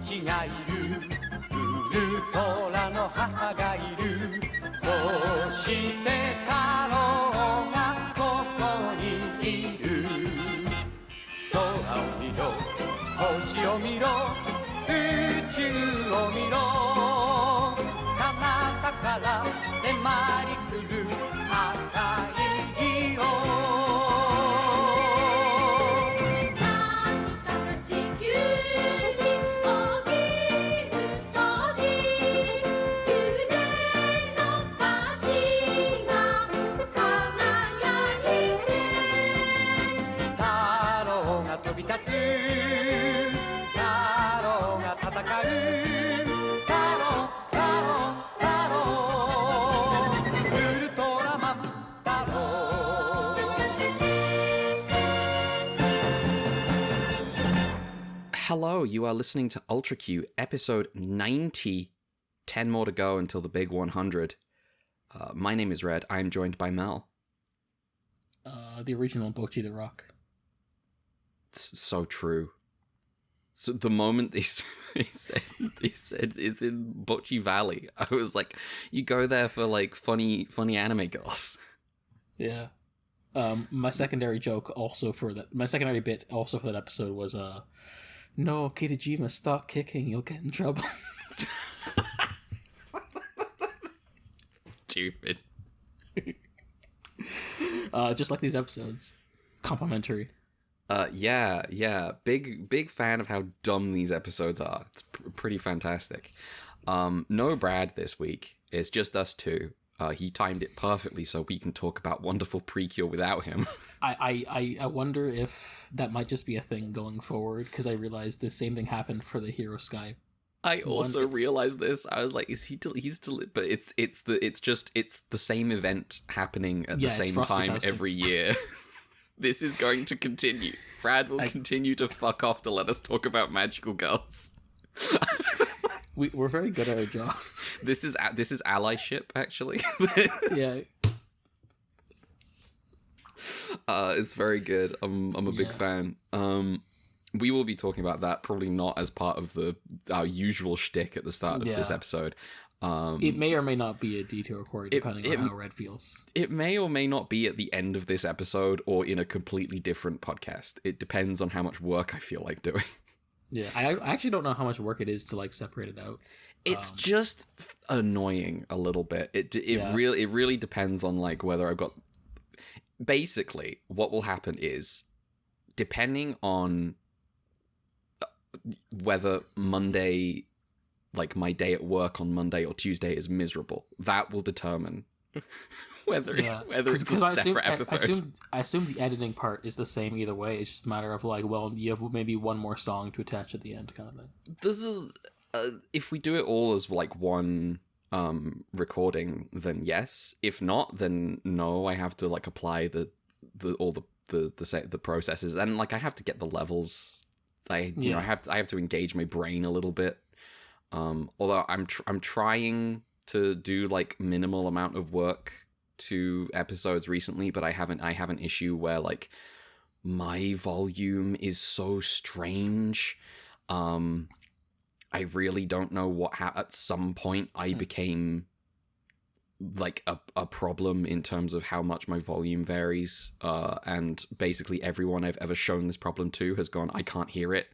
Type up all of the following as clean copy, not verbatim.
父がいるウルトラの母がいるそして太郎がここにいる空を見ろ星を見ろ宇宙を見ろ彼方から迫り来る赤い色Hello, you are listening to Ultra Q, episode 90. 10 more to go until the big 100. My name is Red. I am joined by Mel. The original Bochi the Rock. So true. So the moment they said it's in Bochi Valley, I was like, you go there for like funny anime girls. Yeah. My secondary bit also for that episode was no, Kitajima, stop kicking, you'll get in trouble. Stupid. Just like these episodes. Complimentary. Yeah. Big fan of how dumb these episodes are. It's pretty fantastic. No Brad this week. It's just us two. He timed it perfectly so we can talk about Wonderful Precure without him. I wonder if that might just be a thing going forward, because I realized the same thing happened for the Hero Sky. I also realized this. I was like, he's still, but it's the same event happening at the same time every year. This is going to continue. Brad will continue to fuck off to let us talk about magical girls. We're very good at our jobs. This is allyship, actually. Yeah. It's very good. I'm a big fan. We will be talking about that, probably not as part of our usual shtick at the start of this episode. It may or may not be a detour quarry, depending on how Red feels. It may or may not be at the end of this episode or in a completely different podcast. It depends on how much work I feel like doing. Yeah, I actually don't know how much work it is to like separate it out. It's just annoying a little bit. It really depends on like whether I've got. Basically, what will happen is, depending on whether Monday, like my day at work on Monday or Tuesday is miserable, that will determine whether it's a separate episode. I assume the editing part is the same either way. It's just a matter of like, well, you have maybe one more song to attach at the end, kind of thing. This is if we do it all as like one recording, then yes. If not, then no. I have to like apply the processes, and like I have to get the levels. I have to engage my brain a little bit. Although I'm trying to do like minimal amount of work to episodes recently, but I have an issue where like my volume is so strange. I really don't know what at some point I became like a problem in terms of how much my volume varies, and basically everyone I've ever shown this problem to has gone, I can't hear it,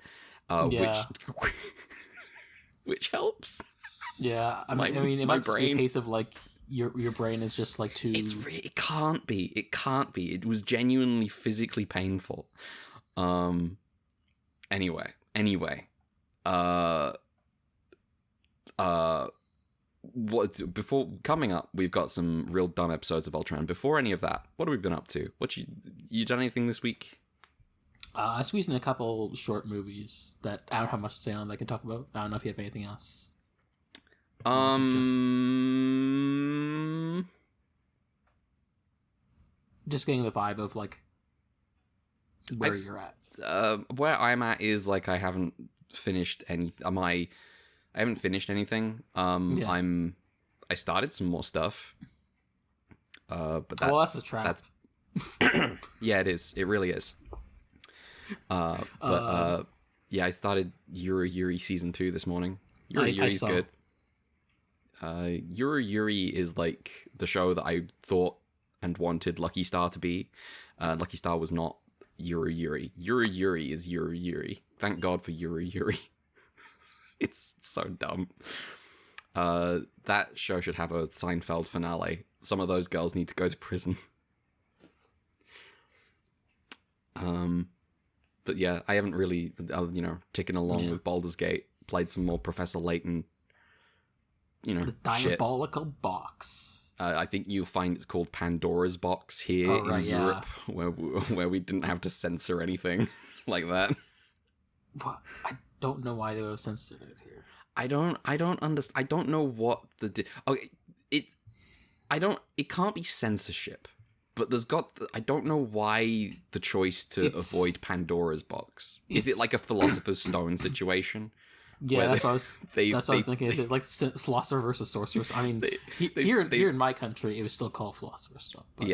which helps. Yeah, I mean, it might just be a case of like your brain is just like too. It can't be. It was genuinely physically painful. Anyway. Before coming up, we've got some real dumb episodes of Ultraman. Before any of that, what have we been up to? You done anything this week? I squeezed in a couple short movies that I don't have much to say on that I can talk about. I don't know if you have anything else. Just getting the vibe of like where you're at. Where I'm at is like I haven't finished anything. I haven't finished anything. I started some more stuff. But that's a trap. Yeah, it is. It really is. I started Yuri season 2 this morning. Yuri's good. Yuri is like the show that I thought and wanted Lucky Star to be. Lucky Star was not Yuri. Yuri is Yuri. Thank God for Yuri. It's so dumb. That show should have a Seinfeld finale. Some of those girls need to go to prison. But yeah, I haven't really, ticking along with Baldur's Gate. Played some more Professor Layton. The Diabolical Box. I think you'll find it's called Pandora's Box here in Europe, where we didn't have to censor anything like that. What? I don't know why they would have censored it here. I don't understand. I don't know what it can't be censorship, but I don't know why the choice to avoid Pandora's Box. Is it like a Philosopher's Stone situation? Yeah, that's what I was thinking. Is it like Philosopher versus Sorcerer? I mean, here in my country, it was still called Philosopher's Stone. But...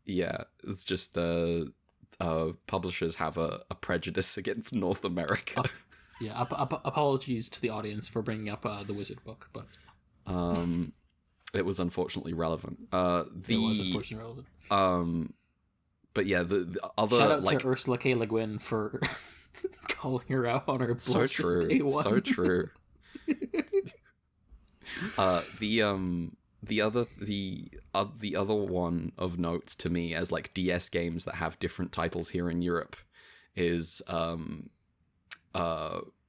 Yeah. It's just publishers have a prejudice against North America. Apologies to the audience for bringing up the Wizard book, but it was unfortunately relevant. It was unfortunately relevant. But yeah, the other shout out to Ursula K. Le Guin for calling her out on her bullshit. So true. Day one. So true. The other one of note to me as like DS games that have different titles here in Europe is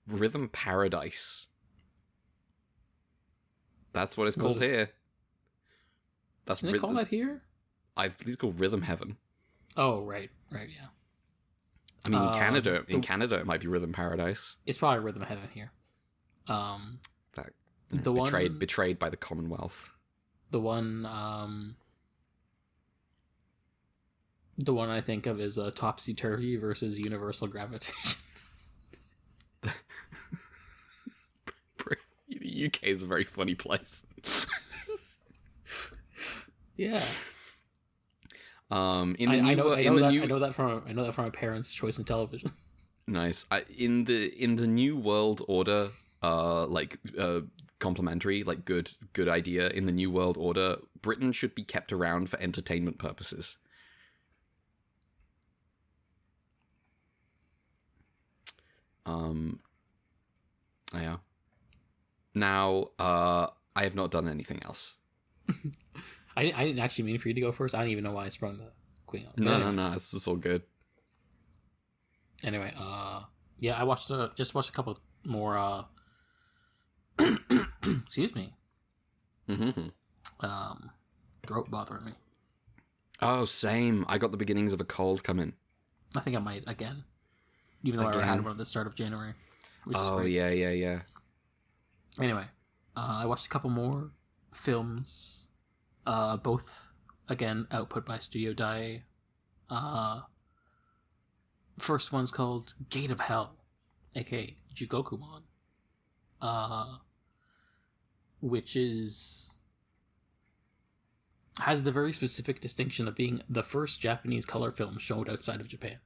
Rhythm Paradise. That's what it's called here. Did they call that here? I believe it's called Rhythm Heaven. Oh, right, yeah. I mean, in Canada, it might be Rhythm Paradise. It's probably Rhythm Heaven here. Betrayed by the Commonwealth. The one I think of is Topsy Turvy versus Universal Gravitation. The UK is a very funny place. Yeah. I know that from my parents' choice in television. Nice. In the New World Order, complimentary, like good idea. In the New World Order, Britain should be kept around for entertainment purposes. Yeah. Now, I have not done anything else. I didn't actually mean for you to go first. I don't even know why I sprung the queen on. No, this is all good. Anyway, I watched a couple more. Excuse me. Mm-hmm. Throat bothering me. Oh, same. I got the beginnings of a cold coming. I think I might again, even though I already had one at the start of January. Oh yeah. Anyway, I watched a couple more films. Both, again, output by Studio Dai. First one's called Gate of Hell, aka Jigokumon. Which has the very specific distinction of being the first Japanese color film shown outside of Japan.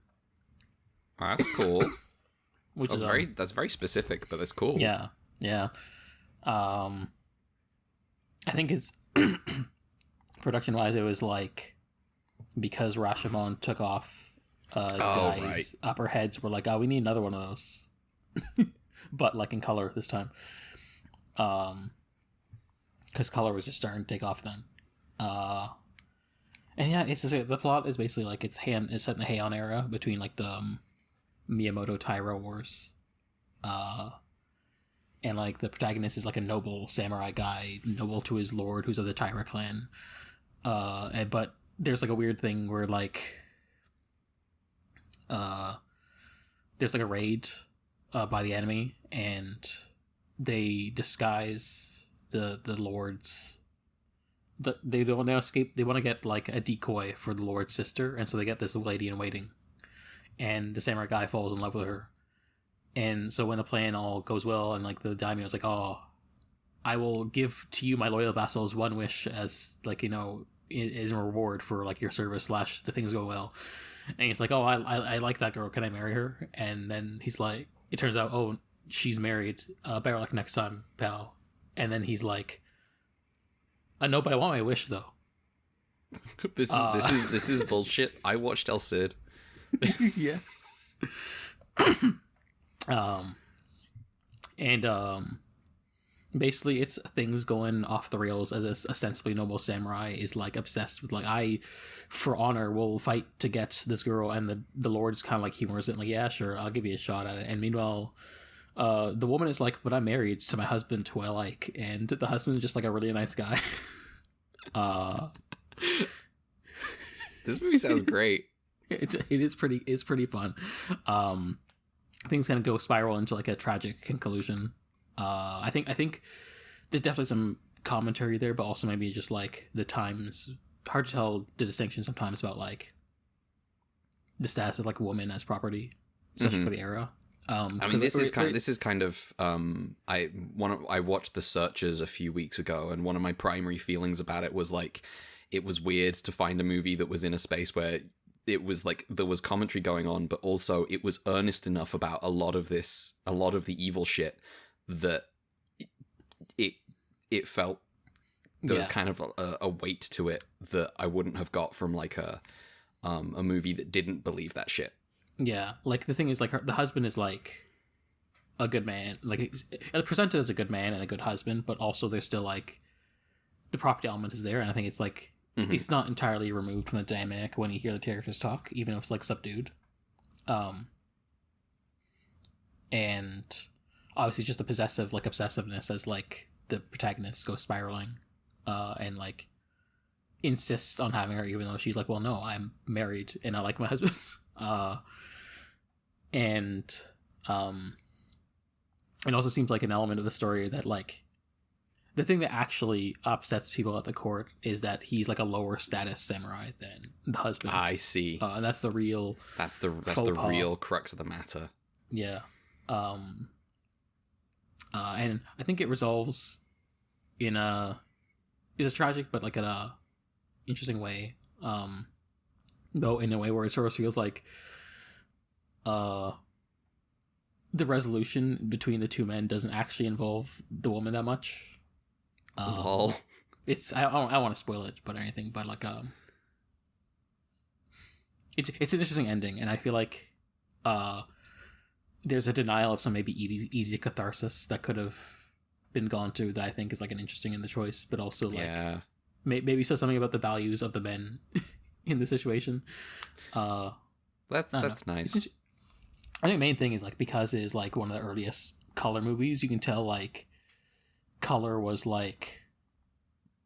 Oh, that's cool. That's very specific, but that's cool. Yeah. I think it's production-wise, it was like because Rashomon took off Dai's upper heads, were like, we need another one of those, but like in color this time, because color was just starting to take off then. And yeah, it's just, the plot is basically like it's set in the Heian era between like the Miyamoto Taira Wars, and like the protagonist is like a noble samurai guy, noble to his lord, who's of the Taira clan. But there's like a weird thing where like there's like a raid by the enemy, and they disguise the lord's. They don't want to escape. They want to get like a decoy for the lord's sister, and so they get this lady in waiting, and the samurai guy falls in love with her. And so when the plan all goes well, and like the daimyo is like, I will give to you, my loyal vassals, one wish as like, is a reward for like your service / the things go well. And he's like, I like that girl, can I marry her? And then he's like, it turns out, oh, she's married. Better luck next time, pal. And then he's like, I know, but I want my wish though. This is bullshit. I watched El Cid. Yeah. Basically it's things going off the rails as this ostensibly noble samurai is like obsessed with like, I for honor will fight to get this girl, and the lord's kind of like humors it like, yeah, sure, I'll give you a shot at it. And meanwhile the woman is like, but I'm married to my husband who I like, and the husband is just like a really nice guy. This movie sounds great. It's pretty fun. Things kind of go spiral into like a tragic conclusion. I think there's definitely some commentary there, but also maybe just like the times, hard to tell the distinction sometimes about like the status of like women as property, especially for the era. I mean, this is kind of I watched The Searchers a few weeks ago, and one of my primary feelings about it was like, it was weird to find a movie that was in a space where it was like there was commentary going on, but also it was earnest enough about a lot of the evil shit that it felt there was kind of a weight to it that I wouldn't have got from like a movie that didn't believe that shit. Yeah, like the thing is, like the husband is like a good man, like it's presented as a good man and a good husband, but also there's still like the property element is there, and I think it's like it's not entirely removed from the dynamic when you hear the characters talk, even if it's like subdued. And obviously just the obsessiveness as like the protagonist goes spiraling, and like insists on having her, even though she's like, well, no, I'm married and I like my husband. And it also seems like an element of the story that like the thing that actually upsets people at the court is that he's like a lower status samurai than the husband. I see. And that's the real real crux of the matter. Yeah. And I think it resolves in it's a tragic but like in a interesting way. Though in a way where it sort of feels like the resolution between the two men doesn't actually involve the woman that much. Lol. It's I don't want to spoil it, but anything. But like it's an interesting ending, and I feel like there's a denial of some maybe easy catharsis that could have been gone to that I think is like an interesting in the choice, but also like maybe says something about the values of the men in the situation. That's nice. I think the main thing is like because it is like one of the earliest color movies, you can tell like color was like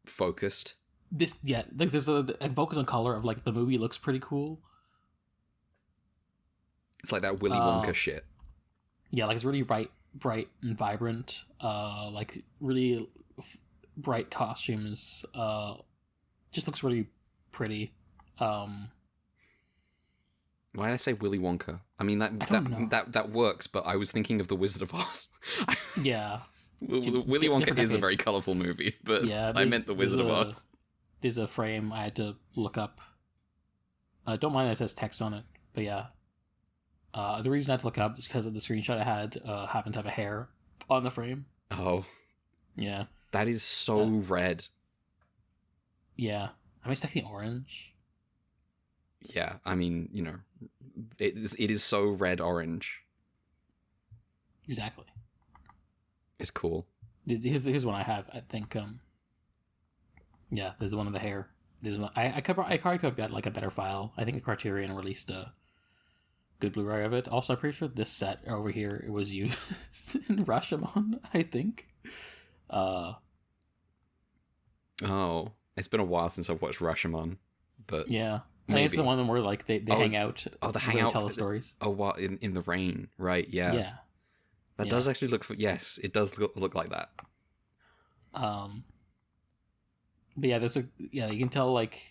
focused. Like there's a focus on color of like the movie looks pretty cool. It's like that Willy Wonka shit. Yeah, like it's really bright and vibrant. Like really bright costumes. Just looks really pretty. Why did I say Willy Wonka? I mean that works, but I was thinking of The Wizard of Oz. Yeah. Willy Wonka is a very colourful movie, but yeah, I meant The Wizard of Oz. There's a frame I had to look up. Don't mind that it says text on it, but yeah. The reason I had to look up is because of the screenshot I had happened to have a hair on the frame. Oh. Yeah. That is so red. Yeah. I'm expecting orange. Yeah, I mean, you know, it is so red-orange. Exactly. It's cool. Here's one I have. I think. Yeah, there's one of the hair. There's one. I probably could have got like a better file. I think the Criterion released a good Blu-ray of it. Also, I'm pretty sure this set over here it was used in Rashomon. I think. Oh, it's been a while since I've watched Rashomon, but yeah. I think it's the one where like they hang out. Oh, the hangout. Tell the stories. Oh, what in the rain? Right? Yeah. Yeah. That does actually look. Yes, it does look like that. But yeah, you can tell like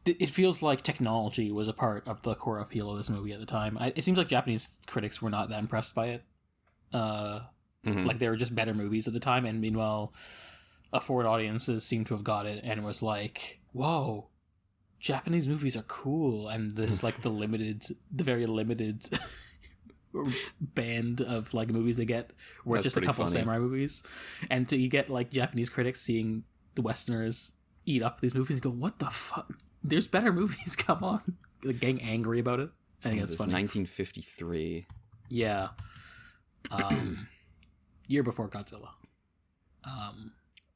it feels like technology was a part of the core appeal of this movie at the time. It seems like Japanese critics were not that impressed by it. Like they were just better movies at the time, and meanwhile, foreign audiences seem to have got it and was like, "Whoa, Japanese movies are cool," and this is like the very limited band of like movies they get, where it's That's just a couple pretty of funny. samurai movies, and you get like Japanese critics seeing the Westerners eat up these movies and go, "What the fuck? There's better movies. Come on!" Like getting angry about it. I think This it's is funny. 1953. Yeah. Year before Godzilla.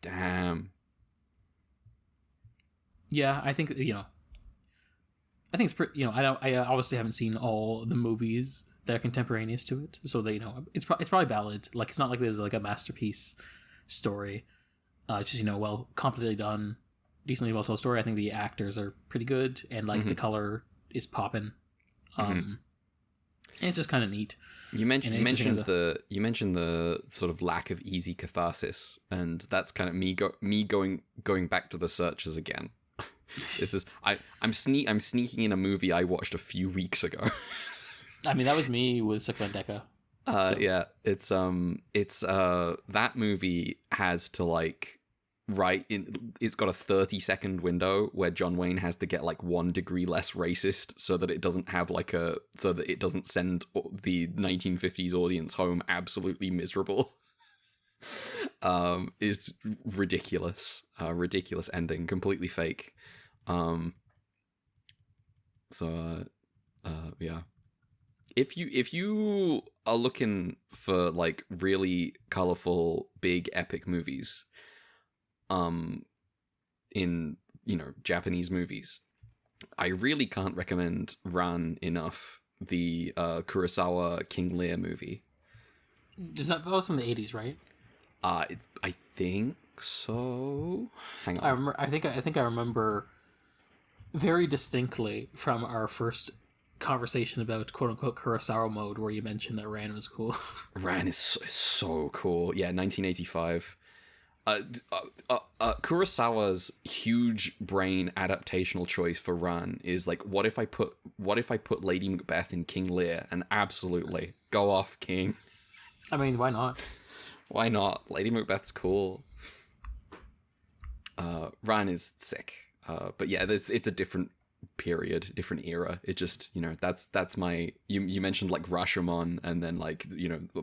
Damn. Yeah, I think it's pretty. I obviously haven't seen all the movies that are contemporaneous to it, so they it's probably valid. Like it's not like there's like a masterpiece story. It's just well competently done, decently well told story. I think the actors are pretty good, and like the color is popping. And it's just kind of neat. You mentioned the sort of lack of easy catharsis, and that's kind of me going back to the searches again. This is I'm sneaking in a movie I watched a few weeks ago. I mean, that was me with Suckman Deca. Yeah, it's that movie has to like it's got a 30-second window where John Wayne has to get like 1 degree less racist so that it doesn't send the 1950s audience home absolutely miserable. It's ridiculous. Ridiculous ending, completely fake. Yeah. If you are looking for like really colorful, big, epic movies, in Japanese movies, I really can't recommend Ran enough. The Kurosawa King Lear movie. That was from the 80s, right? I think so. Hang on. I think I remember very distinctly from our first conversation about quote unquote Kurosawa mode, where you mentioned that Ran was cool. Ran is so cool. Yeah, 1985. Kurosawa's huge brain adaptational choice for Ran is like, what if I put Lady Macbeth in King Lear? And absolutely, go off, King. I mean, why not? Why not? Lady Macbeth's cool. Ran is sick. But yeah, it's a different period, different era. It just, that's my... You mentioned, like, Rashomon, and then, like,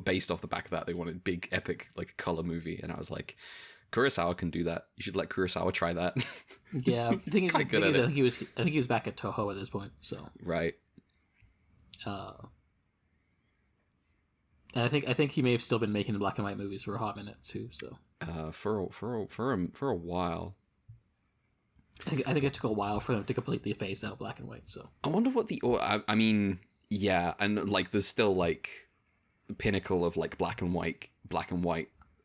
based off the back of that, they wanted big, epic, like, color movie, and I was like, Kurosawa can do that. You should let Kurosawa try that. Yeah, I think I think he was back at Toho at this point, so... Right. And I think he may have still been making the black and white movies for a hot minute too. So for a while. I think it took a while for them to completely phase out black and white. So I wonder what I mean, yeah, and like there's still like the pinnacle of like black and white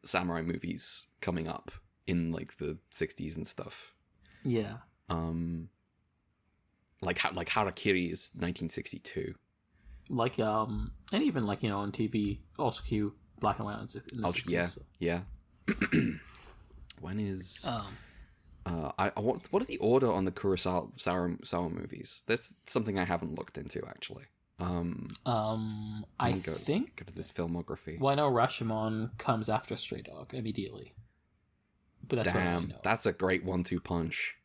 samurai movies coming up in like the 60s and stuff. Yeah. Like Harakiri is 1962. Like and even like on TV, also cue black and white in the 60s, yeah, so. yeah. When is what are the order on the Kurosawa movies? That's something I haven't looked into actually. I think go to this filmography. Well, I know Rashomon comes after Stray Dog immediately, but that's what I know. That's a great 1-2 punch.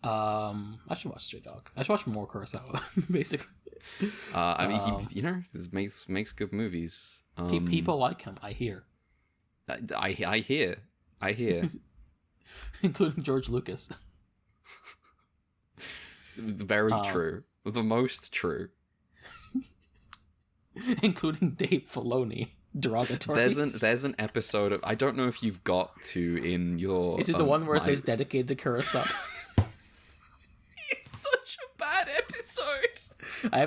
I should watch Stray Dog. I should watch more Kurosawa, basically. I mean, he makes good movies. People like him, I hear. I hear. Including George Lucas. It's very true. The most true. Including Dave Filoni. Derogatory. There's an episode of... I don't know if you've got to in your... Is it the one where it says dedicated to Kurosawa? It's such a bad episode. I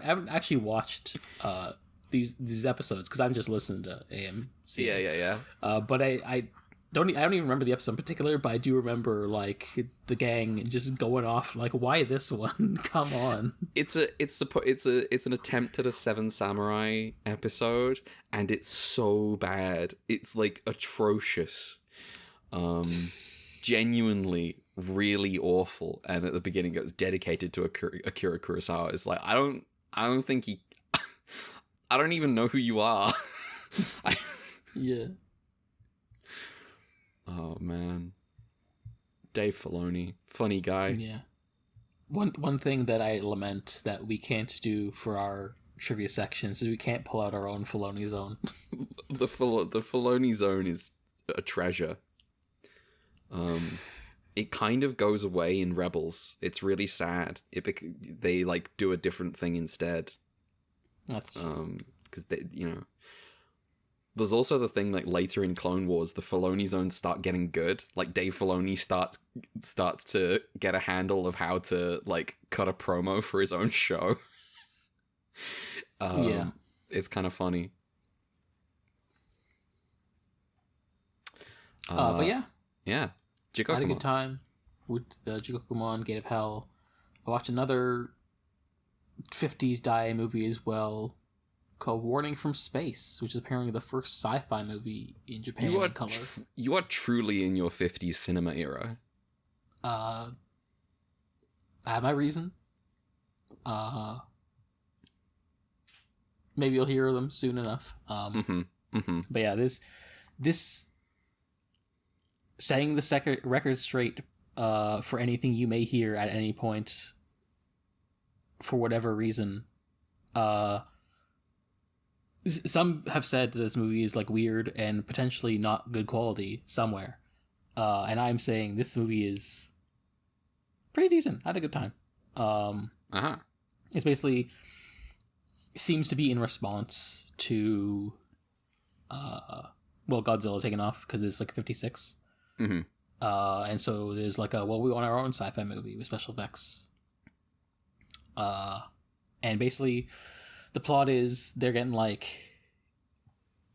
haven't actually watched these episodes because I'm just listening to AMC. Yeah. But I don't even remember the episode in particular, but I do remember like the gang just going off like, why this one? Come on. It's an attempt at a Seven Samurai episode, and it's so bad. It's like atrocious. Genuinely really awful. And at the beginning it was dedicated to Akira Kurosawa. It's like I don't think he I don't even know who you are. Yeah. Oh man, Dave Filoni, funny guy. Yeah. One thing that I lament that we can't do for our trivia section, so we can't pull out our own Filoni zone. The Filoni zone is a treasure. It kind of goes away in Rebels. It's really sad. They like do a different thing instead. That's because they, there's also the thing like later in Clone Wars, the Filoni zones start getting good. Like Dave Filoni starts to get a handle of how to like cut a promo for his own show. Yeah, it's kind of funny. but yeah, Jigokumon. I had a good time with the Jigokumon Gate of Hell. I watched another 50s Dai movie as well, called Warning from Space, which is apparently the first sci-fi movie in Japan in color. You are truly in your 50s cinema era. I have my reason. Maybe you'll hear them soon enough. But yeah, this setting the second record straight for anything you may hear at any point for whatever reason. Some have said that this movie is like weird and potentially not good quality somewhere. And I'm saying this movie is pretty decent. I had a good time. It's basically seems to be in response to Godzilla taking off because it's like 56. And so there's like we want our own sci-fi movie with special effects. And basically the plot is they're getting like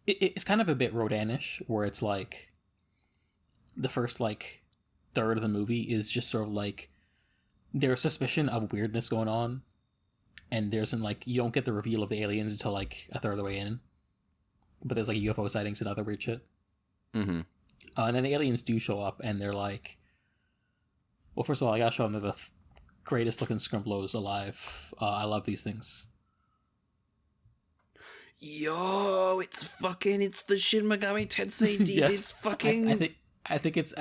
it's kind of a bit Rodanish, where it's like the first like third of the movie is just sort of like there's suspicion of weirdness going on, and there's like you don't get the reveal of the aliens until like a third of the way in, but there's like UFO sightings and other weird shit. And then the aliens do show up, and they're like, well, first of all, I gotta show them they're the greatest looking scrimplos alive. I love these things. Yo, it's the Shin Megami Tensei deep. Yes. It's fucking. I think it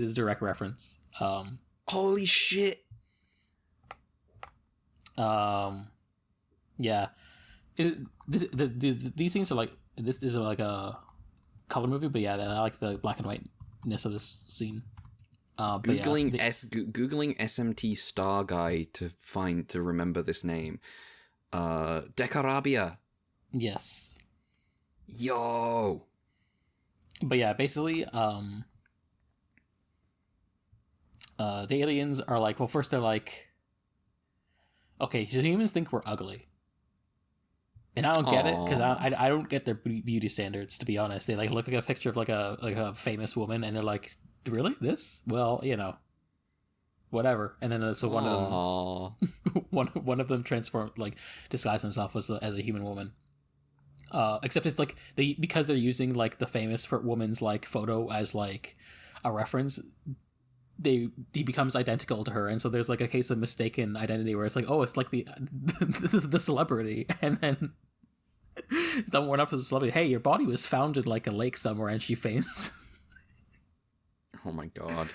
is a direct reference. Holy shit. Yeah. These things are like, this is like a color movie, but yeah, I like the black and whiteness of this scene. Googling SMT Star Guy to remember this name. Decarabia. Yes. Yo. But yeah, basically, the aliens are like, well, first they're like, okay, so humans think we're ugly. And I don't get it, because I don't get their beauty standards, to be honest. They like look like a picture of like a famous woman, and they're like, really? This? Well, whatever. And then so one of them one of them disguise himself as a human woman. Except it's like because they're using like the famous woman's like photo as like a reference, he becomes identical to her, and so there's like a case of mistaken identity where it's like, oh, it's like the celebrity, and then someone went up to the celebrity, hey, your body was found in like a lake somewhere, and she faints. Oh my god.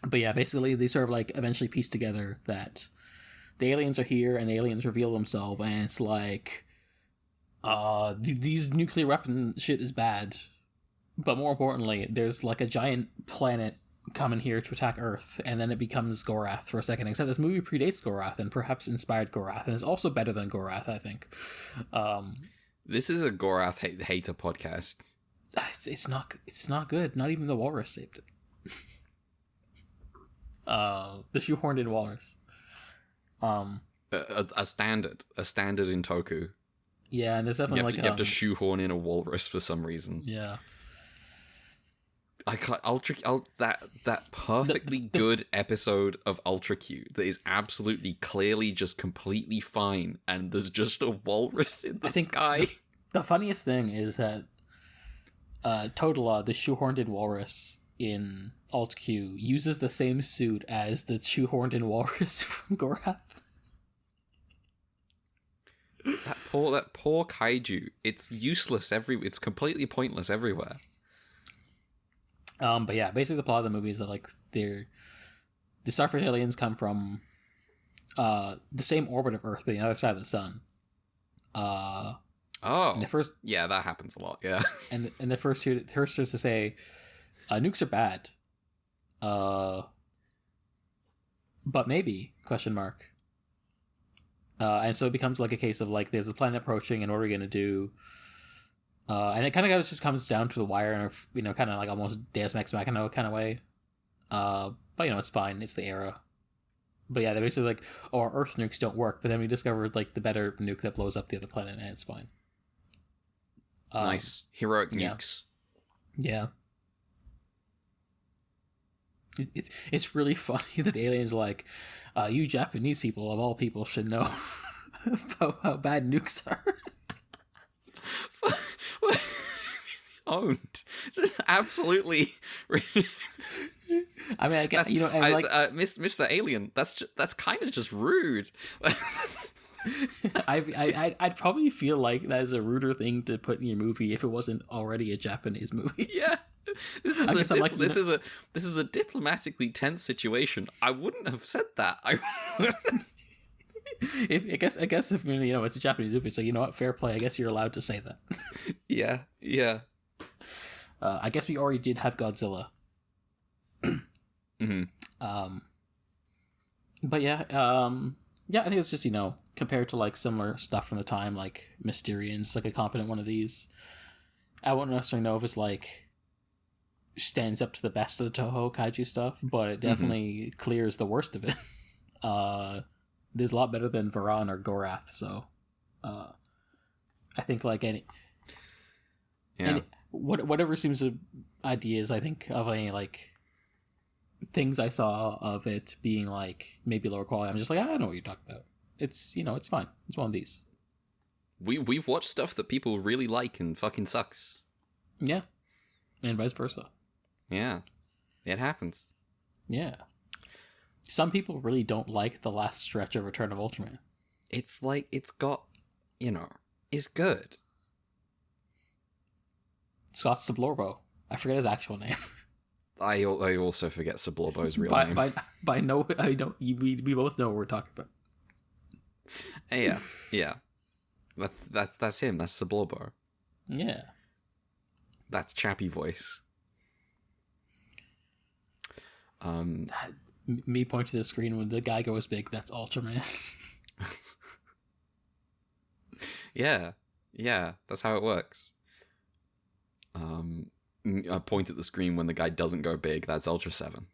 But yeah, basically they sort of like eventually piece together that the aliens are here, and the aliens reveal themselves, and it's like, these nuclear weapon shit is bad, but more importantly, there's like a giant planet coming here to attack Earth, and then it becomes Gorath for a second. Except this movie predates Gorath and perhaps inspired Gorath, and is also better than Gorath, I think. This is a Gorath hater podcast. It's not good. Not even the walrus saved it. The shoehorned in walrus. A standard in Toku. Yeah, and there's definitely you have to shoehorn in a walrus for some reason. Yeah. I can't, that perfectly good episode of Ultra Q that is absolutely clearly just completely fine, and there's just a walrus in the sky. The funniest thing is that Totala, the shoehorned in walrus in Alt Q, uses the same suit as the shoehorned in walrus from Gorath. That poor kaiju. It's useless it's completely pointless everywhere. But yeah, basically the plot of the movie is that like the Starfleet aliens come from the same orbit of Earth, but the other side of the sun. Oh, the first, yeah, that happens a lot. Yeah, and the first is to say, nukes are bad. But maybe ? And so it becomes like a case of like, there's a planet approaching, and what are we gonna do? And it kind of just comes down to the wire, and kind of like almost Deus Ex Machina kind of way. But it's fine. It's the era. But yeah, they're basically like, our Earth nukes don't work. But then we discovered like the better nuke that blows up the other planet, and it's fine. Nice heroic nukes. Yeah. It's really funny that the aliens are like, you Japanese people of all people should know about how bad nukes are. Owned. Just absolutely. I mean, I guess, Mr. Alien. That's kind of just rude. I'd probably feel like that is a ruder thing to put in your movie if it wasn't already a Japanese movie. Yeah. This is a diplomatically tense situation. I wouldn't have said that. I guess if it's a Japanese movie, so you know what, fair play. I guess you're allowed to say that. Yeah. I guess we already did have Godzilla. Mm-hmm. But yeah, I think it's just compared to like similar stuff from the time, like Mysterians, like a competent one of these. I wouldn't necessarily know if it's like stands up to the best of the Toho kaiju stuff, but it definitely clears the worst of it. There's a lot better than Varan or Gorath, so I think like whatever seems to ideas, I think of any like things I saw of it being like maybe lower quality, I'm just like, I know what you're talking about. It's it's fine. It's one of these. We've watched stuff that people really like and fucking sucks. Yeah. And vice versa. Yeah. It happens. Yeah. Some people really don't like the last stretch of Return of Ultraman. It's like, it's got, it's good. Scott Sublorbo. I forget his actual name. I also forget Sublorbo's real name. By no, I don't. We both know what we're talking about. Yeah. That's him. That's Sublorbo. Yeah. That's Chappy voice. Me pointing to the screen when the guy goes big. That's Ultraman. Yeah. That's how it works. I point at the screen when the guy doesn't go big. That's Ultra 7.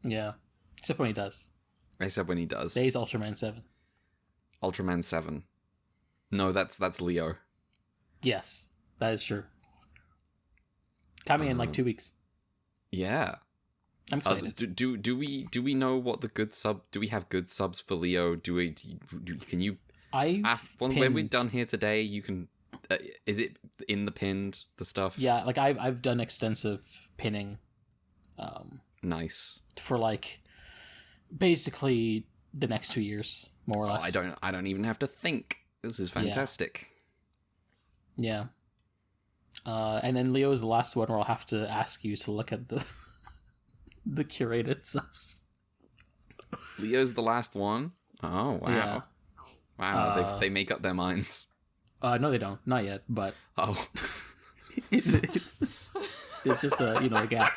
Yeah, except when he does. I said when he does. Today's Ultraman 7. Ultraman 7. No, that's Leo. Yes, that is true. Coming in like 2 weeks. Yeah. I'm excited. Do we know what the good sub? Do we have good subs for Leo? Can you? When we're done here today, you can. Is it in the pinned the stuff? Yeah, like I've done extensive pinning. Nice. For like basically the next 2 years, more or less. I don't even have to think. This is fantastic. Yeah. And then Leo is the last one where I'll have to ask you to look at the the curated subs. Leo's the last one? Oh, wow. Yeah. Wow, they make up their minds. No, they don't. Not yet, but... Oh. It's just a gap.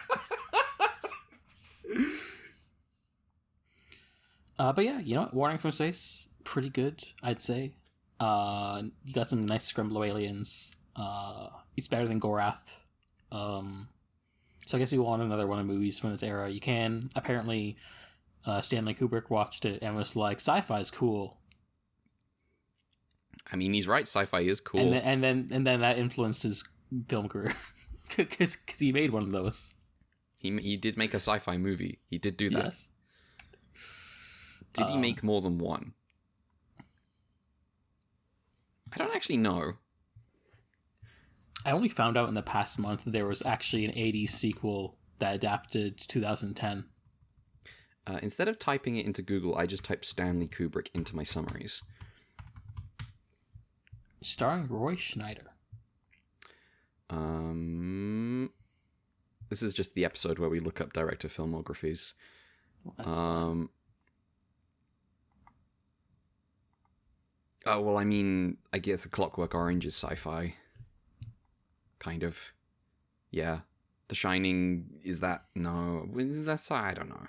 But yeah, Warning from Space, pretty good, I'd say. You got some nice Scrimble aliens. It's better than Gorath. So I guess you want another one of the movies from this era. You can. Apparently, Stanley Kubrick watched it and was like, "Sci-fi is cool." I mean, he's right. Sci-fi is cool. And then that influenced his film career because he made one of those. He did make a sci-fi movie. He did do that. Yes. Did he make more than one? I don't actually know. I only found out in the past month that there was actually an 80s sequel that adapted 2010. Instead of typing it into Google, I just typed Stanley Kubrick into my summaries. Starring Roy Schneider. This is just the episode where we look up director filmographies. Well, that's fine. Oh, well, I mean, I guess A Clockwork Orange is sci-fi. Kind of. Yeah. The Shining, is that... No. Is that sci? I don't know.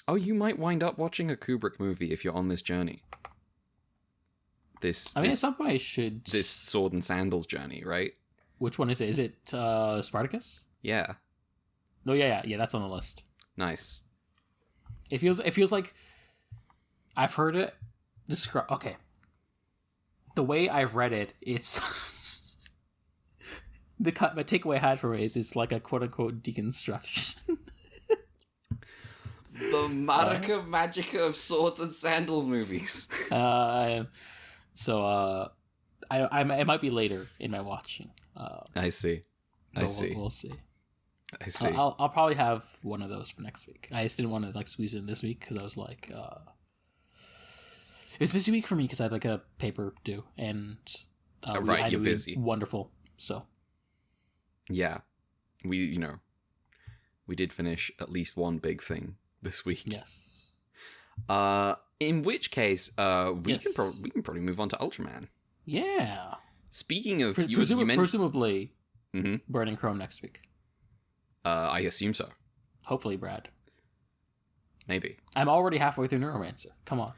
Oh, you might wind up watching a Kubrick movie if you're on this journey. At some point I should... This Sword and Sandals journey, right? Which one is it? Is it Spartacus? Yeah. No, yeah, that's on the list. Nice. It feels like I've heard it described. Okay, the way I've read it, it's my takeaway I had from it is it's like a quote unquote deconstruction. The Magica of Swords and Sandal movies. So it might be later in my watching. I see. We'll see. I see. I'll probably have one of those for next week. I just didn't want to like squeeze it in this week because I was like, it was a busy week for me because I had like a paper due and right, you're busy. Wonderful. So yeah, we did finish at least one big thing this week. Yes. In which case, we can probably move on to Ultraman. Yeah. Speaking of, presumably, mm-hmm. Burning Chrome next week. I assume so. Hopefully, Brad. Maybe. I'm already halfway through Neuromancer. Come on.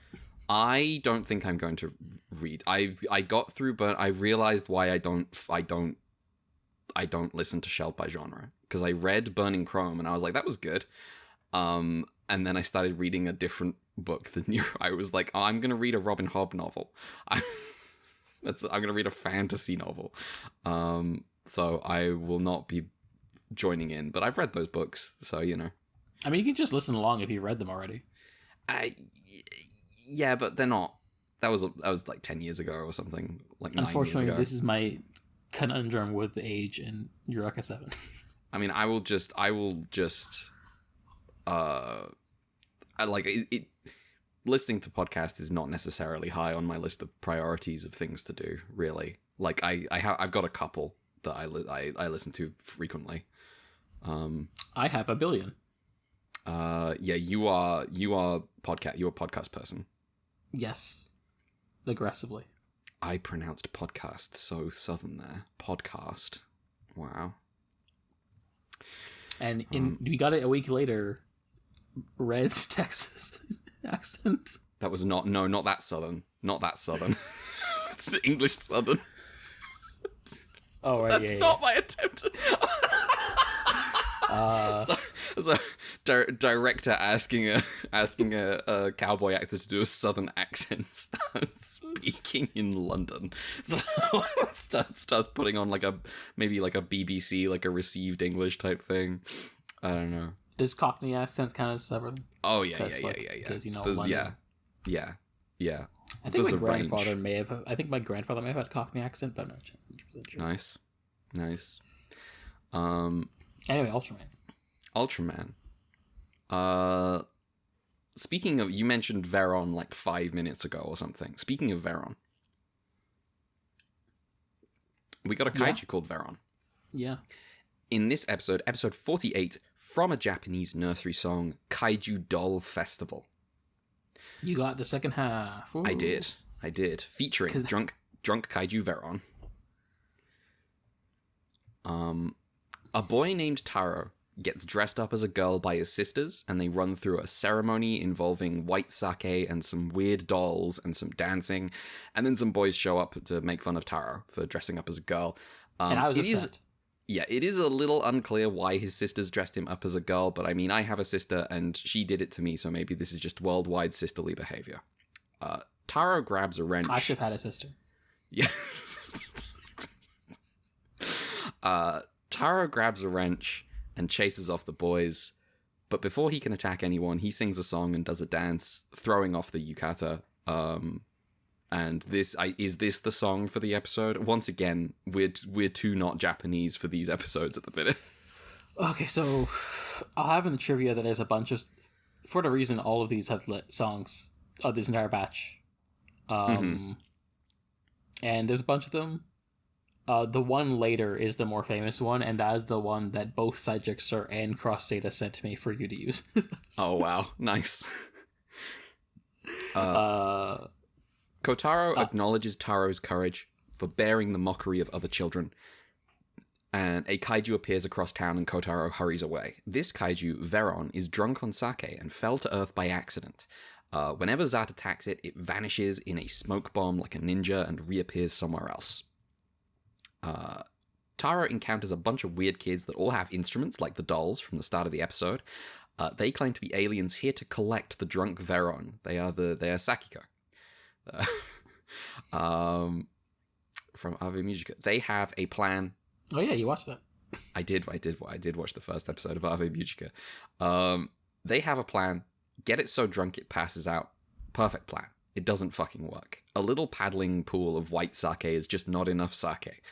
I don't think I'm going to read. I got through, but I realized why I don't listen to Shelved by Genre, because I read Burning Chrome and I was like, that was good. And then I started reading a different book than you. I was like, oh, I'm going to read a Robin Hobb novel. I'm going to read a fantasy novel. So I will not be joining in, but I've read those books, so I mean, you can just listen along if you read them already. Yeah, but they're not. That was like 10 years ago or something, like 9 years ago. Unfortunately, this is my conundrum with age and Eureka 7. I mean, I will just listening to podcasts is not necessarily high on my list of priorities of things to do, really. Like I've got a couple that I listen to frequently. I have a billion. Yeah, you're a podcast person. Yes. Aggressively. I pronounced podcast so southern there. Podcast. Wow. And we got it a week later. Red's Texas accent. That was not that southern. Not that southern. It's English southern. Oh, right. That's not my attempt. So director asking a cowboy actor to do a southern accent, starts speaking in London. So starts putting on maybe a BBC, like a received English type thing. I don't know. Does Cockney accent kind of southern? Oh yeah. Because London. Yeah. I think my grandfather may have had a Cockney accent, but I'm not sure. Nice. Anyway, Ultraman. Speaking of, you mentioned Veron like 5 minutes ago or something. Speaking of Veron, we got a kaiju called Veron. Yeah. In this episode 48, from a Japanese nursery song, Kaiju Doll Festival. You got the second half. Ooh. I did. Featuring drunk Kaiju Veron. A boy named Taro gets dressed up as a girl by his sisters, and they run through a ceremony involving white sake and some weird dolls and some dancing, and then some boys show up to make fun of Taro for dressing up as a girl. And I was upset. It is a little unclear why his sisters dressed him up as a girl, but I mean, I have a sister, and she did it to me, so maybe this is just worldwide sisterly behavior. Taro grabs a wrench. I should have had a sister. Yeah. Taro grabs a wrench and chases off the boys, but before he can attack anyone, he sings a song and does a dance, throwing off the yukata. And is this the song for the episode? Once again, we're too not Japanese for these episodes at the minute. Okay, so I'll have in the trivia that there's a bunch of, for the reason all of these have lit songs of this entire batch. And there's a bunch of them. The one later is the more famous one, and that is the one that both Seijik Sir and Cross Zeta sent to me for you to use. Oh, wow. Nice. Kotaro acknowledges Taro's courage for bearing the mockery of other children, and a kaiju appears across town and Kotaro hurries away. This kaiju, Veron, is drunk on sake and fell to earth by accident. Whenever Zat attacks it, it vanishes in a smoke bomb like a ninja and reappears somewhere else. Taro encounters a bunch of weird kids that all have instruments, like the dolls from the start of the episode. They claim to be aliens here to collect the drunk Veron. They are Sakiko. From Ave Musica. They have a plan. Oh yeah, you watched that. I did watch the first episode of Ave Musica. They have a plan. Get it so drunk it passes out. Perfect plan. It doesn't fucking work. A little paddling pool of white sake is just not enough sake.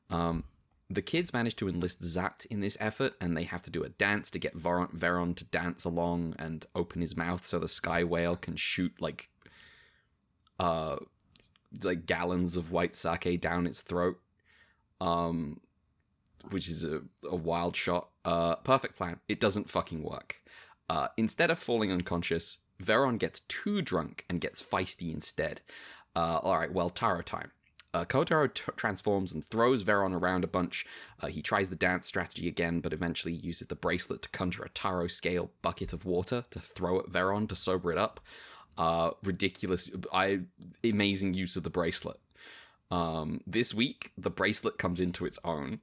The kids manage to enlist Zat in this effort, and they have to do a dance to get Veron to dance along and open his mouth so the sky whale can shoot like gallons of white sake down its throat. Which is a wild shot. Perfect plan. It doesn't fucking work. Instead of falling unconscious, Veron gets too drunk and gets feisty instead. Alright, well, Taro time. Kotaro transforms and throws Veron around a bunch. He tries the dance strategy again, but eventually uses the bracelet to conjure a Taro-scale bucket of water to throw at Veron to sober it up. Ridiculous, amazing use of the bracelet. This week, the bracelet comes into its own.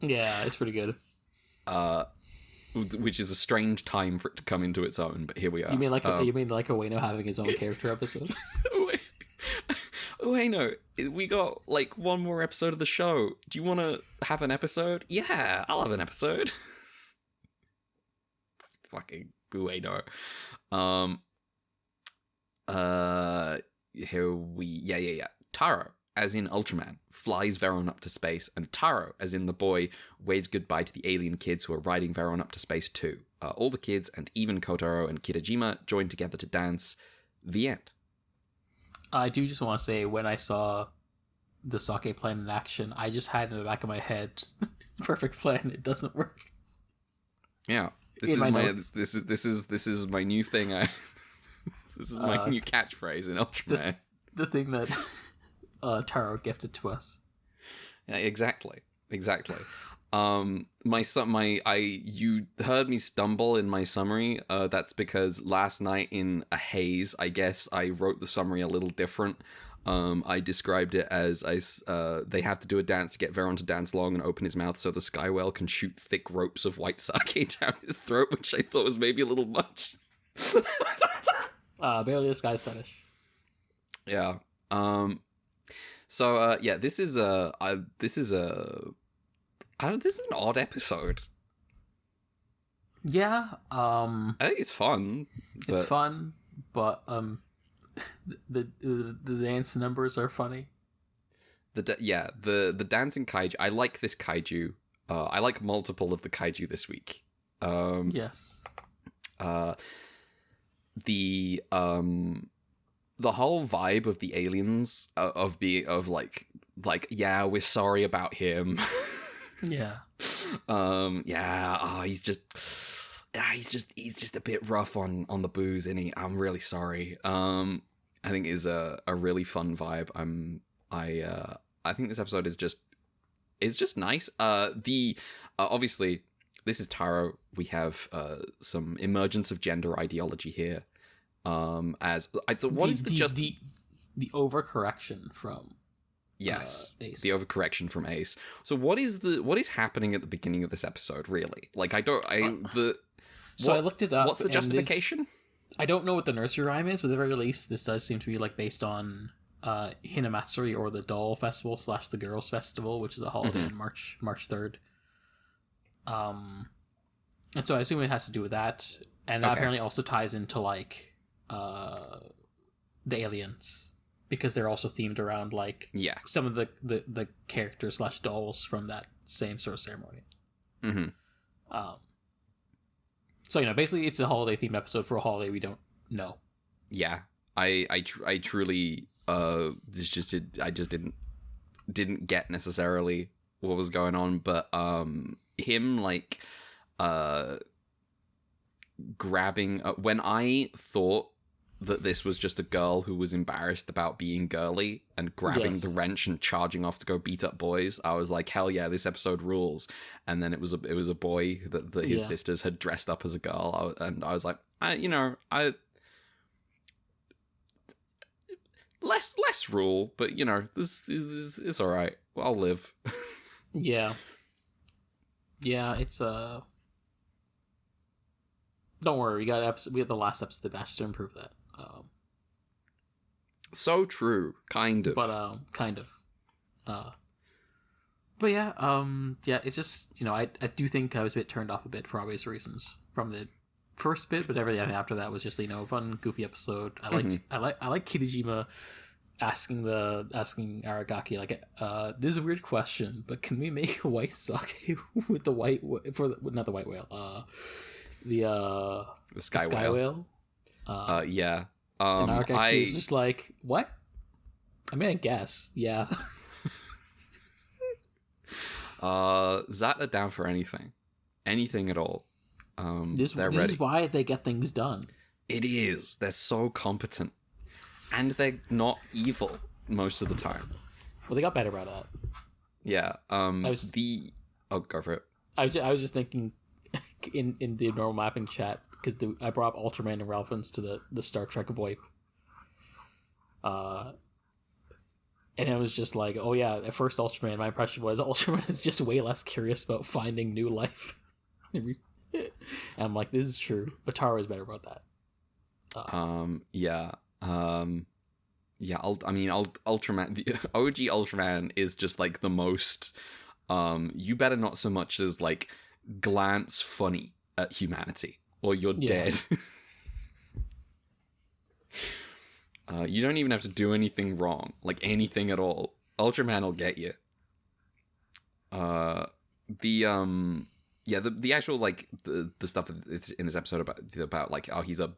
Yeah, it's pretty good. Which is a strange time for it to come into its own, but here we are. You mean like Ueno having his own character episode? Ueno, we got like one more episode of the show. Do you want to have an episode? Yeah, I'll have an episode. Fucking Ueno. Yeah. Taro, as in Ultraman, flies Veron up to space, and Taro, as in the boy, waves goodbye to the alien kids who are riding Veron up to space too. All the kids, and even Kotaro and Kirajima, join together to dance. The end. I do just want to say, when I saw the sake plan in action, I just had in the back of my head, perfect plan, it doesn't work. Yeah. This is my new thing. This is my new catchphrase in Ultraman. The thing that Taro gifted to us. Yeah, exactly. You heard me stumble in my summary. That's because last night in a haze, I guess I wrote the summary a little different. I described it as they have to do a dance to get Veron to dance long and open his mouth so the sky whale can shoot thick ropes of white sake down his throat, which I thought was maybe a little much. Barely a sky's fetish. Yeah. This is an odd episode. Yeah. I think it's fun. It's fun, but the dance numbers are funny. The dancing kaiju. I like this kaiju. I like multiple of the kaiju this week. Yes. The whole vibe of the aliens yeah, we're sorry about him. Yeah. He's just a bit rough on the booze, and I'm really sorry. I think is a really fun vibe. I think this episode is just nice. Obviously this is Taro. We have some emergence of gender ideology here. What is the overcorrection from Ace. The overcorrection from Ace. So what is happening at the beginning of this episode, really? Like I looked it up. What's the justification? I don't know what the nursery rhyme is, but at the very least, this does seem to be like based on Hinamatsuri, or the Doll Festival / the Girls Festival, which is a holiday in March 3rd. And so I assume it has to do with that, and that apparently also ties into like the aliens, because they're also themed around like some of the characters / dolls from that same sort of ceremony. So basically it's a holiday themed episode for a holiday we don't know. Yeah, I truly I just didn't get necessarily what was going on, but him like grabbing when I thought that this was just a girl who was embarrassed about being girly and grabbing Yes. the wrench and charging off to go beat up boys, I was like, hell yeah, this episode rules. And then it was a boy that his Yeah. sisters had dressed up as a girl, and I was like, less rule, but this is it's all right. I'll live. Yeah. Yeah, it's Don't worry, we got the last episode of the batch to improve that. So true, kind of. But kind of. But yeah, yeah, it's just I do think I was a bit turned off a bit for obvious reasons from the first bit, but everything after that was just a fun, goofy episode. I like Kirijima asking Aragaki like, this is a weird question, but can we make a white sake with the white not the white whale, the sky whale? Yeah. And Aragaki is just like, what? I mean, I guess, yeah. Zat are down for anything at all. This is why they get things done. It is. They're so competent, and they're not evil most of the time. Well, they got better about that. Yeah. Go for it. I was just thinking in the normal mapping chat, because I brought up Ultraman in relevance to the Star Trek VoIP. And it was just like, oh yeah, at first Ultraman, my impression was Ultraman is just way less curious about finding new life. And I'm like, this is true, but Taro is better about that. Yeah. Ultraman, the OG Ultraman is just like the most, you better not so much as like glance funny at humanity, or you're dead. You don't even have to do anything wrong, like anything at all. Ultraman will get you. The actual like the stuff that it's in this episode about like, oh, he's the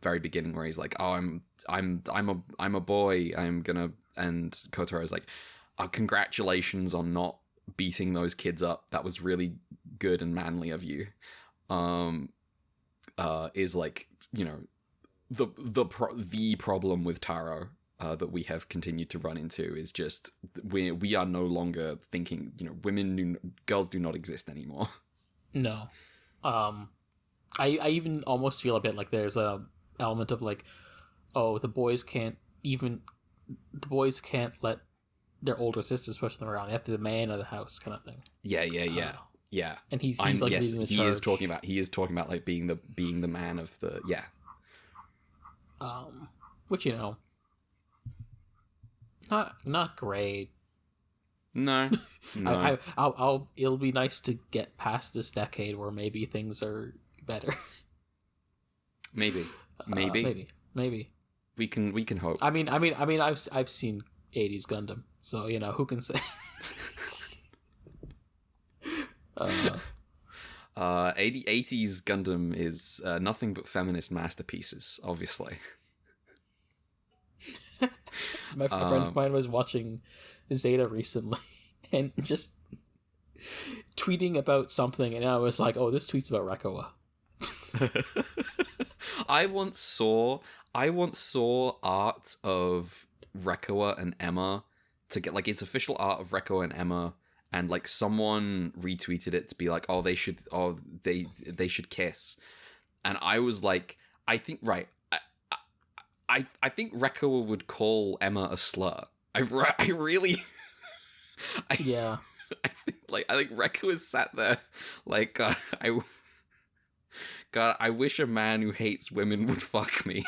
very beginning where he's like, oh, I'm a boy, I'm gonna, and Kotoro's like, oh, congratulations on not beating those kids up, that was really good and manly of you. Is like, the problem with Taro that we have continued to run into is just we are no longer thinking, girls do not exist anymore. No. I even almost feel a bit like there's a element of like, oh, the boys can't let their older sisters push them around. They have to be the man of the house, kind of thing. Yeah. And he's like yes, leading the he charge. is talking about like being the man of the which not great. No. It'll be nice to get past this decade where maybe things are better. Maybe. We can hope. I mean, I've seen 80s Gundam, so who can say? 80s Gundam is nothing but feminist masterpieces, obviously. My friend of mine was watching Zeta recently and just tweeting about something, and I was like, oh, this tweet's about Rekoa. I once saw art of Rekoa and Emma to get like its official art of Rekoa and Emma, and like someone retweeted it to be like, oh, they should kiss, and I was like, I think I think Rekoa would call Emma a slur. I really I think Rekoa sat there like, God, I wish a man who hates women would fuck me.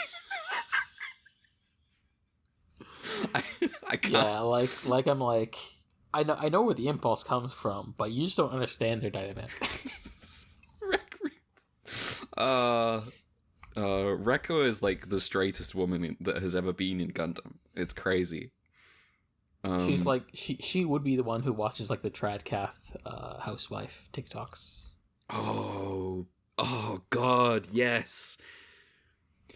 I can't. Yeah, like I'm like, I know where the impulse comes from, but you just don't understand their dynamic. Rekoa is like the straightest woman that has ever been in Gundam. It's crazy. She's like she would be the one who watches like the Tradcath housewife TikToks. Oh God, yes.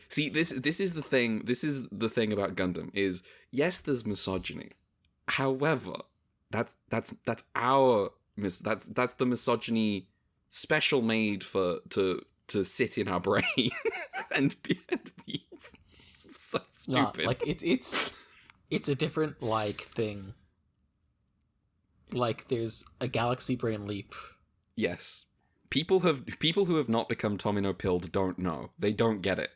See, this is the thing. This is the thing about Gundam is, yes, there's misogyny. However, that's the misogyny special made to sit in our brain and be so No, stupid. like it's a different like thing. Like there's a galaxy brain leap. Yes. People who have not become Tomino pilled don't know. They don't get it.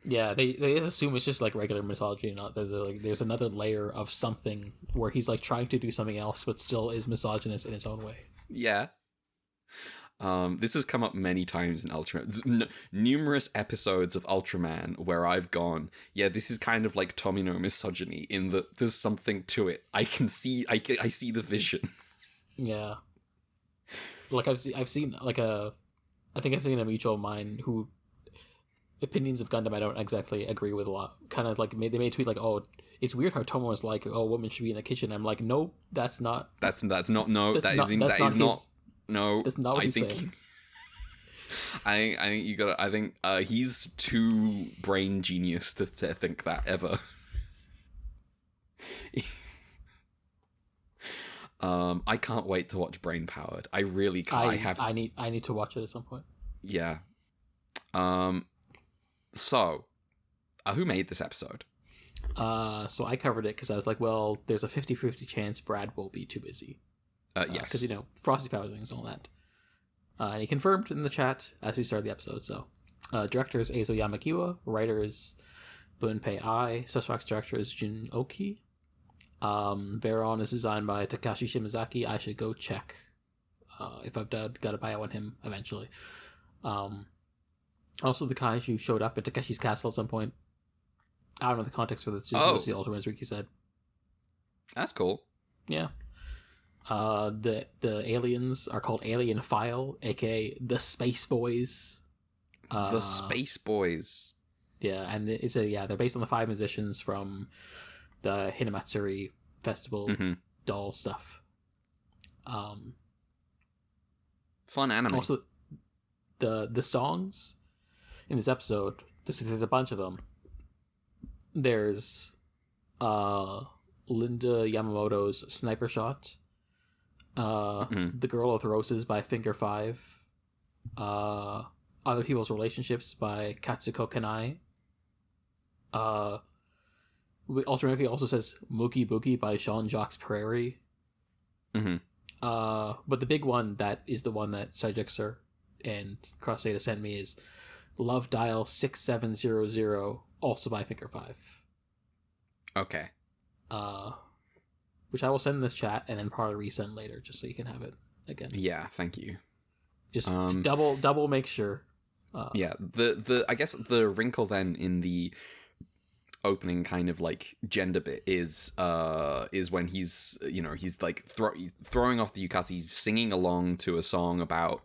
Yeah, they assume it's just like regular mythology, not there's another layer of something where he's like trying to do something else, but still is misogynist in his own way. Yeah. This has come up many times in Ultraman. Numerous episodes of Ultraman where I've gone, yeah, this is kind of like Tomino misogyny in that there's something to it. I see the vision. Yeah. Like I've seen like I think I've seen a mutual of mine who opinions of Gundam I don't exactly agree with a lot. Kind of like they made a tweet like, "Oh, it's weird how Tomo is like, oh, women should be in the kitchen." I'm like, no, that's not. That's not no. That's That not, is that's that not is his, not no. That's not what I he's think saying. I think you got. I think he's too brain genius to think that ever. I can't wait to watch Brain Powered. I really can't. I need to watch it at some point. Yeah. So, who made this episode? So I covered it because I was like, well, there's a 50-50 chance Brad will be too busy. Yes. Because, you know, Frosty Power Wings and all that. And he confirmed in the chat as we started the episode, so. Director is Eizo Yamakiwa. Writer is Bunpei Ai. Special effects director is Jun Oki. Veron is designed by Takashi Shimazaki. I should go check if I've got to buy on him eventually. Also, the kaiju showed up at Takeshi's castle at some point. I don't know the context for this. Just the Ultraman, as Ricky said. That's cool. Yeah. The aliens are called Alien File, aka the Space Boys. The Space Boys. Yeah, and they're based on the 5 musicians from the Hinamatsuri festival doll stuff. Fun anime. Also, the songs in this episode, there's a bunch of them. There's Linda Yamamoto's Sniper Shot, The Girl with Roses by Finger 5, Other People's Relationships by Katsuko Kanai. Ultraman also says Mookie Boogie by Jean-Jacques Prairie. But the big one that is the one that Saijexer and Cross Data sent me is Love Dial 6700, also by Finger 5. Okay. Which I will send in this chat and then probably resend later just so you can have it again. Yeah, thank you. Just double make sure. Yeah, I guess the wrinkle then in the opening kind of like gender bit is when he's like throwing off the yukata, singing along to a song about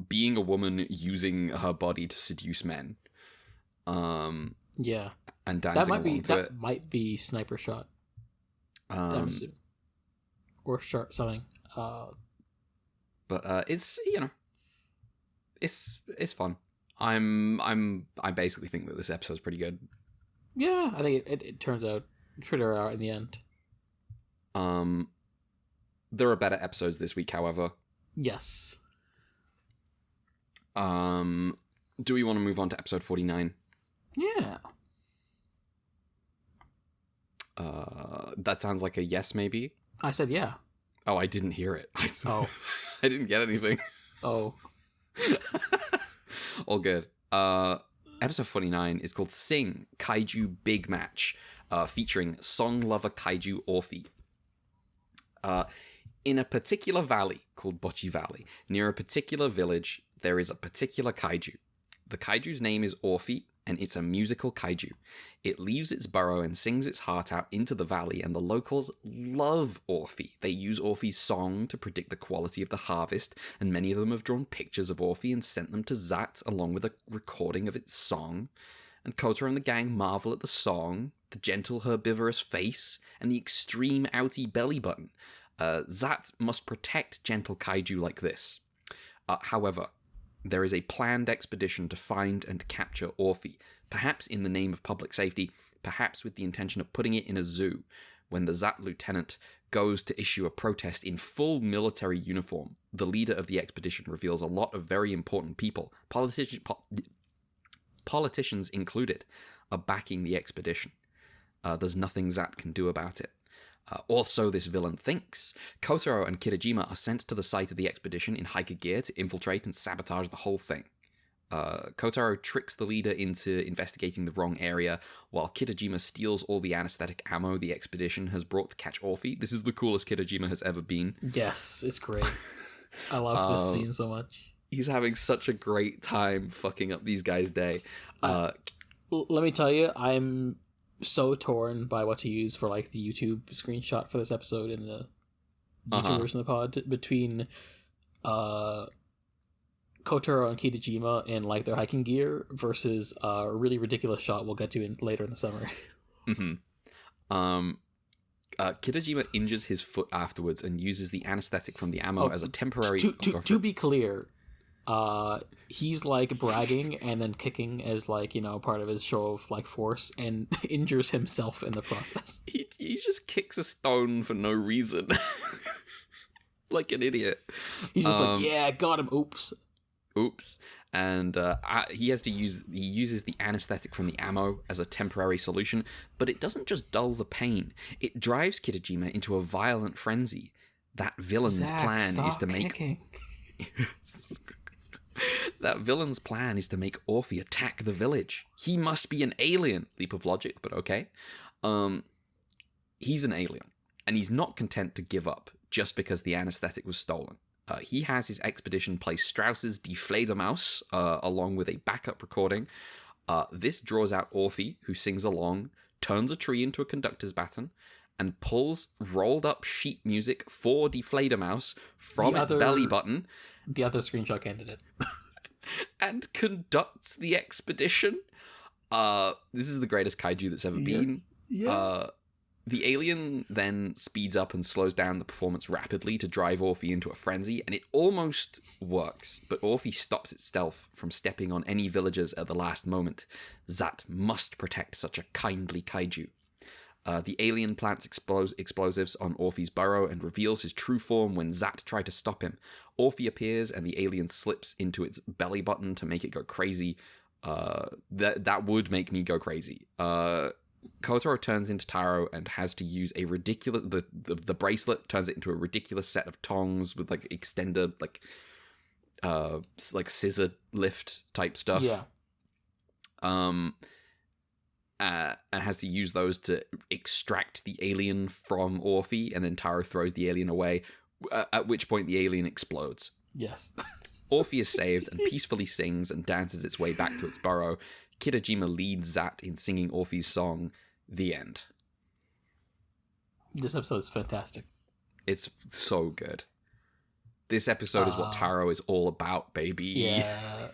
being a woman using her body to seduce men. Yeah, and dancing along to it. That might be Sniper Shot. I'm assuming, or Sharp something. But it's it's fun. I basically think that this episode's pretty good. Yeah, I think it turns out pretty out in the end. There are better episodes this week, however. Yes. Do we want to move on to episode 49? Yeah. That sounds like a yes, maybe. I said yeah. Oh, I didn't hear it. Oh. I didn't get anything. Oh. All good. Episode 49 is called Sing Kaiju Big Match, featuring song lover kaiju Orphe. In a particular valley called Bocchi Valley, near a particular village, there is a particular kaiju. The kaiju's name is Orphe, and it's a musical kaiju. It leaves its burrow and sings its heart out into the valley, and the locals love Orphe. They use Orphe's song to predict the quality of the harvest, and many of them have drawn pictures of Orphe and sent them to Zat, along with a recording of its song. And Kotaro and the gang marvel at the song, the gentle herbivorous face, and the extreme outie belly button. Zat must protect gentle kaiju like this. However, there is a planned expedition to find and capture Orphe, perhaps in the name of public safety, perhaps with the intention of putting it in a zoo. When the Zat lieutenant goes to issue a protest in full military uniform, the leader of the expedition reveals a lot of very important people. politicians included, are backing the expedition. There's nothing Zat can do about it. Or so this villain thinks. Kotaro and Kirajima are sent to the site of the expedition in hiker gear to infiltrate and sabotage the whole thing. Kotaro tricks the leader into investigating the wrong area, while Kirajima steals all the anesthetic ammo the expedition has brought to catch Orphe. This is the coolest Kirajima has ever been. Yes, it's great. I love this scene so much. He's having such a great time fucking up these guys' day. Let me tell you, I'm so torn by what to use for like the YouTube screenshot for this episode in the YouTube version of the pod between Kotaro and Kitajima in like their hiking gear versus a really ridiculous shot we'll get to later in the summer. Kitajima injures his foot afterwards and uses the anesthetic from the ammo as a temporary... To be clear, he's like bragging and then kicking as like, you know, part of his show of like force, and injures himself in the process. He just kicks a stone for no reason. Like an idiot. He's just like, yeah, got him, oops. And he uses the anesthetic from the ammo as a temporary solution, but it doesn't just dull the pain. It drives Kitajima into a violent frenzy. That villain's plan is to make... That villain's plan is to make Orphe attack the village. He must be an alien. Leap of logic, but okay. He's an alien, and he's not content to give up just because the anesthetic was stolen. He has his expedition play Strauss's Die Fledermaus, along with a backup recording. This draws out Orphe, who sings along, turns a tree into a conductor's baton, and pulls rolled up sheet music for Die Fledermaus from its belly button. The other screenshot candidate. And conducts the expedition. This is the greatest kaiju that's ever been. Yeah. The alien then speeds up and slows down the performance rapidly to drive Orphe into a frenzy, and it almost works, but Orphe stops itself from stepping on any villagers at the last moment. Zat must protect such a kindly kaiju. The alien plants explosives on Orphe's burrow and reveals his true form when Zat tries to stop him. Orphe appears and the alien slips into its belly button to make it go crazy. That would make me go crazy. Kotaro turns into Taro and has to use a ridiculous... The bracelet turns it into a ridiculous set of tongs with like extended like scissor lift type stuff. Yeah. And has to use those to extract the alien from Orphe, and then Taro throws the alien away, at which point the alien explodes. Yes. Orphe is saved and peacefully sings and dances its way back to its burrow. Kitajima leads Zat in singing Orphe's song, The End. This episode is fantastic. It's so good. This episode is what Taro is all about, baby. Yeah.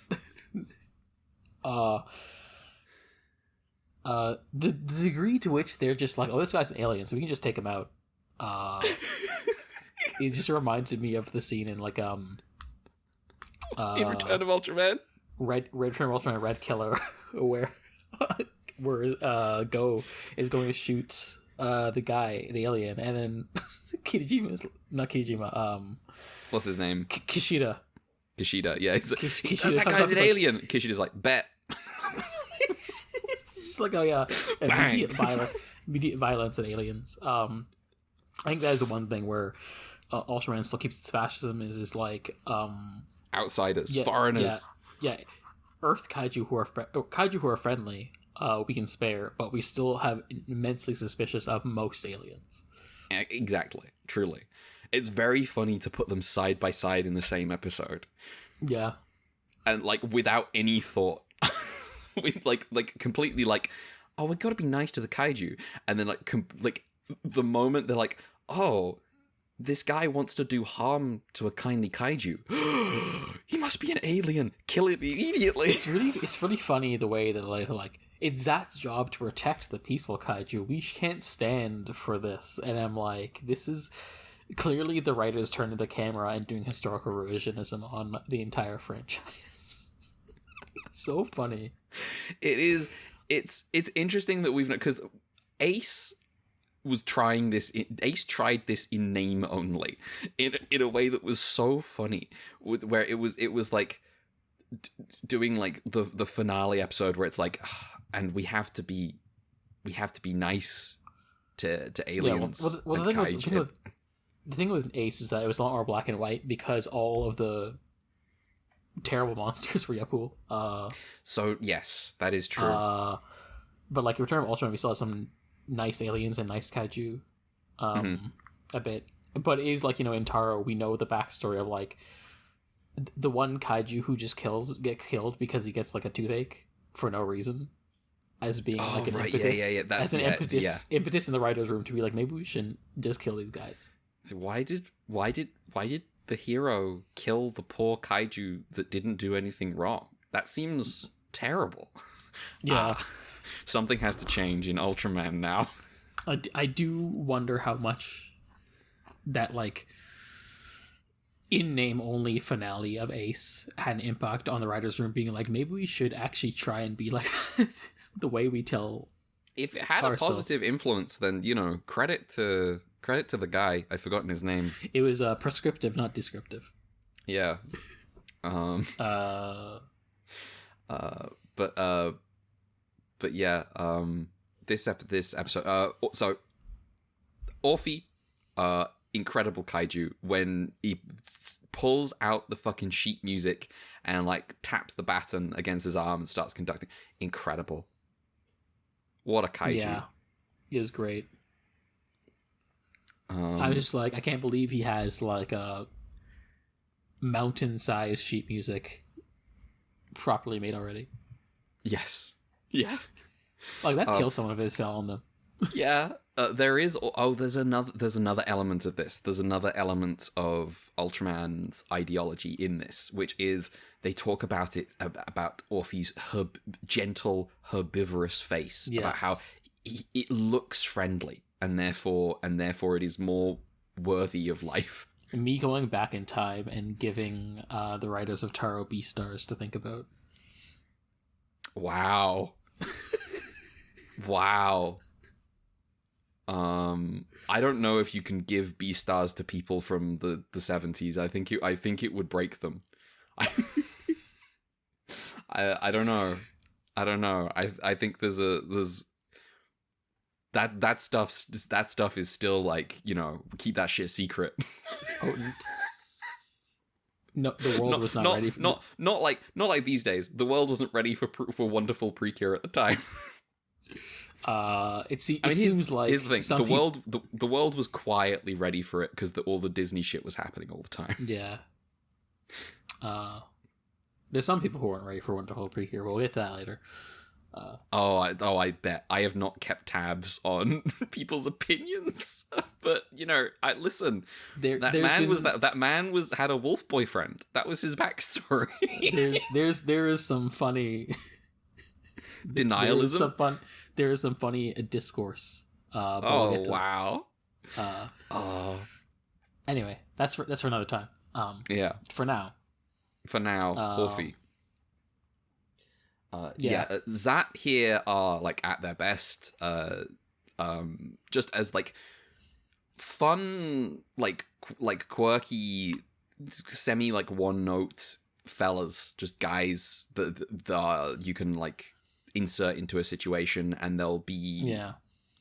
The degree to which they're just like, oh, this guy's an alien, so we can just take him out. It just reminded me of the scene in like in Return of Ultraman. Return of Ultraman Red Killer, where Go is going to shoot the alien, and then What's his name? Kishida, yeah. He's like, Kishida that guy's an alien. Kishida's like, bet. She's like, oh yeah, immediate violence and aliens. I think that is the one thing where Ultraman still keeps its fascism is like outsiders, foreigners. Yeah. Earth kaiju who are friendly, we can spare, but we still have immensely suspicious of most aliens. Exactly, truly. It's very funny to put them side by side in the same episode. Yeah, and like without any thought, with like completely like, oh, we got to be nice to the kaiju, and then like the moment they're like, oh, this guy wants to do harm to a kindly kaiju. He must be an alien. Kill him immediately. It's really funny the way that like it's Zat's job to protect the peaceful kaiju. We can't stand for this. And I'm like, this is clearly the writers turning the camera and doing historical revisionism on the entire franchise. It's so funny. It is. It's interesting that we've, because Ace was trying this. Ace tried this in name only, in a way that was so funny, where it was like doing like the finale episode where it's like, and we have to be nice to aliens. Well, the thing with Ace is that it was a lot more black and white because all of the terrible monsters were Yapul. So yes, that is true. But like Return of Ultraman, we saw some nice aliens and nice kaiju, a bit. But it is like, in Taro, we know the backstory of like the one kaiju who just gets killed because he gets like a toothache for no reason, as being like an impetus. That's impetus in the writer's room to be like, maybe we shouldn't just kill these guys. So why did the hero kill the poor kaiju that didn't do anything wrong? That seems terrible. Yeah. Something has to change in Ultraman now. I do wonder how much that, like, in-name only finale of Ace had an impact on the writer's room being like, maybe we should actually try and be like the way we tell. If it had a positive influence, then, credit to the guy. I've forgotten his name. It was prescriptive, not descriptive. Yeah. But yeah, this episode. So Orphe, incredible kaiju when he pulls out the fucking sheet music and like taps the baton against his arm and starts conducting. Incredible. What a kaiju! Yeah, it was great. I was just like, I can't believe he has like a mountain-sized sheet music properly made already. Yes. Yeah. Like that kills someone if it fell on them. Yeah. There's another element of this. There's another element of Ultraman's ideology in this, which is they talk about Orphe's gentle herbivorous face, yes. about how it looks friendly, and therefore it is more worthy of life. Me going back in time and giving the writers of Taro B stars to think about. Wow. Wow. I don't know if you can give B stars to people from the 70s. I think it would break them. I don't know. I think there's that stuff is still like, keep that shit secret. It's potent. No, the world was not ready for not like these days. The world wasn't ready for wonderful Precure at the time. Seems like here's the thing. The world was quietly ready for it because all the Disney shit was happening all the time. Yeah. There's some people who weren't ready for wonderful Precure. We'll get to that later. I bet. I have not kept tabs on people's opinions, but I listen. That man had a wolf boyfriend. That was his backstory. there is some funny denialism. There is some funny discourse. Wow. Anyway, that's for another time. Yeah. For now, Orphe. Zat here are like at their best, just as like fun, like quirky, semi like one note fellas, just guys that you can like insert into a situation and they'll be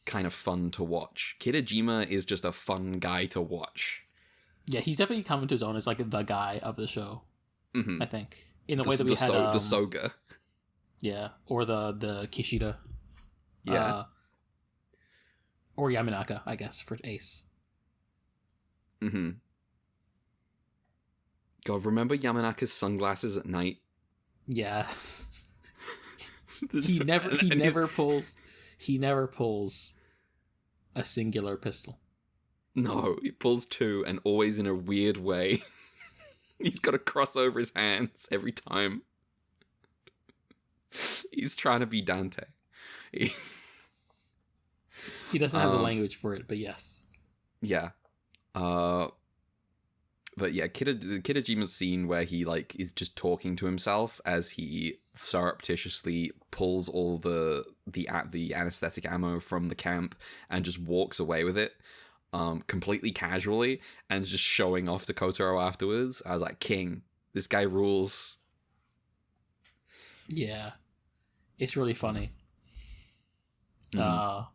kind of fun to watch. Kidajima is just a fun guy to watch. Yeah, he's definitely coming to his own as like the guy of the show. Mm-hmm. I think in the way that we had the Soga. Yeah, or the Kishida. Yeah. Or Yamanaka, I guess, for Ace. Mm-hmm. God, remember Yamanaka's sunglasses at night? Yes. he never pulls a singular pistol. No, he pulls two, and always in a weird way. He's got a cross over his hands every time. He's trying to be Dante. He doesn't have the language for it, but yes. Yeah. But yeah, Kidajima's scene where he like is just talking to himself as he surreptitiously pulls all the anesthetic ammo from the camp and just walks away with it, completely casually, and just showing off to Kotaro afterwards. I was like, King, this guy rules. Yeah, it's really funny. Mhm.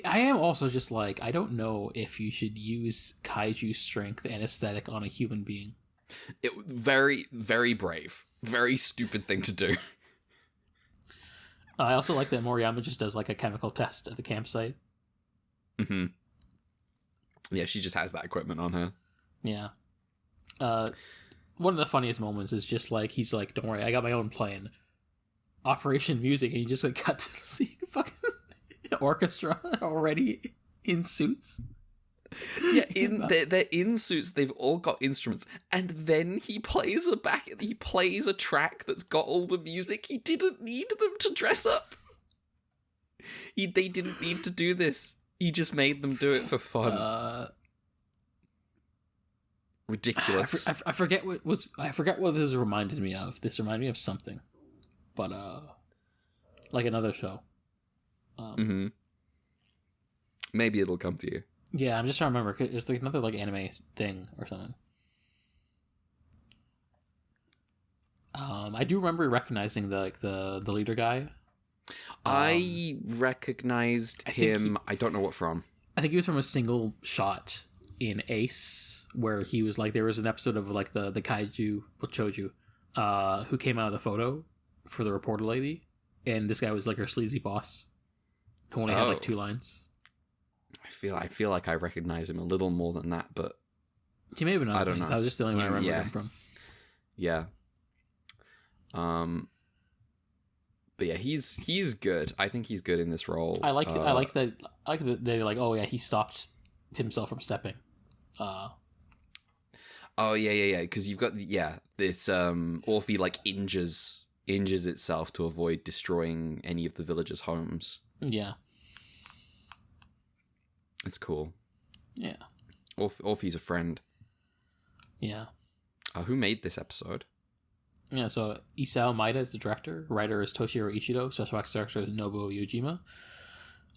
I am also just like, I don't know if you should use kaiju strength and aesthetic on a human being. It very, very brave. Very stupid thing to do. I also like that Moriyama just does like a chemical test at the campsite. Hmm. Yeah, she just has that equipment on her. Yeah. One of the funniest moments is just like, he's like, don't worry, I got my own plan. Operation Music, and you just like cut to see the fucking orchestra already in suits. Yeah, they're in suits. They've all got instruments, and then he plays a track that's got all the music. He didn't need them to dress up. They didn't need to do this. He just made them do it for fun. Ridiculous. I forget what this reminded me of. This reminded me of something, but like another show. Mm-hmm. Maybe it'll come to you. Yeah, I'm just trying to remember. It's like another like anime thing or something. I do remember recognizing the leader guy. I recognized him. I don't know what from. I think he was from a single shot in Ace, where he was like, there was an episode of like the kaiju, well, Choju, who came out of the photo for the reporter lady, and this guy was like her sleazy boss, who only had like 2 lines. I feel like I recognize him a little more than that, but He may have been other I don't things. know. I was just the only one I remember him from. Yeah. But yeah, he's good. I think he's good in this role. I like that they're like, oh yeah, he stopped himself from stepping. Oh yeah. Because you've got this Orphe like injures itself to avoid destroying any of the villagers' homes. Yeah. It's cool. Yeah. Orphe's a friend. Yeah. Who made this episode? Yeah, so Isao Maeda is the director. Writer is Toshiro Ishido. Special effects director is Nobuo Yojima.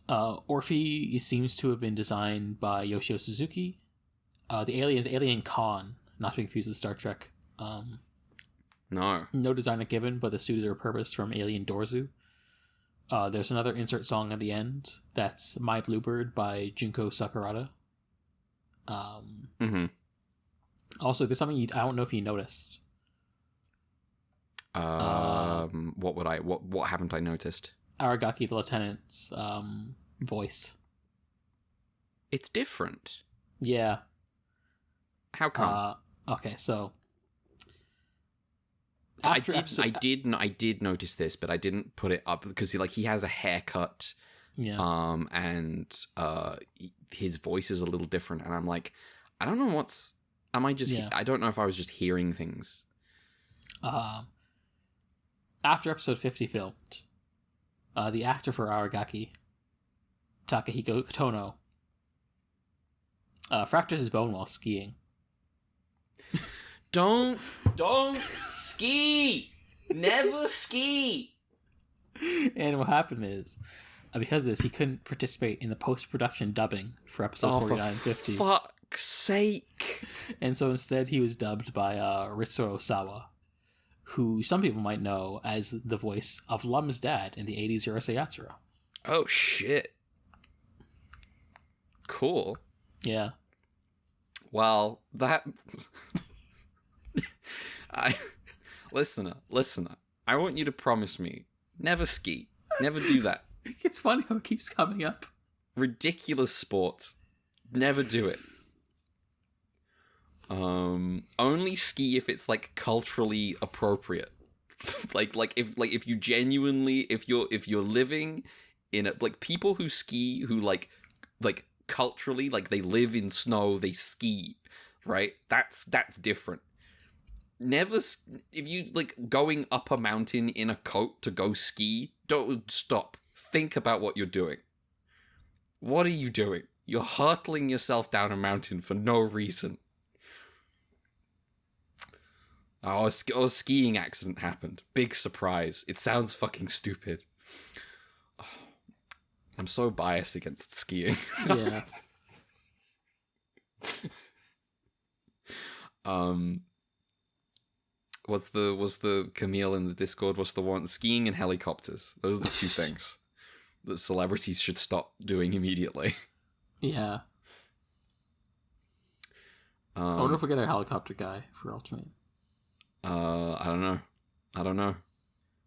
Orphe seems to have been designed by Yoshio Suzuki. The alien is Alien Khan, not to be confused with Star Trek. No. No designer given, but the suit is repurposed from Alien Dorzu. There's another insert song at the end. That's My Bluebird by Junko Sakurada. Also, there's something I don't know if you noticed. What haven't I noticed? Aragaki the lieutenant's voice. It's different. Yeah. How come? Okay, so I did notice this, but I didn't put it up because he has a haircut. Yeah. And his voice is a little different, and I'm like, I don't know I don't know if I was just hearing things. After episode 50 filmed, the actor for Aragaki, Takahiko Kotono, fractures his bone while skiing. Don't ski! Never ski! And what happened is, because of this, he couldn't participate in the post-production dubbing for episode 49 and 50. For fuck's sake! And so instead he was dubbed by Ritsuo Osawa, who some people might know as the voice of Lum's dad in the 80s Urusei Yatsura. Oh shit. Cool. Yeah. Well, that... Listener, I want you to promise me, never ski. Never do that. It's funny how it keeps coming up. Ridiculous sport. Never do it. Only ski if it's like culturally appropriate. like if you genuinely if you're living in a like people who ski who like culturally like they live in snow, they ski, right? That's different. Never if you like going up a mountain in a coat to go ski, don't stop. Think about what you're doing. What are you doing? You're hurtling yourself down a mountain for no reason. Oh, a skiing accident happened. Big surprise. It sounds fucking stupid. Oh, I'm so biased against skiing. Yeah. what's the Camille in the Discord? What's the one? Skiing and helicopters. Those are the two things that celebrities should stop doing immediately. Yeah. I wonder if we get a helicopter guy for Ultraman. I don't know.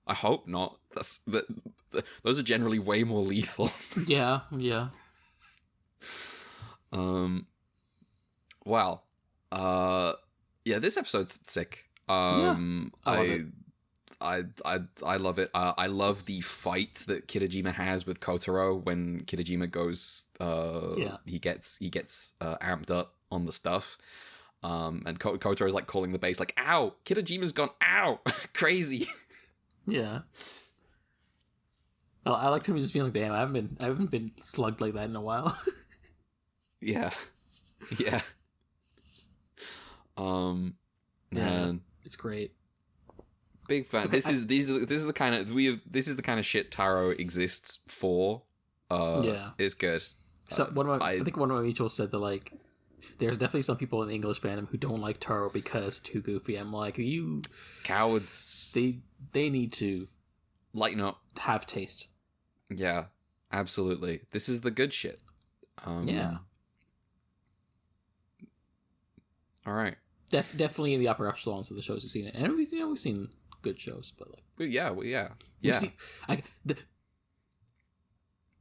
I hope not. Those are generally way more lethal. Yeah. Wow. Yeah, this episode's sick. I love it. I love it. I love the fight that Kirajima has with Kotaro when Kirajima goes. He gets amped up on the stuff. And Kotaro is like calling the base like, "Ow!" Kirajima's gone, "Ow!" Crazy. Yeah. Well, I liked him just being like, "Damn, I haven't been slugged like that in a while." Yeah. Man, yeah, it's great. Big fan. Okay, This is the kind of shit Taro exists for. It's good. So I think one of my mutuals said that like, there's definitely some people in the English fandom who don't like Taro because too goofy. I'm like, you cowards. They need to lighten up, have taste. Yeah, absolutely. This is the good shit. Yeah. All right. Definitely in the upper echelons of the shows we've seen it, and we've seen good shows, but like, yeah.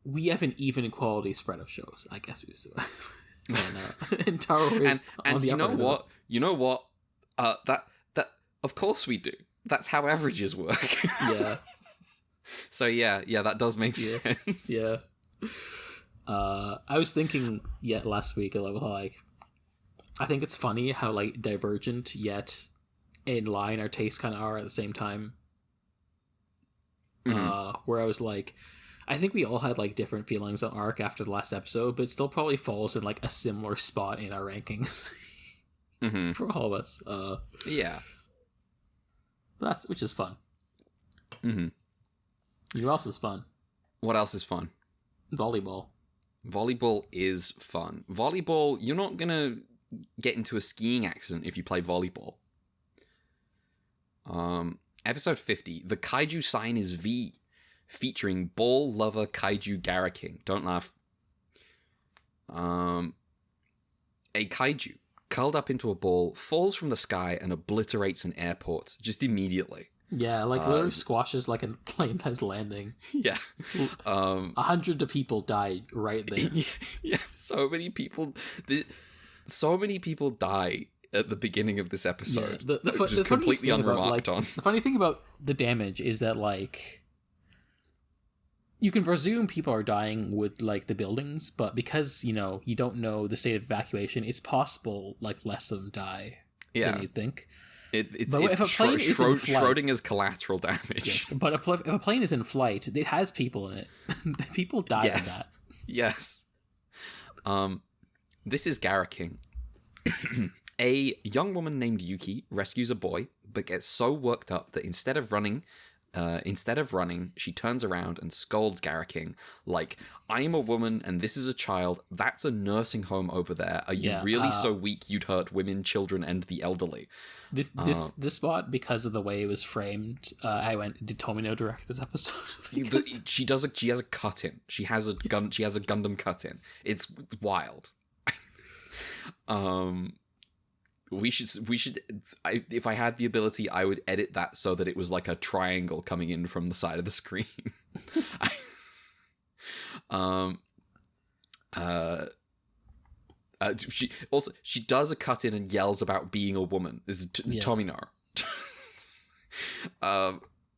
We have an even quality spread of shows, I guess we said. And Taro is on the you upper know end what? You know what? That of course we do. That's how averages work. Yeah. So yeah, that does make sense. Yeah. I was thinking last week like, I think it's funny how like divergent yet in line our tastes kind of are at the same time. Mm-hmm. Where I was like, I think we all had like different feelings on Arc after the last episode, but it still probably falls in like a similar spot in our rankings for all of us. Yeah, which is fun. Mm-hmm. You know what else is fun? What else is fun? Volleyball. Volleyball is fun. Volleyball, you're not gonna get into a skiing accident if you play volleyball. Episode 50, the kaiju sign is V, featuring ball lover kaiju Gara King. Don't laugh. A kaiju, curled up into a ball, falls from the sky and obliterates an airport just immediately. Yeah, like literally squashes like a plane that's landing. Yeah. 100 people died right there. Yeah, so many people die at the beginning of this episode. Yeah, the completely unremarked on. The funny thing about the damage is that like, you can presume people are dying with like the buildings, but because you don't know the state of evacuation, it's possible like less of them die than you'd think. It's if a plane is in flight, Schrodinger's collateral damage. Yes, but if a plane is in flight, it has people in it. People die in that. Yes. This is Gara King. A young woman named Yuki rescues a boy, but gets so worked up that instead of running, she turns around and scolds Gara King like, "I am a woman and this is a child. That's a nursing home over there. Are you really so weak you'd hurt women, children, and the elderly?" This spot, because of the way it was framed, I went, did Tomino direct this episode? She has a cut in. She has a Gundam cut in. It's wild. We should. If I had the ability, I would edit that so that it was like a triangle coming in from the side of the screen. She does a cut in and yells about being a woman. This is Tomino.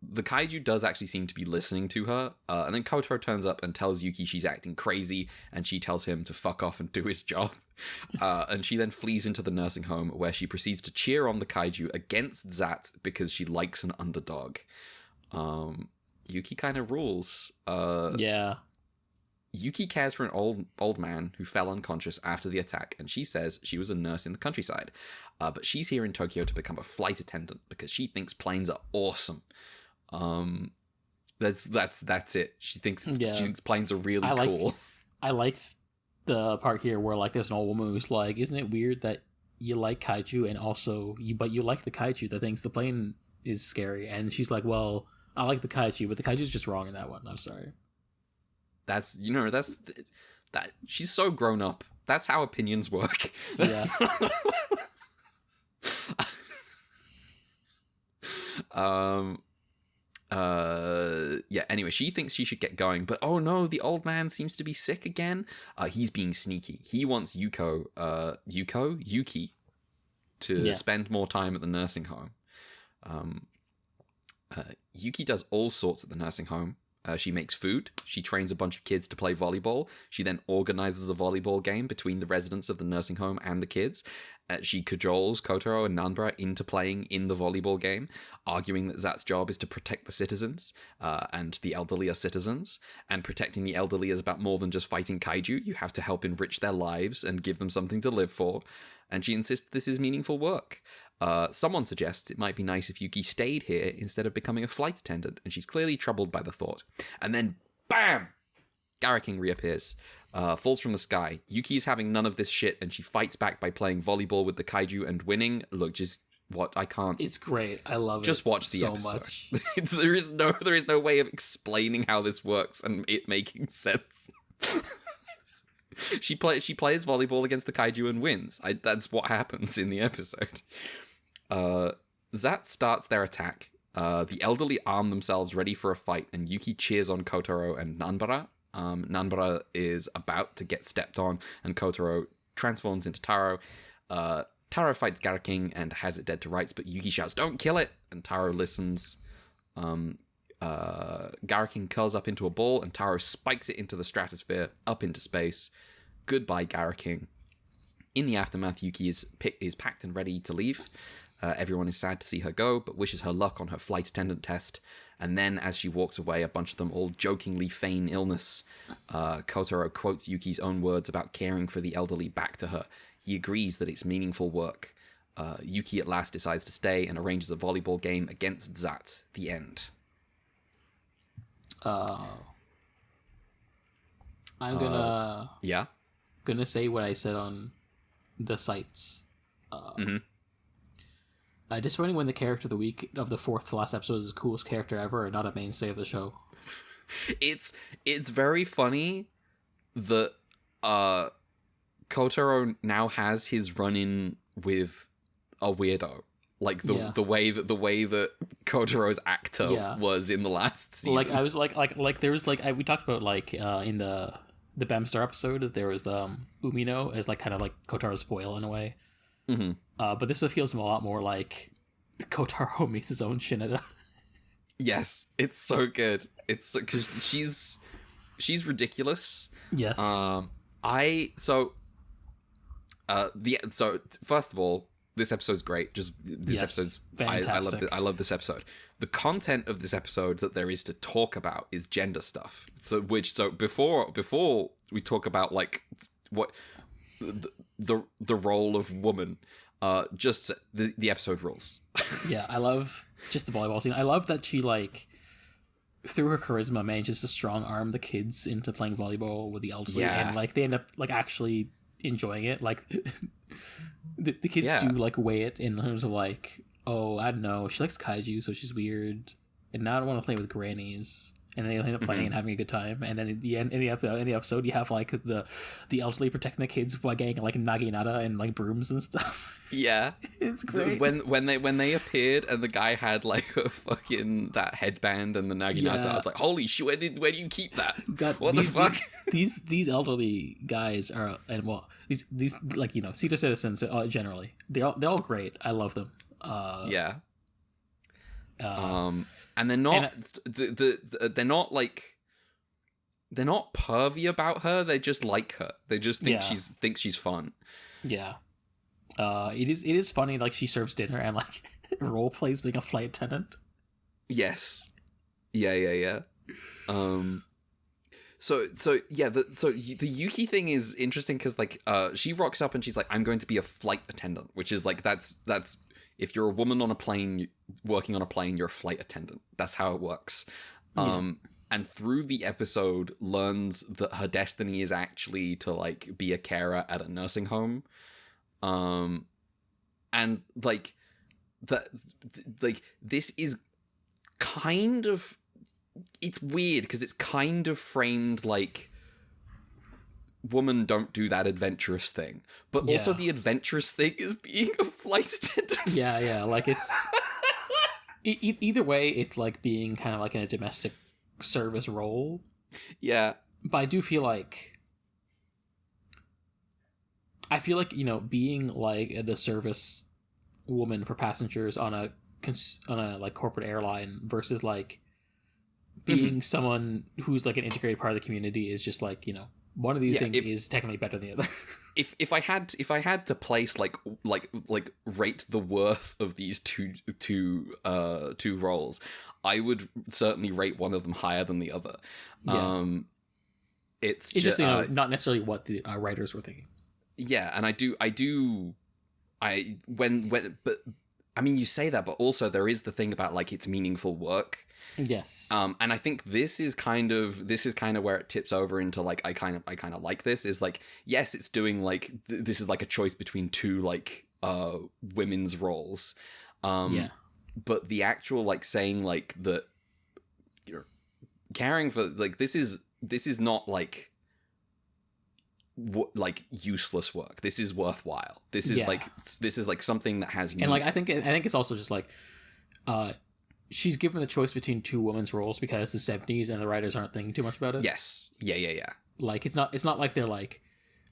The kaiju does actually seem to be listening to her, and then Kotaro turns up and tells Yuki she's acting crazy, and she tells him to fuck off and do his job. And she then flees into the nursing home, where she proceeds to cheer on the kaiju against Zat because she likes an underdog. Yuki kind of rules. Yeah. Yuki cares for an old man who fell unconscious after the attack, and she says she was a nurse in the countryside. But she's here in Tokyo to become a flight attendant because she thinks planes are awesome. That's it. She thinks planes are really cool. I liked the part here where like there's an old woman who's like, "Isn't it weird that you like kaiju, and also you like the kaiju that thinks the plane is scary. And she's like, well, I like the kaiju, but the kaiju's just wrong in that one. I'm sorry. That's that she's so grown up. That's how opinions work. Yeah. Yeah, anyway, she thinks she should get going, but oh no, the old man seems to be sick again. He's being sneaky. He wants Yuki to spend more time at the nursing home. Yuki does all sorts at the nursing home. She makes food. She trains a bunch of kids to play volleyball. She then organizes a volleyball game between the residents of the nursing home and the kids. She cajoles Kotaro and Nanbara into playing in the volleyball game, arguing that Zat's job is to protect the citizens, and the elderly are citizens, and protecting the elderly is about more than just fighting kaiju. You have to help enrich their lives and give them something to live for. And she insists this is meaningful work. Someone suggests it might be nice if Yuki stayed here instead of becoming a flight attendant, and she's clearly troubled by the thought. And then, BAM! Garaking reappears, falls from the sky. Yuki's having none of this shit, and she fights back by playing volleyball with the kaiju and winning. Look, just what I can't. It's great. I love it. Just watch the so episode. Much. there is no way of explaining how this works and it making sense. She plays volleyball against the kaiju and wins. That's what happens in the episode. Zat starts their attack. The elderly arm themselves ready for a fight, and Yuki cheers on Kotaro and Nanbara. Nanbara is about to get stepped on, and Kotaro transforms into Taro. Taro fights Garaking and has it dead to rights, but Yuki shouts, "Don't kill it!" And Taro listens. Garaking curls up into a ball, and Taro spikes it into the stratosphere, up into space. Goodbye, Garaking. In the aftermath, Yuki is packed and ready to leave. Everyone is sad to see her go, but wishes her luck on her flight attendant test. And then, as she walks away, a bunch of them all jokingly feign illness. Kotaro quotes Yuki's own words about caring for the elderly back to her. He agrees that it's meaningful work. Yuki at last decides to stay and arranges a volleyball game against Zat. The end. I'm gonna say what I said on the sites. Disappointing when the character of the week of the fourth to last episode is the coolest character ever and not a mainstay of the show. It's very funny that Kotaro now has his run-in with a weirdo. Like the way that Kotaro's actor was in the last season. Like I was like there was we talked about in the Bamstar episode, there was the Umino as kind of like Kotaro's foil in a way. Mm-hmm. But this one feels a lot more like Kotaro meets his own Shinada. Yes, it's so good. It's because she's ridiculous. Yes. So first of all, this episode's great. Just this episode's fantastic. I love this episode. The content of this episode that there is to talk about is gender stuff. So before we talk about what the role of woman, just the episode rules. Yeah, I love just the volleyball scene. I love that she through her charisma manages to strong arm the kids into playing volleyball with the elderly, and they end up actually enjoying it. The kids do weigh it in terms of oh, I don't know, she likes kaiju, so she's weird, and now I don't want to play with grannies. And they end up playing and having a good time. And then in the end, in the episode, you have the elderly protecting the kids by getting naginata and brooms and stuff. Yeah, it's great. When they appeared and the guy had a fucking that headband and the naginata, I was like, holy shit, where do you keep that? God, what the fuck? These elderly guys are, and these senior citizens generally, they're all great. I love them. And they're not they're not pervy about her. They just like her. They just think she's fun. Yeah. It is funny. She serves dinner and role plays being a flight attendant. Yes. Yeah. So the Yuki thing is interesting because she rocks up and she's like, I'm going to be a flight attendant, which is that's if you're a woman on a plane, working on a plane, you're a flight attendant. That's how it works. And through the episode, learns that her destiny is actually to be a carer at a nursing home. and like that, like this is kind of, it's weird because it's kind of framed like women don't do that adventurous thing, but also the adventurous thing is being a flight attendant. Yeah, like it's either way, it's like being kind of like in a domestic service role. Yeah, but I do feel like you know, being like the service woman for passengers on a like corporate airline versus like being someone who's like an integrated part of the community is just like, you know, one of these things is technically better than the other. if I had to place like rate the worth of these two roles, I would certainly rate one of them higher than the other. Yeah. It's just you know, not necessarily what the writers were thinking. Yeah, and but I mean, you say that, but also there is the thing about like it's meaningful work. Yes. And I think this is kind of where it tips over into like I kind of like this is like, yes, it's doing like this is like a choice between two like women's roles. But the actual like saying like that you're caring for like this is not like useless work. This is worthwhile. This is like something that has and like I think it's also just like she's given the choice between two women's roles because it's the 70s and the writers aren't thinking too much about it. Yes. Yeah. Like it's not like they're like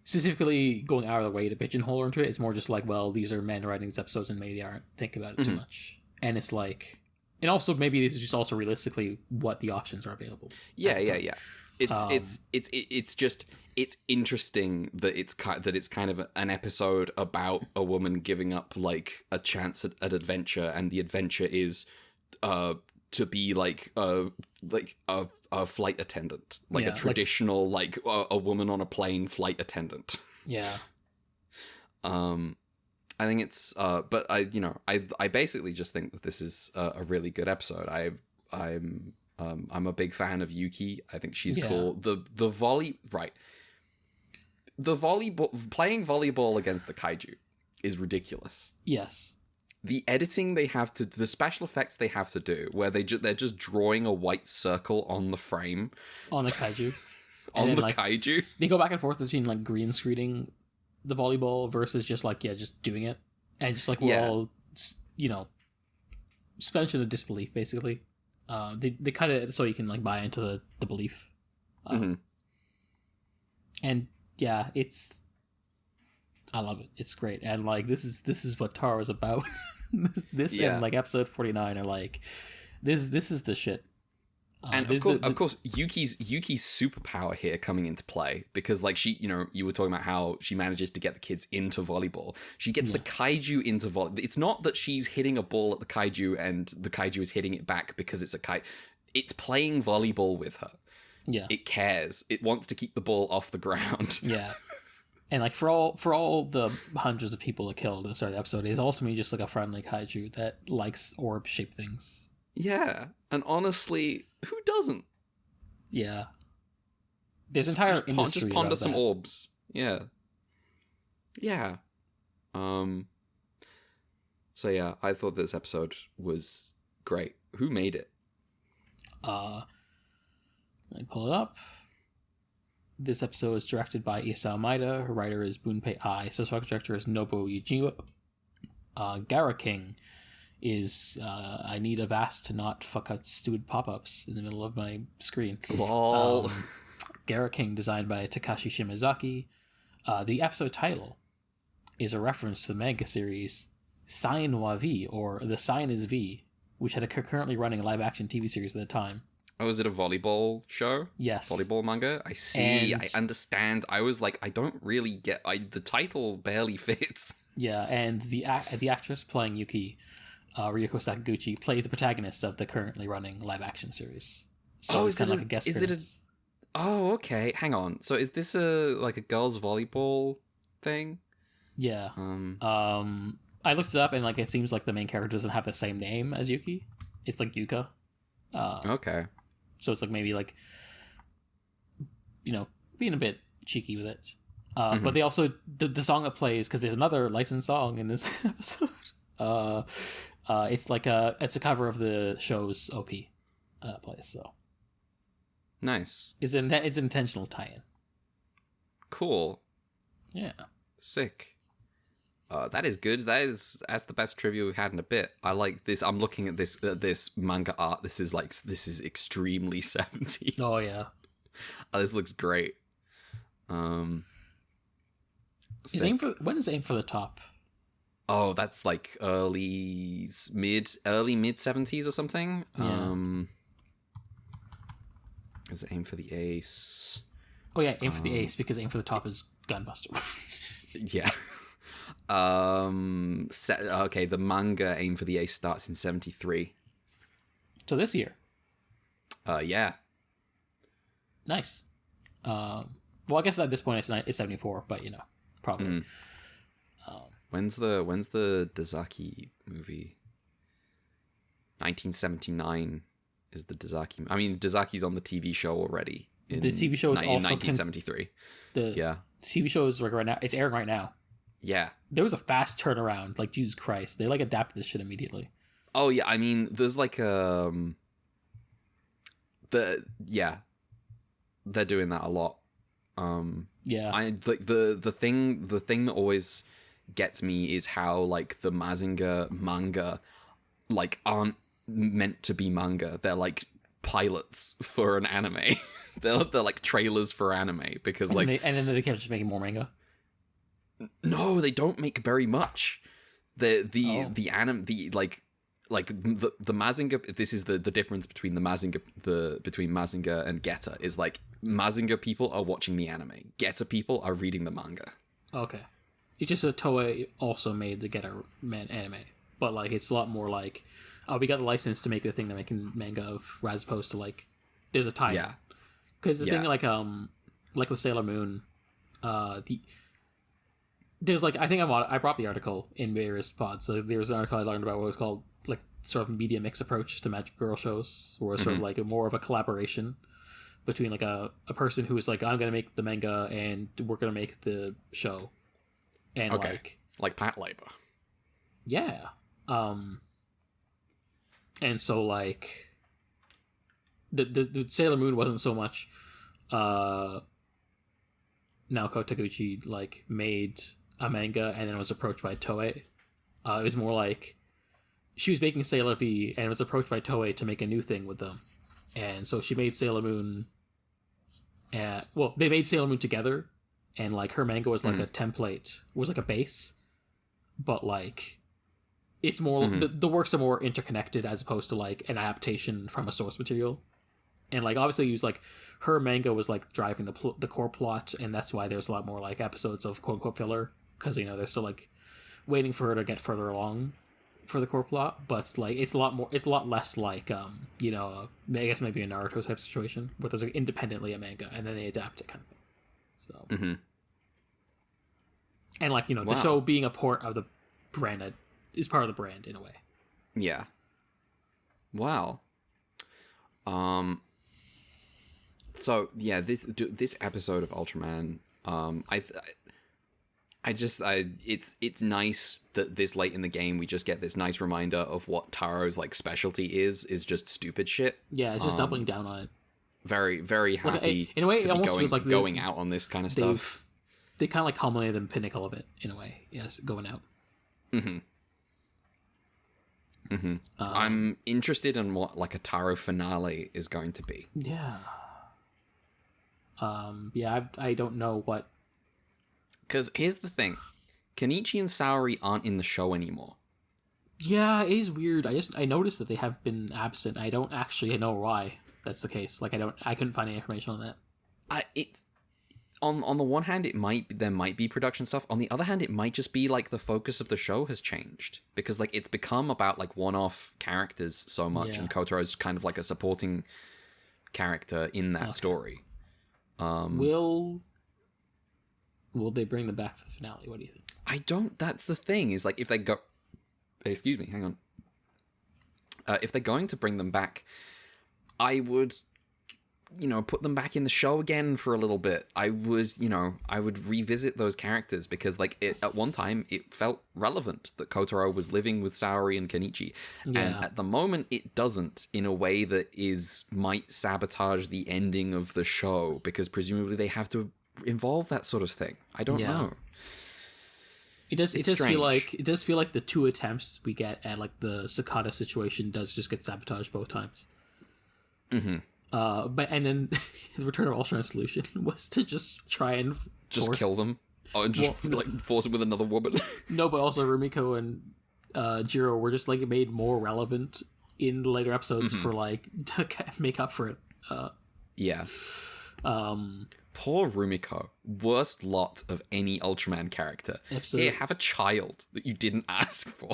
specifically going out of their way to pigeonhole her into it. It's more just like, well, these are men writing these episodes and maybe they aren't thinking about it too much. And it's like, and also maybe this is just also realistically what the options are available. Yeah. It's just it's interesting that it's kind of an episode about a woman giving up like a chance at adventure, and the adventure is to be like a flight attendant, like a traditional like a woman on a plane flight attendant. Yeah. I think it's but I basically just think that this is a really good episode. I'm a big fan of Yuki. I think she's cool. The volleyball, playing volleyball against the kaiju is ridiculous. Yes. The editing they have to, the special effects they have to do, where they're just drawing a white circle on the frame on the kaiju, kaiju. They go back and forth between like green screening the volleyball versus just like just doing it, and just like we're all, you know, suspension of disbelief basically. They cut it so you can like buy into the belief, and yeah, I love it. It's great, and like this is what Taro's about. this and like episode 49 are like this is the shit. And of course, Yuki's superpower here coming into play, because like she, you know, you were talking about how she manages to get the kids into volleyball. She gets the kaiju into volleyball. It's not that she's hitting a ball at the kaiju and the kaiju is hitting it back because it's a kaiju. It's playing volleyball with her. Yeah, it cares. It wants to keep the ball off the ground. Yeah. And like for all the hundreds of people that killed at the start of the episode, is ultimately just like a friendly kaiju that likes orb-shaped things. Yeah, and honestly, who doesn't? Yeah, there's entire industry. Just ponder some orbs. Yeah. So yeah, I thought this episode was great. Who made it? Let me pull it up. This episode is directed by Isao Maeda. Her writer is Bunpei Ai. Special effects director is Nobuo Yujiwa. Gara King is I need a vast to not fuck out stupid pop-ups in the middle of my screen. Lol. Gara King, designed by Takashi Shimazaki. The episode title is a reference to the manga series Sign wa V, or The Sign is V, which had a concurrently running live-action TV series at the time. Oh, is it a volleyball show? Yes. Volleyball manga? I see. I understand. I was like, I don't really get... the title barely fits. Yeah, and the actress playing Yuki, Ryuko Sakaguchi, plays the protagonist of the currently running live-action series. So it's kind of like a guest appearance. Oh, okay. Hang on. So is this a girls' volleyball thing? Yeah. I looked it up, and like it seems like the main character doesn't have the same name as Yuki. It's like Yuka. Okay. So it's like maybe like, you know, being a bit cheeky with it. But they also the song that plays, because there's another licensed song in this episode. It's a cover of the show's OP plays. So nice. It's an intentional tie-in. Cool. Yeah. Sick. That is good. That's the best trivia we've had in a bit. I like this. I'm looking at this manga art. This is extremely 70s. Oh yeah. This looks great. When is aim for the top? Oh, that's like early mid 70s or something. Yeah. Is it aim for the ace? Oh yeah, aim for the ace, because aim for the top is Gunbuster. Yeah. Okay, the manga Aim for the Ace starts in 73. So this year. Yeah. Nice. Well, I guess at this point it's 74, but probably. When's the Dazaki movie? 1979 is the Dazaki. I mean, Dazaki's on the TV show already. The TV show is also 1973. The TV show is right now. It's airing right now. Yeah. There was a fast turnaround. Like, Jesus Christ, they adapted this shit immediately. Oh yeah, I mean, there's they're doing that a lot. Yeah. I like the thing that always gets me is how like the Mazinger manga aren't meant to be manga. They're like pilots for an anime. they're like trailers for anime, because and then they kept just making more manga. No, they don't make very much. The Mazinger. This is the difference between between Mazinger and Getter is like Mazinger people are watching the anime. Getter people are reading the manga. Okay, it's just that Toei also made the Getter anime, but like it's a lot more like, oh, we got the license to make the thing they're making manga of, as opposed to like there's a tie. Yeah, because the thing like with Sailor Moon, there's like, I think I brought the article in various pods. So there was an article I learned about what was called like sort of media mix approach to Magic Girl shows, or sort of like more of a collaboration between like a person who is like, I'm gonna make the manga and we're gonna make the show, and like Pat Labor. Yeah. And so like the Sailor Moon wasn't so much Naoko Taguchi like made a manga and then was approached by Toei. It was more like she was making Sailor V and was approached by Toei to make a new thing with them. And so she made Sailor Moon. They made Sailor Moon together, and like her manga was like a template, was like a base, but like it's more the works are more interconnected as opposed to like an adaptation from a source material. And like obviously it was like her manga was like driving the core plot, and that's why there's a lot more like episodes of quote unquote filler, because they're still like waiting for her to get further along for the core plot. But like it's a lot less like I guess maybe a Naruto type situation where there's like independently a manga and then they adapt it kind of thing. So and like the show being a port of the brand is part of the brand in a way. Yeah. Wow. So yeah, this episode of Ultraman, it's nice that this late in the game we just get this nice reminder of what Taro's like specialty is just stupid shit. Yeah, it's just doubling down on it. Very, very happy. In a way, to it almost be feels like going out on this kind of stuff. They kind of like culminated the pinnacle of it in a way. Yes, going out. I'm interested in what like a Taro finale is going to be. Yeah. I don't know what. Because here's the thing, Kenichi and Saori aren't in the show anymore. Yeah, it is weird. I noticed that they have been absent. I don't actually know why that's the case. Like I couldn't find any information on that. It's on the one hand, there might be production stuff. On the other hand, it might just be like the focus of the show has changed, because like it's become about like one-off characters so much, and Kotaro's kind of like a supporting character in that story. Will they bring them back for the finale? What do you think? I don't. That's the thing, is like if they go. Excuse me. Hang on. If they're going to bring them back, I would put them back in the show again for a little bit, I would revisit those characters because, like, at one time it felt relevant that Kotaro was living with Saori and Kenichi, and at the moment it doesn't, in a way that might sabotage the ending of the show, because presumably they have to involve that sort of thing. I don't know. It does feel like the 2 attempts we get at, like, the Sakata situation does just get sabotaged both times. Mm-hmm. And then the Return of Ultraman solution was to just try and kill them, and just force them with another woman. No, but also Rumiko and Jiro were just, like, made more relevant in the later episodes for, like, to make up for it. Yeah. Poor Rumiko. Worst lot of any Ultraman character. Absolutely. Here, have a child that you didn't ask for.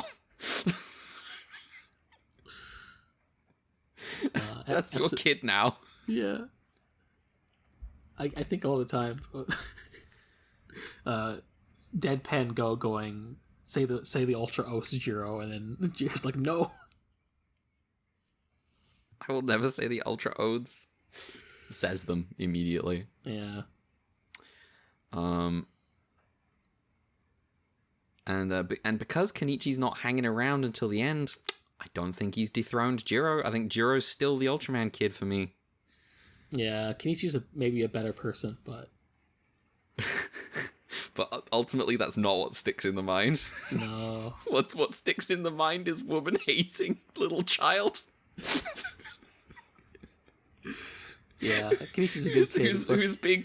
That's your kid now. Yeah. I think all the time. Deadpan going, say the Ultra O's Jiro, and then Jiro's like, no. I will never say the Ultra Odes. Says them immediately. Yeah. And because Kenichi's not hanging around until the end, I don't think he's dethroned Jiro. I think Jiro's still the Ultraman kid for me. Yeah, Kenichi's maybe a better person, but... But ultimately, that's not what sticks in the mind. No. What sticks in the mind is woman-hating little child. Yeah, Kenichi's a good kid.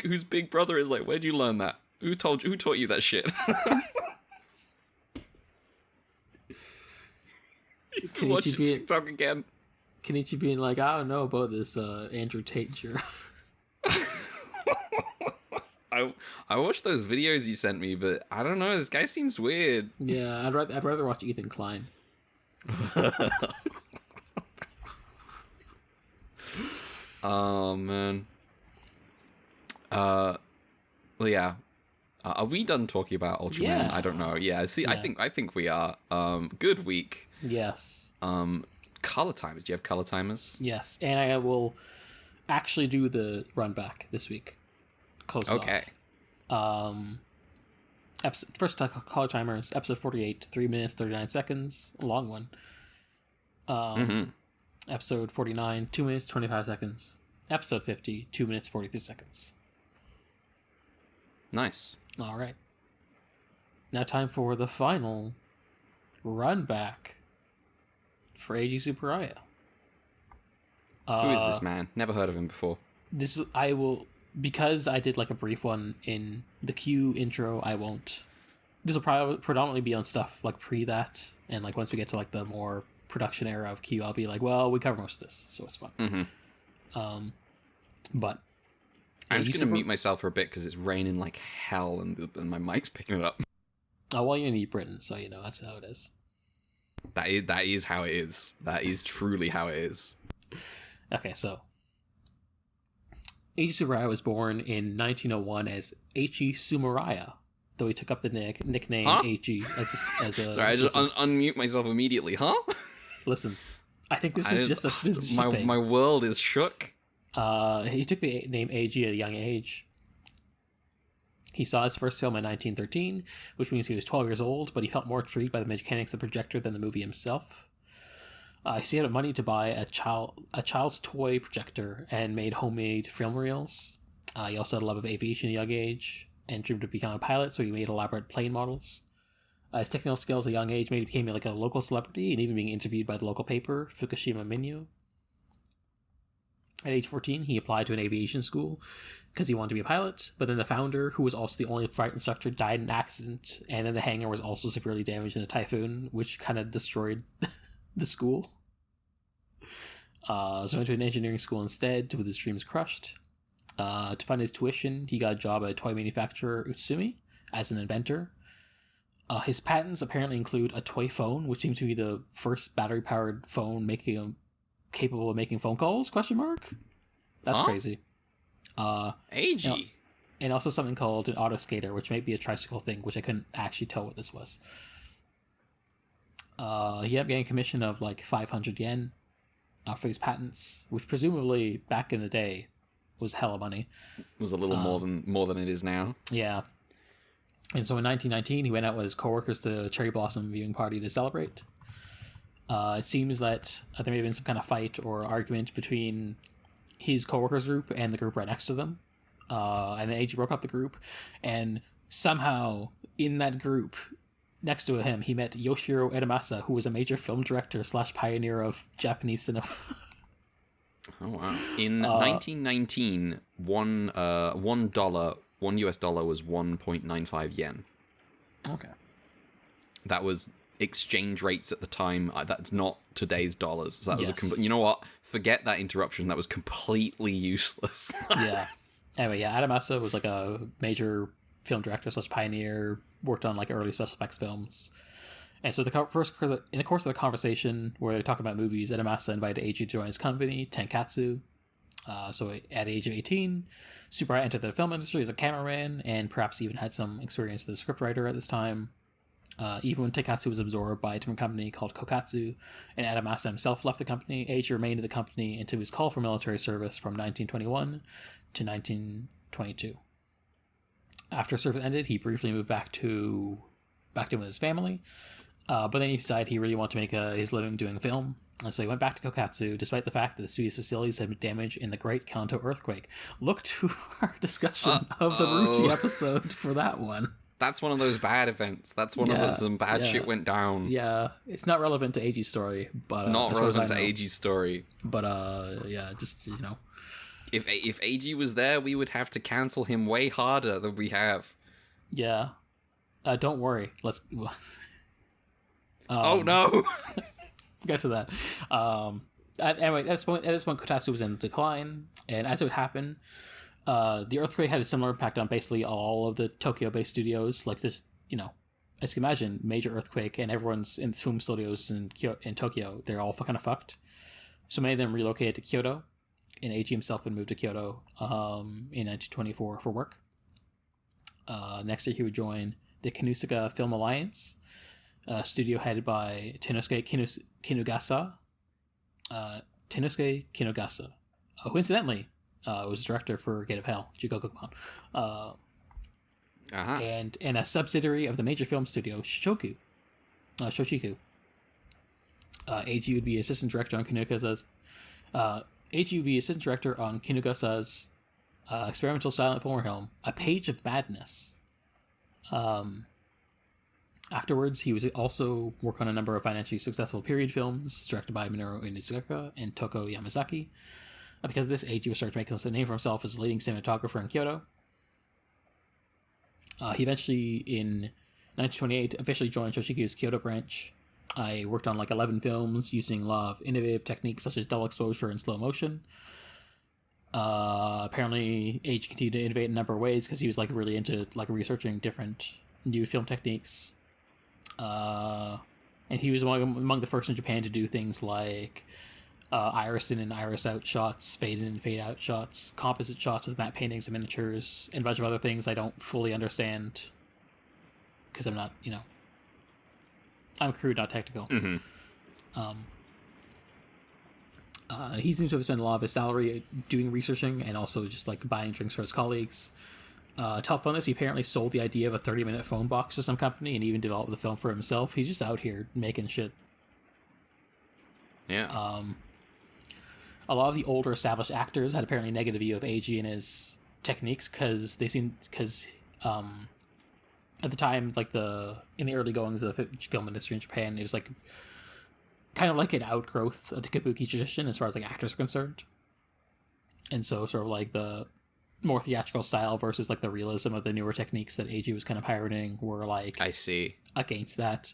Whose big brother is like, where'd you learn that? Who taught you that shit? You watch TikTok again. Kenichi being like, I don't know about this Andrew Tate Jiro. I watched those videos you sent me, but I don't know. This guy seems weird. Yeah, I'd rather watch Ethan Klein. Oh man. Well, yeah. Are we done talking about Ultraman? Yeah. I don't know. Yeah. See, yeah. I think we are. Good week. Yes. Color timers. Do you have color timers? Yes, and I will actually do the run back this week. Close it okay. Off. First color timers. Episode 48, 3 minutes 39 seconds. A long one. Episode 49, 2 minutes 25 seconds. Episode 50, 2 minutes 43 seconds. Nice. All right. Now time for the final run back for Eiji Tsuburaya. Who is this man? Never heard of him before. Because I did like a brief one in the Q intro, I won't. This will probably predominantly be on stuff like pre that, and like once we get to like the more production era of Q, I'll be like, well, we cover most of this, so it's fun. But I'm just gonna mute myself for a bit because it's raining like hell, and my mic's picking it up. Oh, well, you're in Britain, so you know that's how it is. That is how it is. That is truly how it is. Okay, so Eiji Tsuburaya was born in 1901 as Eiji Tsuburaya, though he took up the nickname Eiji as a. Sorry, I just unmute myself immediately. Huh? Listen, I think this is just a thing. My world is shook. He took the name Eiji at a young age. He saw his first film in 1913, which means he was 12 years old, but he felt more intrigued by the mechanics of the projector than the movie himself. He had money to buy a child's toy projector and made homemade film reels. He also had a love of aviation at a young age and dreamed of becoming a pilot, so he made elaborate plane models. His technical skills at a young age made him became like a local celebrity and even being interviewed by the local paper, Fukushima Minyo. At age 14, he applied to an aviation school because he wanted to be a pilot, but then the founder, who was also the only flight instructor, died in an accident, and then the hangar was also severely damaged in a typhoon, which kind of destroyed the school. So he went to an engineering school instead, with his dreams crushed. To fund his tuition, he got a job at a toy manufacturer, Utsumi, as an inventor. His patents apparently include a toy phone, which seems to be the first battery-powered phone capable of making phone calls, ? That's crazy. Eiji. And also something called an auto skater, which might be a tricycle thing, which I couldn't actually tell what this was. He ended up getting a commission of like 500 yen for these patents, which presumably back in the day was hella money. It was a little more than it is now. Yeah. And so in 1919, he went out with his coworkers to Cherry Blossom viewing party to celebrate. It seems that there may have been some kind of fight or argument between his coworkers group and the group right next to them. And then Eiji broke up the group, and somehow in that group next to him, he met Yoshiro Edamasa, who was a major film director / pioneer of Japanese cinema. Oh wow! In 1919, $1 US dollar was 1.95 yen. Okay. That was exchange rates at the time. That's not today's dollars. So that was Yes. you know what? Forget that interruption. That was completely useless. Yeah. Anyway, yeah, Adamasa was like a major film director / pioneer, worked on like early special effects films. And so in the course of the conversation where they're talking about movies, Adamasa invited Eiji to join his company, Tenkatsu. So at the age of 18, Tsuburaya entered the film industry as a cameraman, and perhaps even had some experience as a scriptwriter at this time. Even when Tenkatsu was absorbed by a different company called Kokatsu, and Adamasa himself left the company, Eiji remained in the company until he was called for military service from 1921 to 1922. After service ended, he briefly moved back in with his family, but then he decided he really wanted to make his living doing film, and so he went back to Kokatsu, despite the fact that the studio's facilities had been damaged in the Great Kanto earthquake. Look to our discussion of the Ruchi episode for that one. That's one of those bad events. That's one of those, some bad shit went down. Yeah, it's not relevant to Eiji's story, but not relevant to Eiji's story. But yeah, just if Eiji was there, we would have to cancel him way harder than we have. Yeah, don't worry. Let's. Oh no. Get to that. Anyway, at this point, Kotatsu was in decline, and as it would happen, the earthquake had a similar impact on basically all of the Tokyo-based studios. Like this, as you can imagine, major earthquake, and everyone's in film studios in Tokyo. They're all kind of fucked. So many of them relocated to Kyoto, and Eiji himself would move to Kyoto in 1924 for work. Next year, he would join the Kinusuka Film Alliance, a studio headed by Tenosuke Kinugasa. Tenosuke Kinugasa, who incidentally was director for Gate of Hell, Jigokumon, and a subsidiary of the major film studio Shochiku. Eiji would be assistant director on Kinugasa's. Eiji would be assistant director on Kinugasa's experimental silent film, A Page of Madness. Afterwards, he was also worked on a number of financially successful period films directed by Minoru Onizuka and Toko Yamazaki. Because of this, Eiji would start to make a name for himself as a leading cinematographer in Kyoto. He eventually, in 1928, officially joined Shochiku's Kyoto branch. I worked on 11 films using a lot of innovative techniques such as double exposure and slow motion. Apparently, Eiji continued to innovate in a number of ways because he was really into researching different new film techniques. And he was among the first in Japan to do things like iris in and iris out shots, fade in and fade out shots, composite shots with matte paintings and miniatures, and a bunch of other things I don't fully understand because I'm not, I'm crude, not technical. Mm-hmm. He seems to have spent a lot of his salary doing researching and also just buying drinks for his colleagues. To help fund this, he apparently sold the idea of a 30-minute phone box to some company and even developed the film for himself. He's just out here making shit. Yeah. A lot of the older established actors had apparently a negative view of Eiji and his techniques because at the time, in the early goings of the film industry in Japan, it was kind of like an outgrowth of the kabuki tradition as far as actors are concerned. And so sort of the more theatrical style versus the realism of the newer techniques that Eiji was kind of pioneering were I see. against that.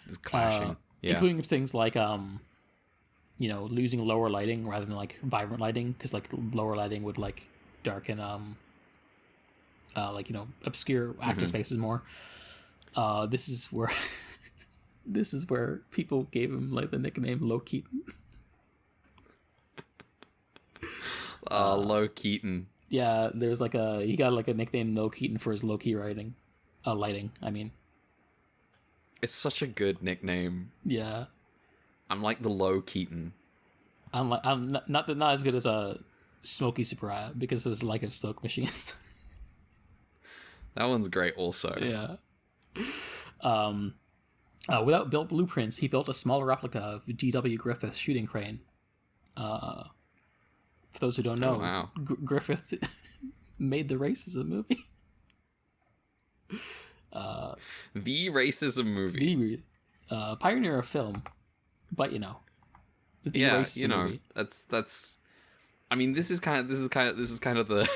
It's clashing. Yeah. Including things like losing lower lighting rather than vibrant lighting, because lower lighting would darken obscure actor spaces more. This is where people gave him the nickname Low Keaton. Low Keaton. Yeah, there's he got a nickname Low Keaton for his low key lighting. It's such a good nickname. Yeah. I'm like the Low Keaton. I'm not as good as Smokey Tsuburaya because it was like a Stoke machines. That one's great also. Yeah. Without built blueprints, he built a smaller replica of D.W. Griffith's shooting crane. For those who don't know, wow. Griffith made the racism movie. The racism movie. The pioneer of film, but the racism movie. that's. I mean, this is kind of the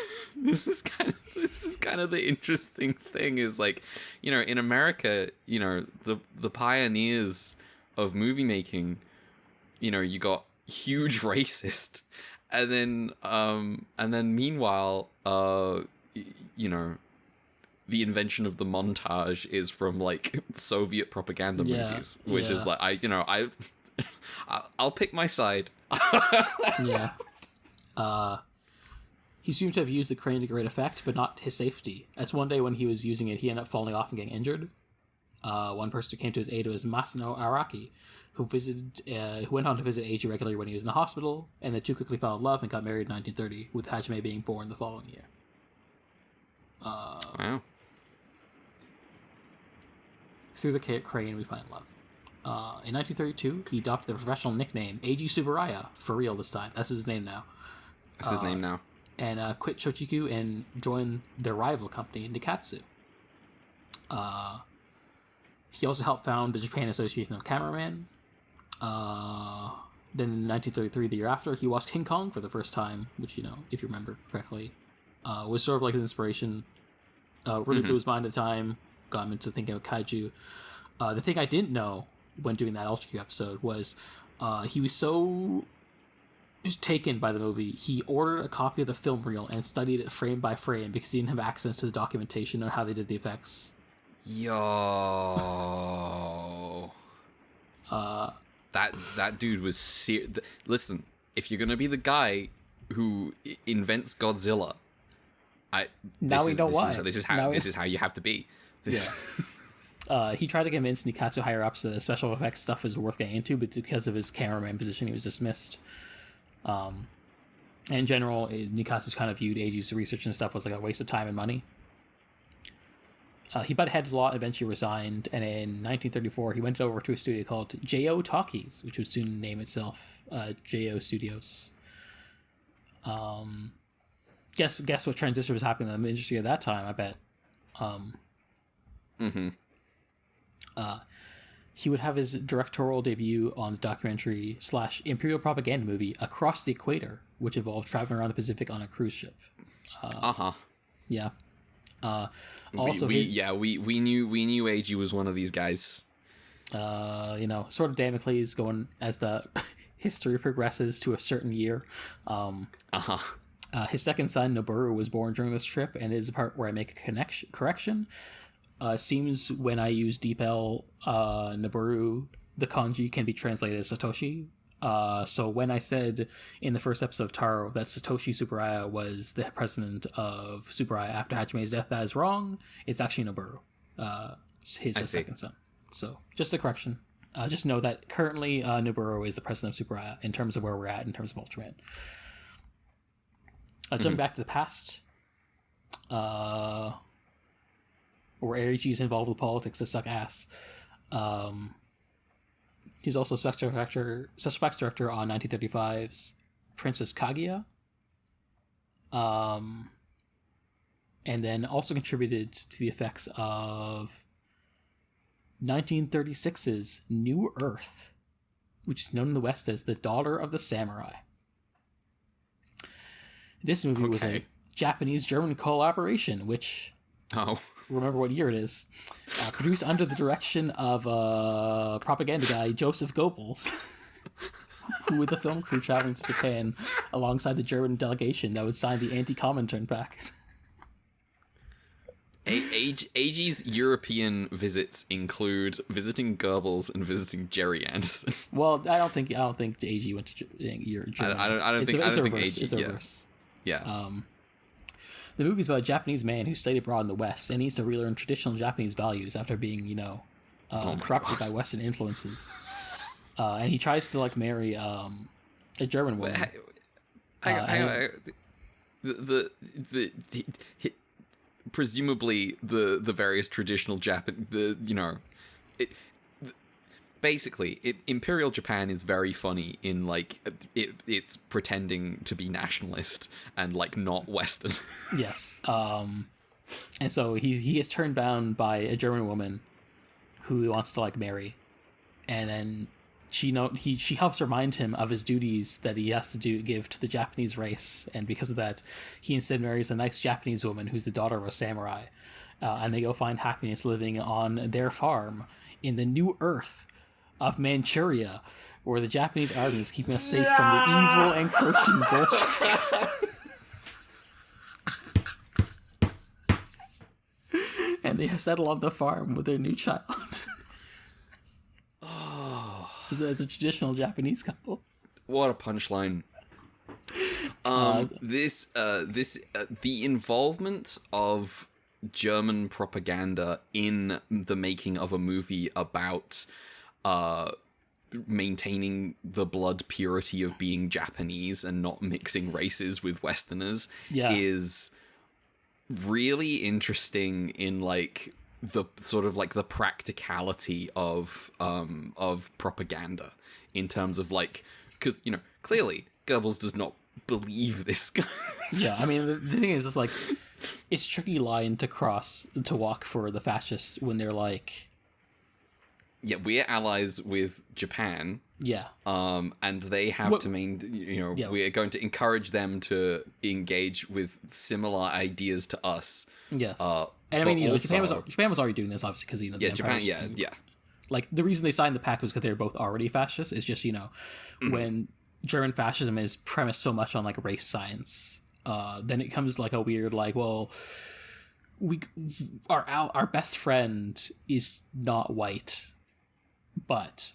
interesting thing is like, in America, the pioneers of movie making, you got huge racist, and then meanwhile, the invention of the montage is from like Soviet propaganda movies, which is like I'll pick my side. Yeah. He seemed to have used the crane to great effect, but not his safety, as one day when he was using it, he ended up falling off and getting injured. One person who came to his aid was Masano Araki, who went on to visit Eiji regularly when he was in the hospital, and the two quickly fell in love and got married in 1930, with Hajime being born the following year. Wow. Through the crane, we find love. In 1932, he adopted the professional nickname Eiji Tsuburaya, for real this time. That's his name now. That's his name now. And quit Shochiku and joined their rival company, Nikatsu. He also helped found the Japan Association of Cameramen. Then in 1933, the year after, he watched King Kong for the first time, which, if you remember correctly, was sort of like his inspiration. Really blew his mind at the time, got him into thinking of kaiju. The thing I didn't know when doing that Ultra Q episode was he was so just taken by the movie, he ordered a copy of the film reel and studied it frame by frame because he didn't have access to the documentation on how they did the effects. Yo. That dude was serious. Listen, if you're gonna be the guy who invents Godzilla, this is how you have to be. He tried to convince Nikatsu higher ups that the special effects stuff was worth getting into, but because of his cameraman position, he was dismissed. In general, Nikatsu's kind of viewed Eiji's research and stuff was like a waste of time and money. He butted heads a lot and eventually resigned, and in 1934 he went over to a studio called J.O. Talkies, which would soon name itself J.O. Studios. Guess what transition was happening in the industry at that time, I bet. He would have his directorial debut on the documentary / Imperial propaganda movie Across the Equator, which involved traveling around the Pacific on a cruise ship. Yeah. Also, we knew Eiji was one of these guys. Sort of Damocles going as the history progresses to a certain year. His second son Noboru was born during this trip, and is the part where I make a correction. Seems when I use DeepL, Noboru, the kanji can be translated as Satoshi. So when I said in the first episode of Taro that Satoshi Tsuburaya was the president of Tsuburaya after Hachime's death, that is wrong. It's actually Noboru, his second son. So just a correction. Just know that currently Noboru is the president of Tsuburaya in terms of where we're at in terms of Ultraman. Jumping back to the past, where Eiji is involved with politics that suck ass. He's also special effects director on 1935's Princess Kaguya. And then also contributed to the effects of 1936's New Earth, which is known in the West as The Daughter of the Samurai. This movie was a Japanese-German collaboration, which... remember what year it is. Produced under the direction of propaganda guy Joseph Goebbels, who with the film crew traveling to Japan alongside the German delegation that would sign the anti-Comintern Pact. Eiji's European visits include visiting Goebbels and visiting Jerry Anderson. Well, I don't think Eiji went to Germany. I don't think Eiji. It's a reverse. Yeah. The movie's about a Japanese man who studied abroad in the West and needs to relearn traditional Japanese values after being, corrupted by Western influences. And he tries to marry a German woman. Presumably the various traditional Japan, basically, Imperial Japan is very funny in like it's pretending to be nationalist and like not Western. Yes. And so he is turned down by a German woman who he wants to like marry, and then she helps remind him of his duties that he has to give to the Japanese race, and because of that, he instead marries a nice Japanese woman who's the daughter of a samurai, and they go find happiness living on their farm in the new Earth of Manchuria, where the Japanese army is keeping us safe from the evil encroaching Bolsheviks. And they settle on the farm with their new child. As a traditional Japanese couple. What a punchline. The involvement of German propaganda in the making of a movie about maintaining the blood purity of being Japanese and not mixing races with Westerners is really interesting in like the sort of like the practicality of propaganda in terms of like, because clearly Goebbels does not believe this guy. Yeah, I mean the thing is, it's like it's a tricky line to walk for the fascists when they're like, yeah, we're allies with Japan. Yeah. And they have to we're going to encourage them to engage with similar ideas to us. Yes. And I mean, Japan was already doing this, obviously, because Japan. Like the reason they signed the pact was because they were both already fascists. It's just when German fascism is premised so much on like race science, then it comes like a weird like, well, our best friend is not white, but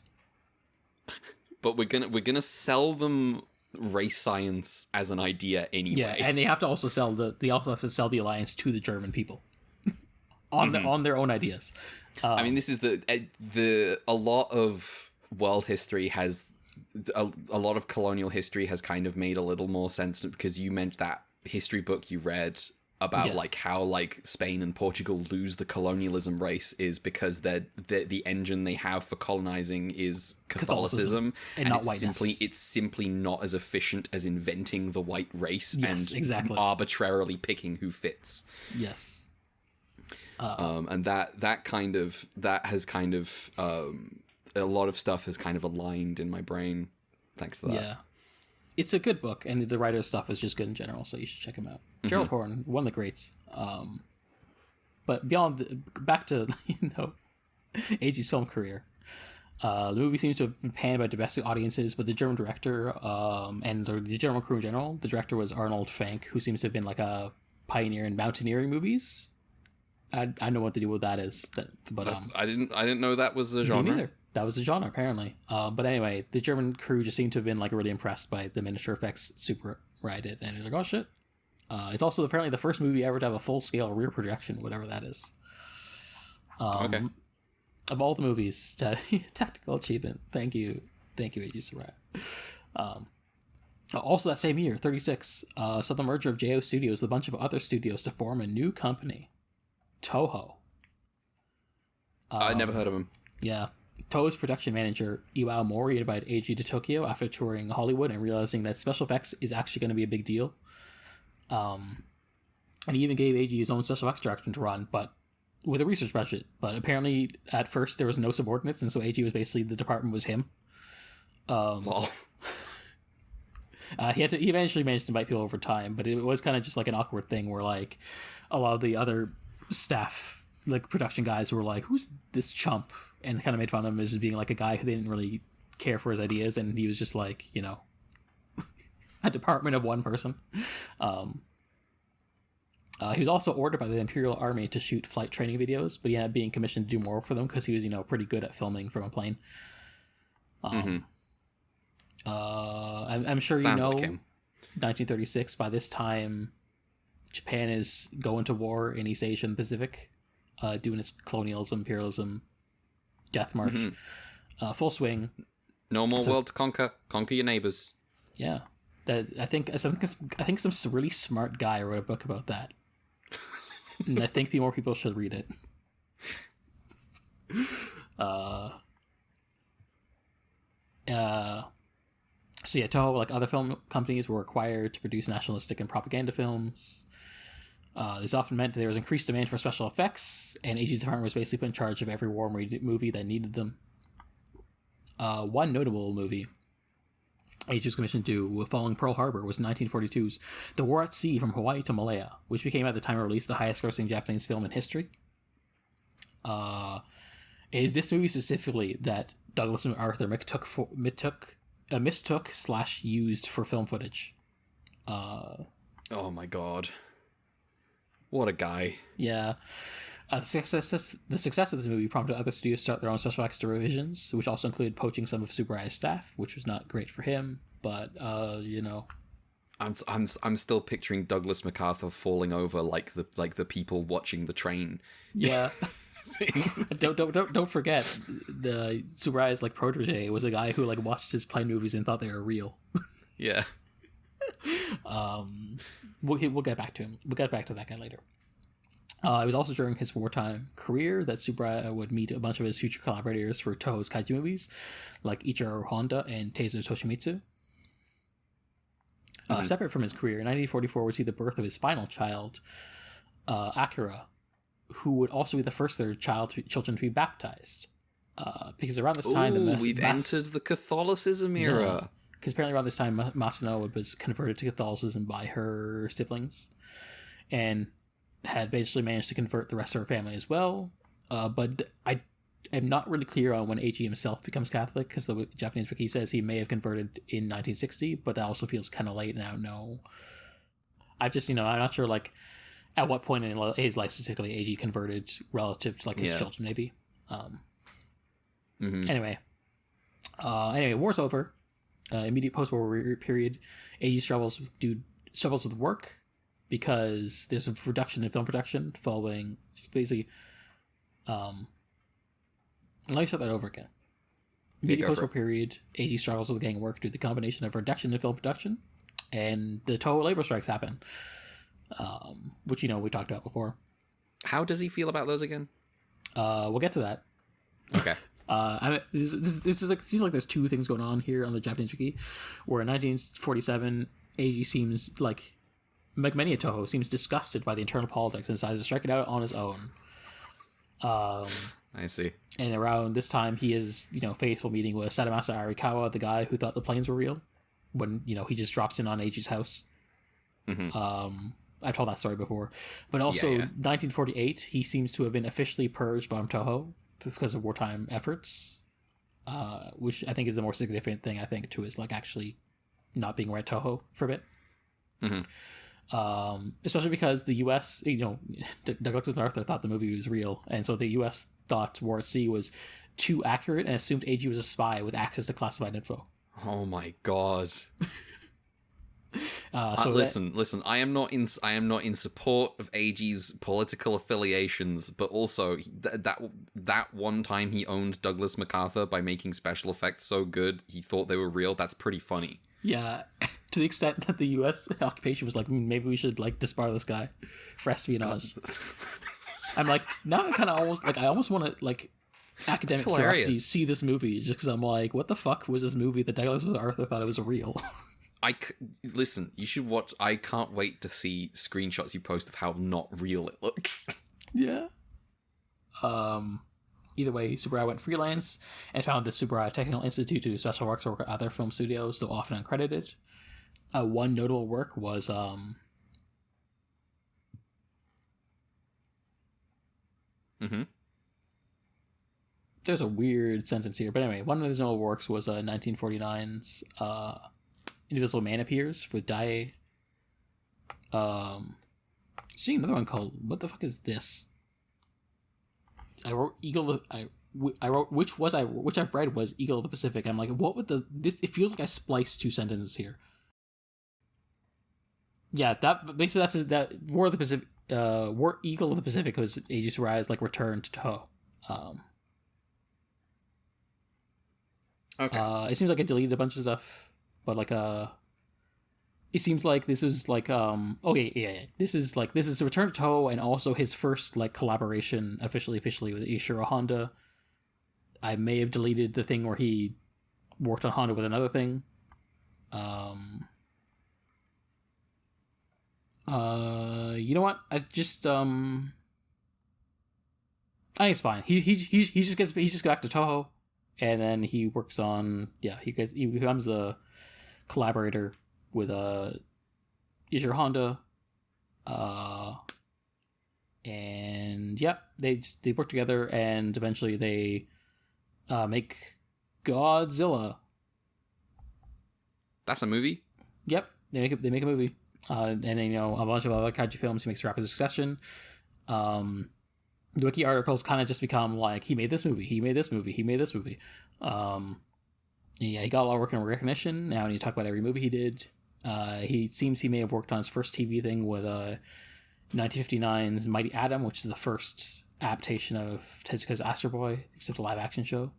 we're gonna sell them race science as an idea anyway. Yeah, and they have to also sell the alliance to the German people on their own ideas. I mean, this is a lot of world history has a lot of colonial history has kind of made a little more sense because you meant that history book you read about like how like Spain and Portugal lose the colonialism race is because the engine they have for colonizing is Catholicism and not whiteness. It's simply not as efficient as inventing the white race exactly. arbitrarily picking who fits. Yes. And that has kind of a lot of stuff has kind of aligned in my brain thanks to that. Yeah. It's a good book, and the writer's stuff is just good in general, so you should check him out. Gerald Horne, one of the greats. But back to Eiji's film career. The movie seems to have been panned by domestic audiences, but the German director and the German crew in general, the director was Arnold Fanck, who seems to have been like a pioneer in mountaineering movies. I know what the deal with that is, but I didn't know that was a genre. Me neither. That was a genre, apparently. But anyway, the German crew just seemed to have been like really impressed by the miniature effects Super did, and he's like, oh shit. It's also apparently the first movie ever to have a full-scale rear projection, whatever that is. Okay. Of all the movies, technical achievement. Thank you, Eiji Tsuburaya. Also that same year, 36, saw the merger of JO Studios with a bunch of other studios to form a new company, Toho. I never heard of him. Yeah. Toho's production manager, Iwao Mori, invited Eiji to Tokyo after touring Hollywood and realizing that special effects is actually going to be a big deal. And he even gave Eiji his own special effects direction to run, but with a research budget. But apparently, at first, there was no subordinates, and so Eiji was basically, the department was him. He eventually managed to invite people over time, but it was kind of just like an awkward thing where like a lot of the other staff, like production guys, were like, "Who's this chump?" and kind of made fun of him as being like a guy who they didn't really care for his ideas, and he was just like, a department of one person. He was also ordered by the Imperial Army to shoot flight training videos, but he ended up being commissioned to do more for them because he was, pretty good at filming from a plane. I'm sure Sounds like 1936, by this time, Japan is going to war in East Asia and Pacific, doing its colonialism, imperialism, death march, full swing. No more world to conquer. Conquer your neighbors. Yeah. That I think some really smart guy wrote a book about that, and I think more people should read it. So yeah, Toho, like other film companies, were required to produce nationalistic and propaganda films. This often meant that there was increased demand for special effects, and Eiji's department was basically put in charge of every war movie that needed them. One notable movie Eiji was commissioned to do following Pearl Harbor was 1942's The War at Sea from Hawaii to Malaya, which became at the time of release the highest grossing Japanese film in history. It is this movie specifically that Douglas and Arthur mistook/used for film footage. Oh my god. What a guy. Yeah. The success of this movie prompted other studios to start their own special effects divisions, which also included poaching some of Tsuburaya's staff, which was not great for him, but, you know. I'm still picturing Douglas MacArthur falling over like the people watching the train. Yeah. don't forget, the Tsuburaya's like protege was a guy who like watched his plane movies and thought they were real. Yeah. We'll get back to him. We'll get back to that guy later. It was also during his wartime career that Tsuburaya would meet a bunch of his future collaborators for Toho's kaiju movies, like Ichiro Honda and Teizo Toshimitsu. Separate from his career, in 1944 we see the birth of his final child, Akira, who would also be the first of their children to be baptized. Because around this time... we've entered the Catholicism era. Because apparently around this time, Masano was converted to Catholicism by her siblings, and had basically managed to convert the rest of her family as well. But I am not really clear on when Eiji himself becomes Catholic, because the Japanese wiki says he may have converted in 1960, but that also feels kind of late, and I don't know. I'm not sure, like, at what point in his life specifically Eiji converted relative to, like, his children, maybe. Anyway, war's over. Immediate post-war period, Eiji struggles with work because there's a reduction in film production following basically. Let me start that over again. Immediate post-war period, Eiji struggles with getting work due to the combination of reduction in film production and the Toho labor strikes happen, which we talked about before. How does he feel about those again? We'll get to that. Okay. This is like, seems like there's two things going on here on the Japanese wiki, where in 1947 Eiji seems like many at Toho seems disgusted by the internal politics and decides to strike it out on his own. I see. And around this time he is faithful meeting with Sadamasa Arikawa, the guy who thought the planes were real, when he just drops in on Eiji's house. I've told that story before, but also 1948 he seems to have been officially purged by Toho because of wartime efforts, which I think is the more significant thing, to his like actually not being right Toho for a bit. Especially because the U.S., Douglas MacArthur thought the movie was real, and so the U.S. thought War at Sea was too accurate and assumed Eiji was a spy with access to classified info. Oh my god. Listen. I am not in support of Eiji's political affiliations, but also that one time he owned Douglas MacArthur by making special effects so good he thought they were real. That's pretty funny. Yeah, to the extent that the U.S. occupation was like, maybe we should like disbar this guy for espionage. I'm like, now I kind of almost like, I almost want to like academic curiosity see this movie just because I'm like, what the fuck was this movie that Douglas MacArthur thought it was real? Listen, you should watch. I can't wait to see screenshots you post of how not real it looks. Yeah. Either way, Tsuburaya went freelance and found the Tsuburaya Technical Institute to do special works work at other film studios, though often uncredited. One notable work was There's a weird sentence here, but anyway, one of his notable works was 1949's Invisible Man Appears for Dai. Seeing another one called, what the fuck is this? I wrote Eagle. I wrote which I've read was Eagle of the Pacific. I'm like, what would this? It feels like I spliced two sentences here. Yeah, that basically that War of the Pacific. War Eagle of the Pacific was Eiji Tsuburaya's like return to Toho. Okay. It seems like I deleted a bunch of stuff, but like it seems like this is like okay, yeah. This is a return to Toho and also his first like collaboration officially with Ishiro Honda. I may have deleted the thing where he worked on Honda with another thing. You know what? I just I think it's fine. He just gets back to Toho, and then he works on he becomes a collaborator with Ishiro Honda, and they work together, and eventually they make Godzilla. That's a movie? Yep, they make a movie. And then, a bunch of other kaiju films. He makes rapid succession. The wiki articles kind of just become like, he made this movie. He got a lot of work and recognition. Now, when you talk about every movie he did, he may have worked on his first TV thing with 1959's Mighty Atom, which is the first adaptation of Tezuka's Astro Boy, except a live-action show.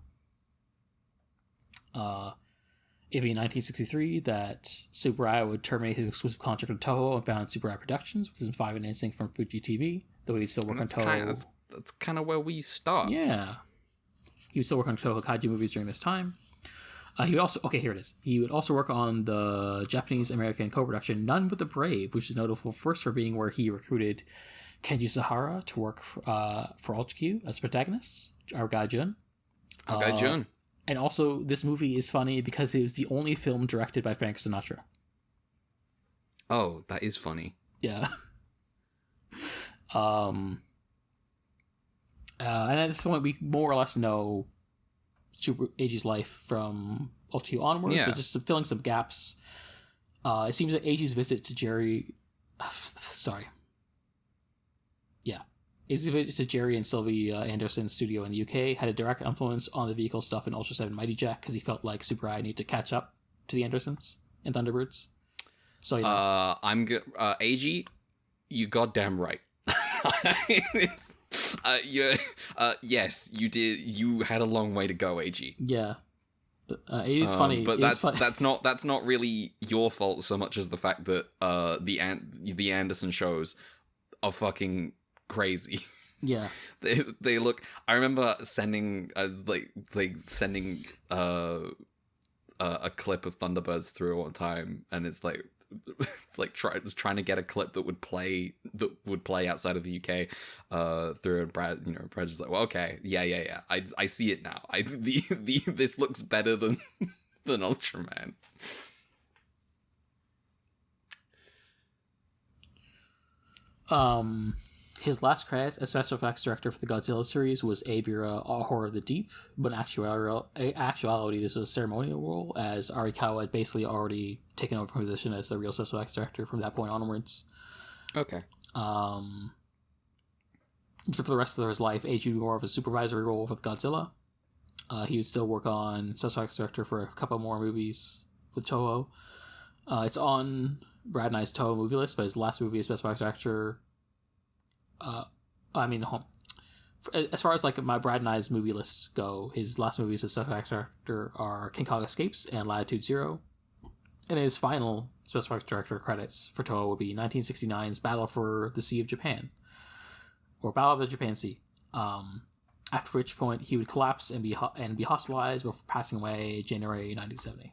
It'd be in 1963 that Tsuburaya would terminate his exclusive contract with Toho and found Tsuburaya Productions, with some 5 announcing from Fuji TV, though he'd still work on Toho. That's kind of where we start. Yeah. He would still work on Toho kaiju movies during this time. He would also... Okay, here it is. He would also work on the Japanese-American co-production None But the Brave, which is notable first for being where he recruited Kenji Sahara to work for Ultra Q as protagonist, our guy Jun. And also, this movie is funny because it was the only film directed by Frank Sinatra. Oh, that is funny. Yeah. And at this point, we more or less know Eiji's life from Ultra onwards, but just filling some gaps. It seems that Eiji's visit to Jerry... Eiji's visit to Jerry and Sylvie Anderson's studio in the UK had a direct influence on the vehicle stuff in Ultra 7 Mighty Jack, because he felt like Tsuburaya needed to catch up to the Andersons and Thunderbirds. So, I'm good. Eiji, you goddamn right. Yes, you did. You had a long way to go, Eiji. Yeah. It is funny, but that's not really your fault so much as the fact that the Anderson shows are fucking crazy. Yeah, they look. I remember sending a clip of Thunderbirds through one time, and it's like trying to get a clip that would play outside of the UK through, and Brad's just like, well, okay, yeah, I see it now. This looks better than Ultraman. His last credit as special effects director for the Godzilla series was Abira Horror of the Deep, but in actuality this was a ceremonial role, as Arikawa had basically already taken over her position as the real special effects director from that point onwards. Okay. For the rest of his life, Eiji would more of a supervisory role with Godzilla. He would still work on special effects director for a couple more movies with Toho. It's on Brad and I's Toho movie list, but his last movie as special effects director... as far as like my Brad and I's movie lists go, his last movies as special effects director are King Kong Escapes and Latitude Zero, and his final special effects director credits for Toho would be 1969's Battle for the Sea of Japan, or Battle of the Japan Sea. After which point he would collapse and be hospitalized before passing away January 1970.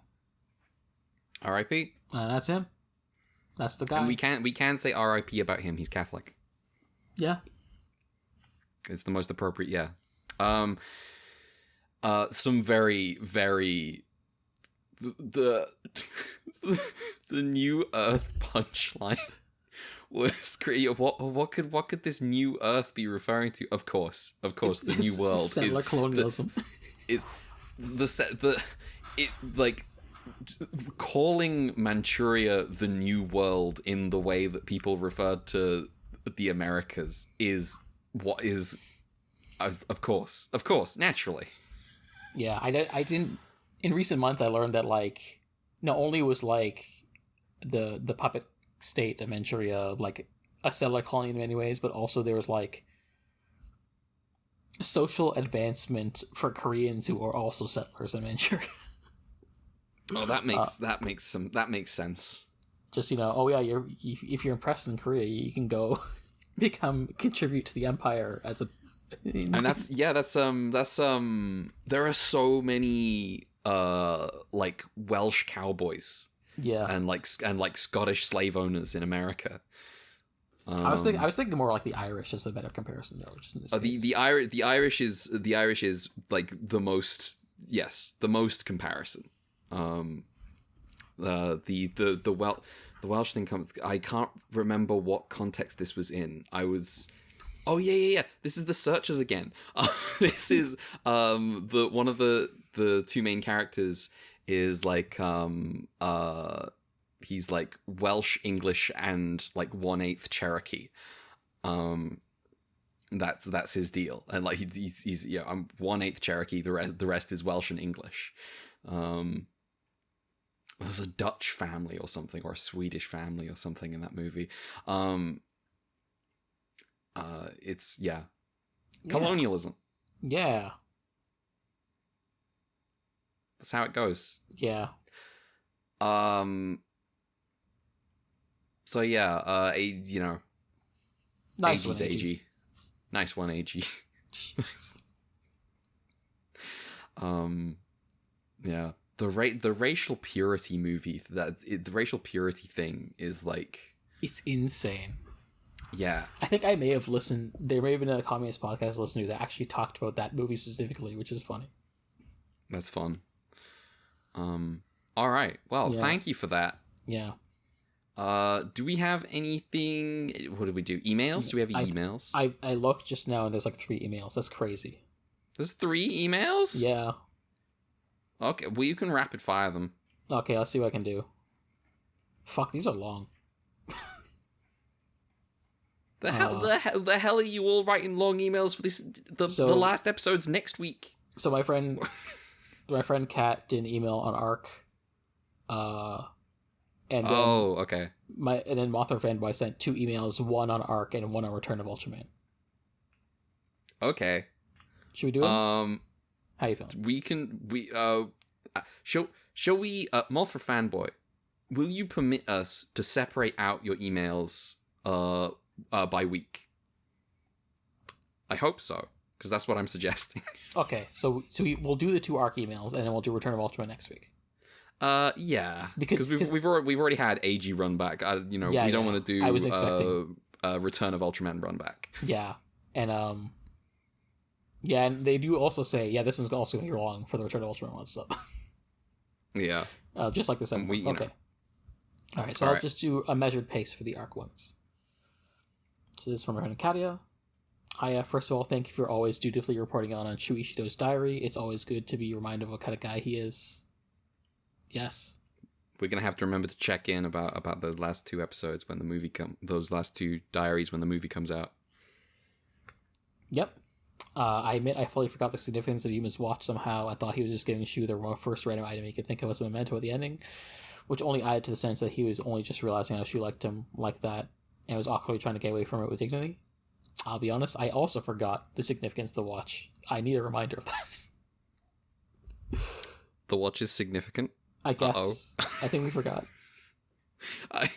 R.I.P. That's him. That's the guy. And we can say R.I.P. about him. He's Catholic. Yeah. It's the most appropriate, yeah. Some very, very... The New Earth punchline was great. What could this New Earth be referring to? Of course, the New World settler colonialism. Calling Manchuria the New World in the way that people referred to the Americas is what is, of course, naturally. Yeah, I didn't. In recent months, I learned that like not only was like the puppet state of Manchuria like a settler colony in many ways, but also there was like social advancement for Koreans who are also settlers in Manchuria. Oh, that makes sense. Just, oh yeah, if you're impressed in Korea, you can go contribute to the empire as a. And that's there are so many like Welsh cowboys, and like Scottish slave owners in America. I was thinking more like the Irish as a better comparison, though. Just in this case. The Irish is like the most comparison. The Welsh thing comes. I can't remember what context this was in. Oh yeah. This is the Searchers again. This is the one of the two main characters is like he's like Welsh, English, and like 1/8 Cherokee. That's his deal, and like he's I'm 1/8 Cherokee. The rest is Welsh and English. There's a Dutch family or something, or a Swedish family or something in that movie. It's colonialism. Yeah, that's how it goes. Yeah. So yeah, nice Eiji's one, Eiji. Nice one, Eiji. Yeah. The racial purity movie, the racial purity thing is like, it's insane. Yeah. I think I may have listened. There may have been a communist podcast listener that actually talked about that movie specifically, which is funny. That's fun. All right. Well, thank you for that. Yeah. Do we have anything? What do we do? Emails? Do we have emails? I looked just now and there's like 3 emails. That's crazy. There's 3 emails? Yeah. Okay, well, you can rapid fire them. Okay, let's see what I can do. Fuck, these are long. The hell are you all writing long emails for this? The last episode's next week. So my friend Kat did an email on Arc. And then okay. And then Mothra Fanboy sent 2 emails, one on Arc and one on Return of Ultraman. Okay. Should we do it? How you feeling? Shall we Mothra Fanboy, will you permit us to separate out your emails by week? I hope so, because that's what I'm suggesting. Okay, so we'll do the 2 Arc emails and then we'll do Return of Ultraman next week. Yeah, because we've already had Eiji runback. We don't want to do. I was expecting Return of Ultraman runback. Yeah, and and they do also say this one's also gonna be long for the Return of Ultraman one. So yeah, just like the second one. Okay. All right, so I'll just do a measured pace for the Arc ones. So this is from our friend Katia. Hiya, first of all, thank you for always dutifully reporting on Shu Ishido's diary. It's always good to be reminded of what kind of guy he is. Yes. We're gonna have to remember to check in about those last 2 episodes when the movie those last 2 diaries when the movie comes out. Yep. I admit I fully forgot the significance of Yuma's watch somehow. I thought he was just giving Shu the first random item he could think of as a memento at the ending, which only added to the sense that he was only just realizing how Shu liked him like that and was awkwardly trying to get away from it with dignity. I'll be honest, I also forgot the significance of the watch. I need a reminder of that. The watch is significant? I guess. I think we forgot. I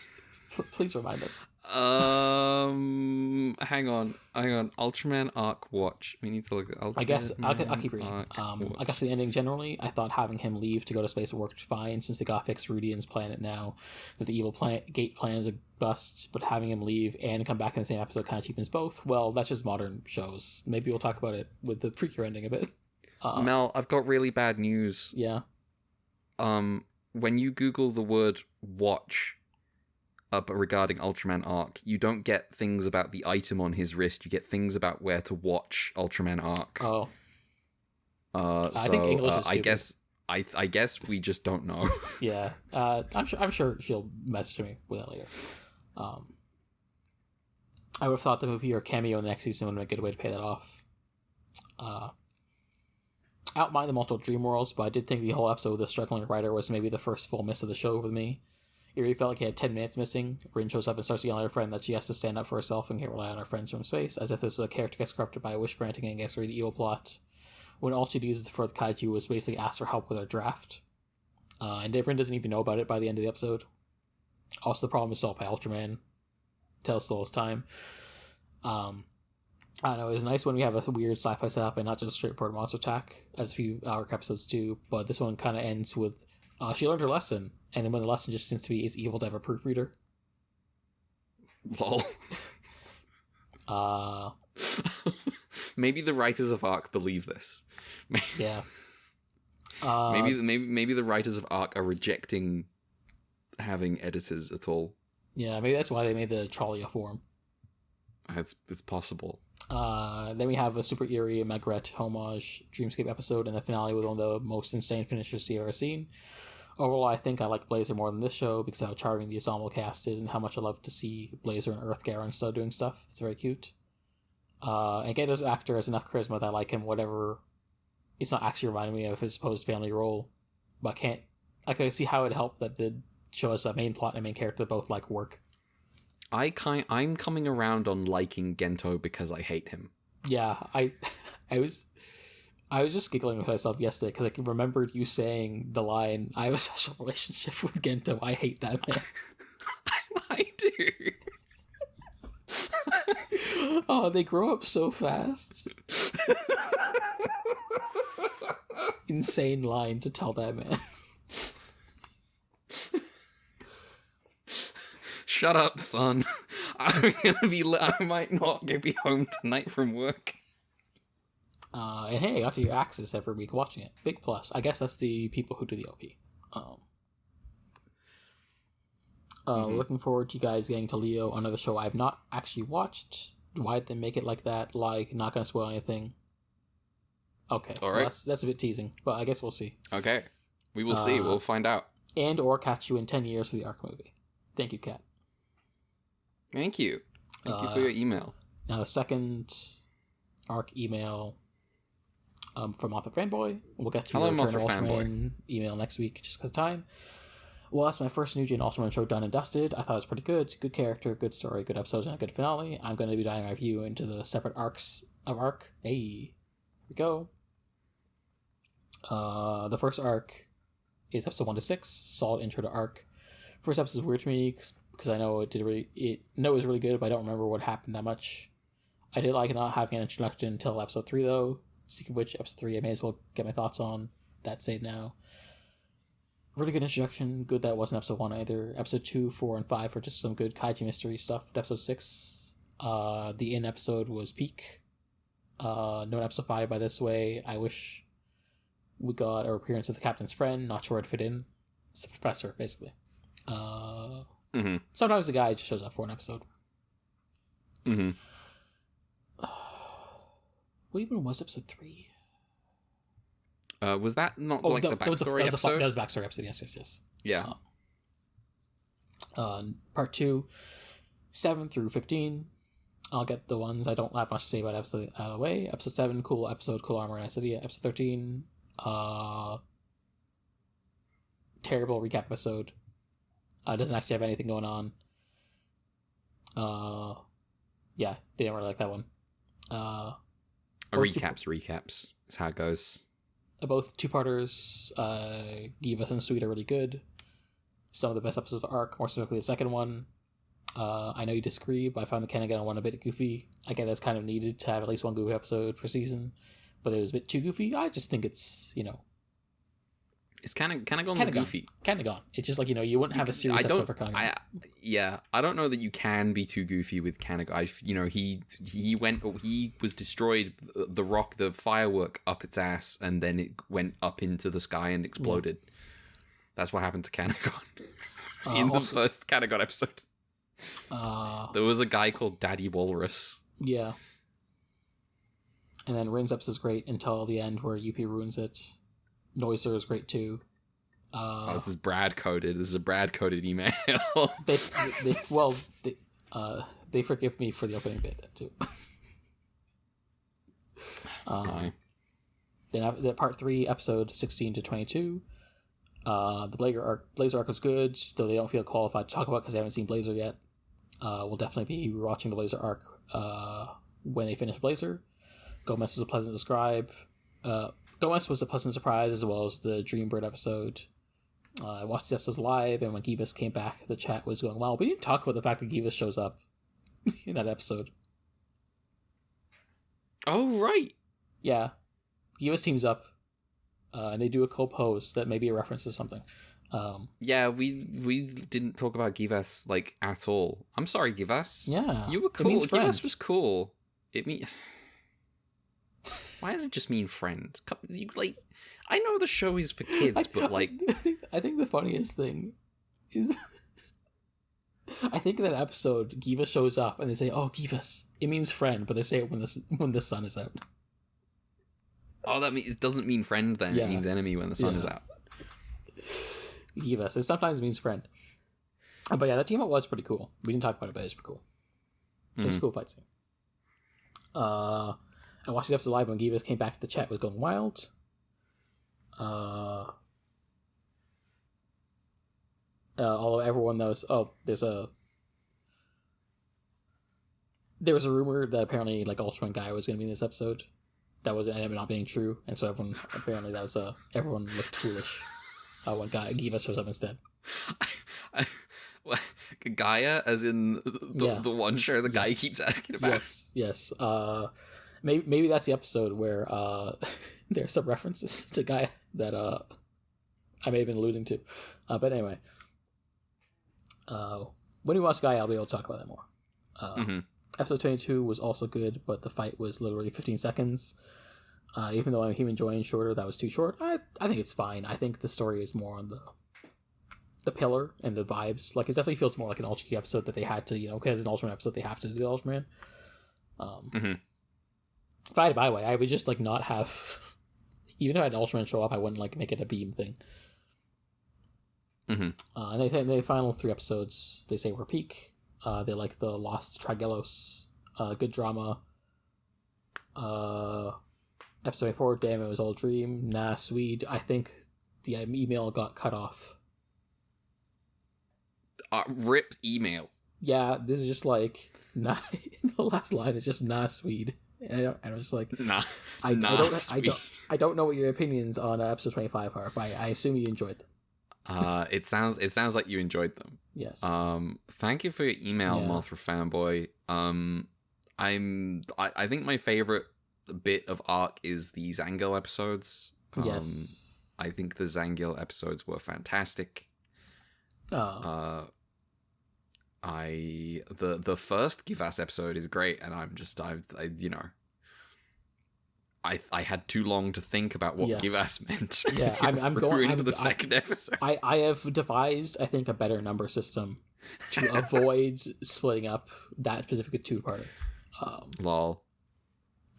Please remind us. Hang on. Ultraman Arc Watch. We need to look at Ultraman. I guess I'll keep reading. I guess the ending generally, I thought having him leave to go to space worked fine since they got fixed Rudian's planet now that the evil gate plan is a bust, but having him leave and come back in the same episode kind of cheapens both. Well, that's just modern shows. Maybe we'll talk about it with the Precure ending a bit. Mel, I've got really bad news. Yeah. When you Google the word watch regarding Ultraman Arc, you don't get things about the item on his wrist. You get things about where to watch Ultraman Arc. Oh. I think English is stupid. I guess we just don't know. Yeah. I'm sure she'll message me with that later. I would have thought the movie or cameo in the next season would have been a good way to pay that off. I don't mind the multiple dream worlds, but I did think the whole episode with the struggling writer was maybe the first full miss of the show with me. It really felt like he had 10 minutes missing. Rin shows up and starts yelling at her friend that she has to stand up for herself and can't rely on her friends from space, as if this was a character gets corrupted by a wish granting and gets ready the evil plot, when all she used for the kaiju was basically ask for help with her draft. And Rin doesn't even know about it by the end of the episode. Also, the problem is solved by Ultraman. Tales Soul's time. I don't know, it's nice when we have a weird sci-fi setup and not just a straightforward monster attack, as a few arc episodes do, but this one kind of ends with, she learned her lesson, and then when the lesson just seems to be, it's evil to have a proofreader. Lol. Maybe the writers of Arc believe this. Yeah. Maybe the writers of Arc are rejecting having editors at all. Yeah, maybe that's why they made the Trollia form. It's possible. Then we have a super eerie Magret homage Dreamscape episode and the finale with one of the most insane finishers you've ever seen. Overall, I think I like Blazer more than this show because of how charming the ensemble cast is and how much I love to see Blazer and Earthgar and stuff doing stuff. It's very cute. And Gento's actor has enough charisma that I like him, whatever. It's not actually reminding me of his supposed family role, but I can see how it helped that the show has a main plot and a main character that both like work. I'm coming around on liking Gento because I hate him. Yeah, I was just giggling with myself yesterday because I remembered you saying the line, "I have a special relationship with Gento. I hate that man." I do. Oh, they grow up so fast. Insane line to tell that man. Shut up, son. I might not be home tonight from work. And hey, I got to your Axis every week watching it. Big plus. I guess that's the people who do the OP. Looking forward to you guys getting to Leo, another show I've not actually watched. Why did they make it like that? Like, not gonna spoil anything. Okay, all right. Well, that's a bit teasing, but I guess we'll see. Okay, we will see. We'll find out. And or catch you in 10 years for the Arc movie. Thank you, Kat. Thank you. Thank you for your email. Now, the second Arc email from Author Fanboy. We'll get to your Return of Ultraman email next week just because of time. Well, that's my first New Gen Ultraman show done and dusted. I thought it was pretty good. Good character, good story, good episodes, and a good finale. I'm going to be diving my review into the separate arcs of Arc. Hey, here we go. The first arc is episode 1 to 6. Solid intro to Arc. First episode is weird to me because I know it was really good, but I don't remember what happened that much. I did like not having an introduction until episode 3, though. Speaking of which, episode 3 I may as well get my thoughts on. That saved now. Really good introduction. Good that wasn't episode 1 either. Episode 2, 4, and 5 were just some good kaiju mystery stuff. But episode 6, the in episode was peak. No episode 5 by this way. I wish we got our appearance of the captain's friend. Not sure it fit in. It's the professor, basically. Sometimes the guy just shows up for an episode. What even was episode 3? Was that not the backstory episode? That was the backstory episode, yes. Yeah. Part 2, 7 through 15. I'll get the ones I don't have much to say about episode out of the way. Episode 7, cool episode, cool armor, nice idea. Episode 13, terrible recap episode. Doesn't actually have anything going on. Yeah, didn't really like that one. Recaps is how it goes. Both two-parters, Givas and Sweet are really good. Some of the best episodes of Arc, more specifically the second one. I know you disagree, but I found the Kennegan one a bit goofy. I get that's kind of needed to have at least one goofy episode per season, but it was a bit too goofy. I just think it's, It's Kennegan's goofy. Kennegan. It's just like, you wouldn't have a serious episode for Kennegan. I don't know that you can be too goofy with Kennegan. He was destroyed, the rock, the firework up its ass, and then it went up into the sky and exploded. Yeah. That's what happened to Kennegan. In the first Kennegan episode. There was a guy called Daddy Walrus. Yeah. And then Rin's episode is great until the end where UP ruins it. Noiser is great too. This is Brad coded. This is a Brad coded email. They forgive me for the opening bit too. Then part 3, episode 16 to 22. The Blazer arc was good, though they don't feel qualified to talk about because they haven't seen Blazer yet. We'll definitely be watching the Blazer arc when they finish Blazer. Gomez was a pleasant surprise, as well as the Dreambird episode. I watched the episodes live, and when Givas came back, the chat was going well. We didn't talk about the fact that Givas shows up in that episode. Oh, right. Yeah. Givas teams up, and they do a co-pose that may be a reference to something. Yeah, we didn't talk about Givas, like, at all. I'm sorry, Givas. Yeah. You were It cool. means friend. Givas was cool. Why does it just mean friend? You, like, I know the show is for kids, but, like... I think the funniest thing is... I think in that episode, Givas shows up, and they say, "Oh, Givas." It means friend, but they say it when the sun is out. Oh, that means it doesn't mean friend then. Yeah. It means enemy when the sun is Yeah. out. Givas. It sometimes means friend. But yeah, that team up was pretty cool. We didn't talk about it, but it's pretty cool. It was a cool fight scene. I watched the episode live when Givas came back. The chat was going wild. Although everyone knows, there was a rumor that apparently like Ultraman Guy was going to be in this episode. That was ended up not being true, and so everyone looked foolish when Givas shows up instead. Gaia, as in the one show the guy keeps asking about. Yes. Maybe that's the episode where there's some references to Gaia that I may have been alluding to. But anyway, when we watch Gaia, I'll be able to talk about that more. Episode 22 was also good, but the fight was literally 15 seconds. Even though I'm enjoying shorter, that was too short. I think it's fine. I think the story is more on the pillar and the vibes. Like, it definitely feels more like an Ultra Q episode that they had to, because it's an Ultraman episode, they have to do the Ultraman. If I had it my way, I would just, like, not have... Even if I had Ultraman show up, I wouldn't, like, make it a beam thing. And the final 3 episodes, they say were peak. They like the Lost Trigelos, good drama. Episode 24, damn, it was all dream. Nah, Swede. I think the email got cut off. Rip email. Yeah, this is just like, nah, the last line is just nah, Swede. And I was just like, nah, I don't know what your opinions on episode 25 are, but I assume you enjoyed them. It sounds like you enjoyed them. Yes. Thank you for your email, Mothra fanboy. I think my favorite bit of arc is the Zangil episodes. Yes. I think the Zangil episodes were fantastic. The first Givas episode is great, and I had too long to think about what Givas meant. Yeah, I'm going into the second episode. I have devised, I think, a better number system to avoid splitting up that specific 2-parter. Lol.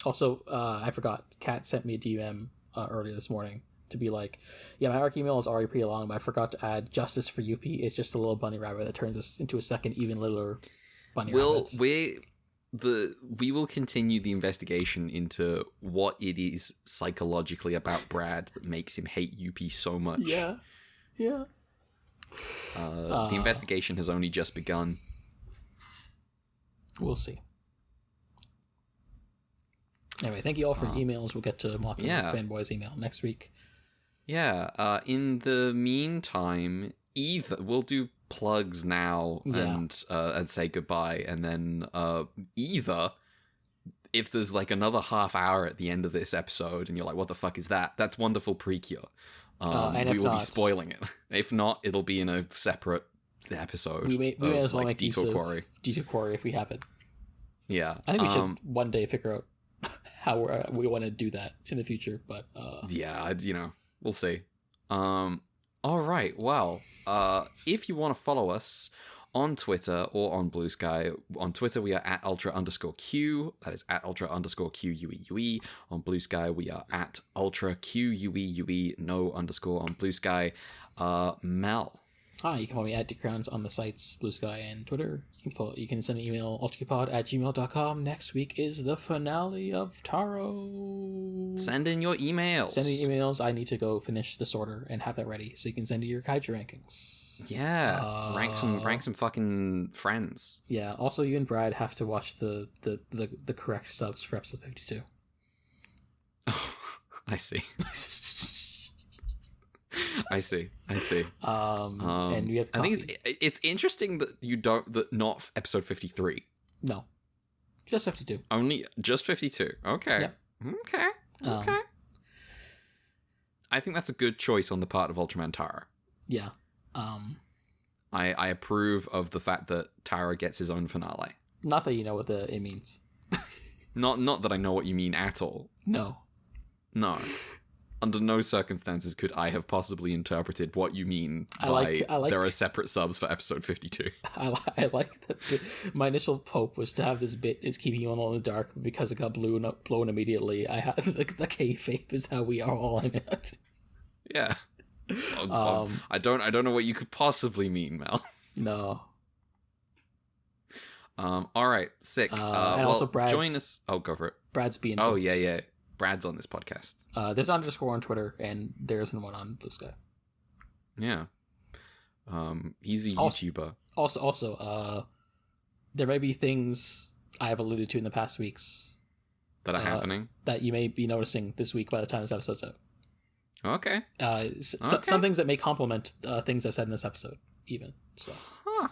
Also, I forgot. Kat sent me a DM earlier this morning to be like, yeah, my arc email is already pretty long, but I forgot to add justice for Yuppie. It's just a little bunny rabbit that turns us into a second, even littler bunny rabbit. We will continue the investigation into what it is psychologically about Brad that makes him hate Yuppie so much. Yeah. The investigation has only just begun. We'll see. Anyway, thank you all for your emails. We'll get to Mocking Fanboy's email next week. Yeah. In the meantime, we'll do plugs now and say goodbye, and then either if there's like another half hour at the end of this episode and you're like, what the fuck is that? That's Wonderful Precure. And we will be spoiling it. If not, it'll be in a separate episode. We may as well make Detour use Quarry. of Detour Quarry if we have it. Yeah. I think we should one day figure out how we want to do that in the future, but we'll see. All right. Well, if you want to follow us on Twitter or on Blue Sky, on Twitter we are at ultra_q. That is at ultra_QUEUE. On Blue Sky we are at ultra_QUEUE. No underscore on Blue Sky. Mel. Hi, you can follow me at DeCrowns on the sites Blue Sky and Twitter. You can send an email, ultrapod@gmail.com. Next week is the finale of Taro. Send in your emails. Send in emails. I need to go finish this order and have that ready so you can send in your Kaiju rankings. Yeah, rank some fucking friends. Yeah. Also, you and Brad have to watch the correct subs for episode 52. Oh, I see. I see. And we have coffee. I think it's interesting that not episode 53. No, just 52. Only just 52. Okay. Yep. Okay. I think that's a good choice on the part of Ultraman Taro. Yeah. I approve of the fact that Taro gets his own finale. Not that you know what it means. Not that I know what you mean at all. No. Under no circumstances could I have possibly interpreted what you mean by there are separate subs for episode 52. I like that my initial hope was to have this bit is keeping you all in the dark, but because it got blown immediately, I had the kayfabe is how we are all in it. Yeah. I don't know what you could possibly mean, Mel. No. All right, sick. And also join us. Oh, go for it. Brad's being. Oh, yeah. Brad's on this podcast. There's an underscore on Twitter, and there isn't one on Blue Sky. Yeah. He's a YouTuber. Also, there may be things I have alluded to in the past weeks that are happening that you may be noticing this week by the time this episode's out. Okay. Some things that may complement things I've said in this episode, even. So. Huh.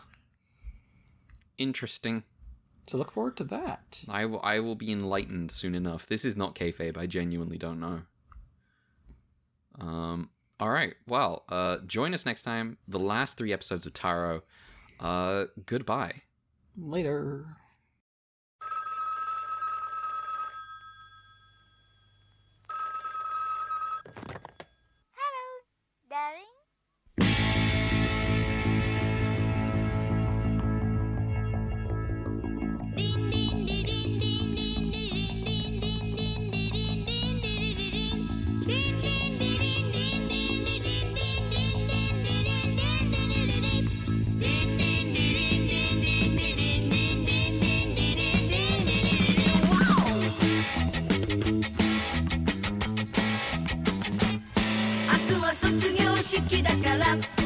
Interesting. So look forward to that. I will be enlightened soon enough. This is not kayfabe. I genuinely don't know. All right. Well, join us next time. The last 3 episodes of Taro. Goodbye. Later. Hello, darling. Wow! 明日は卒業式だから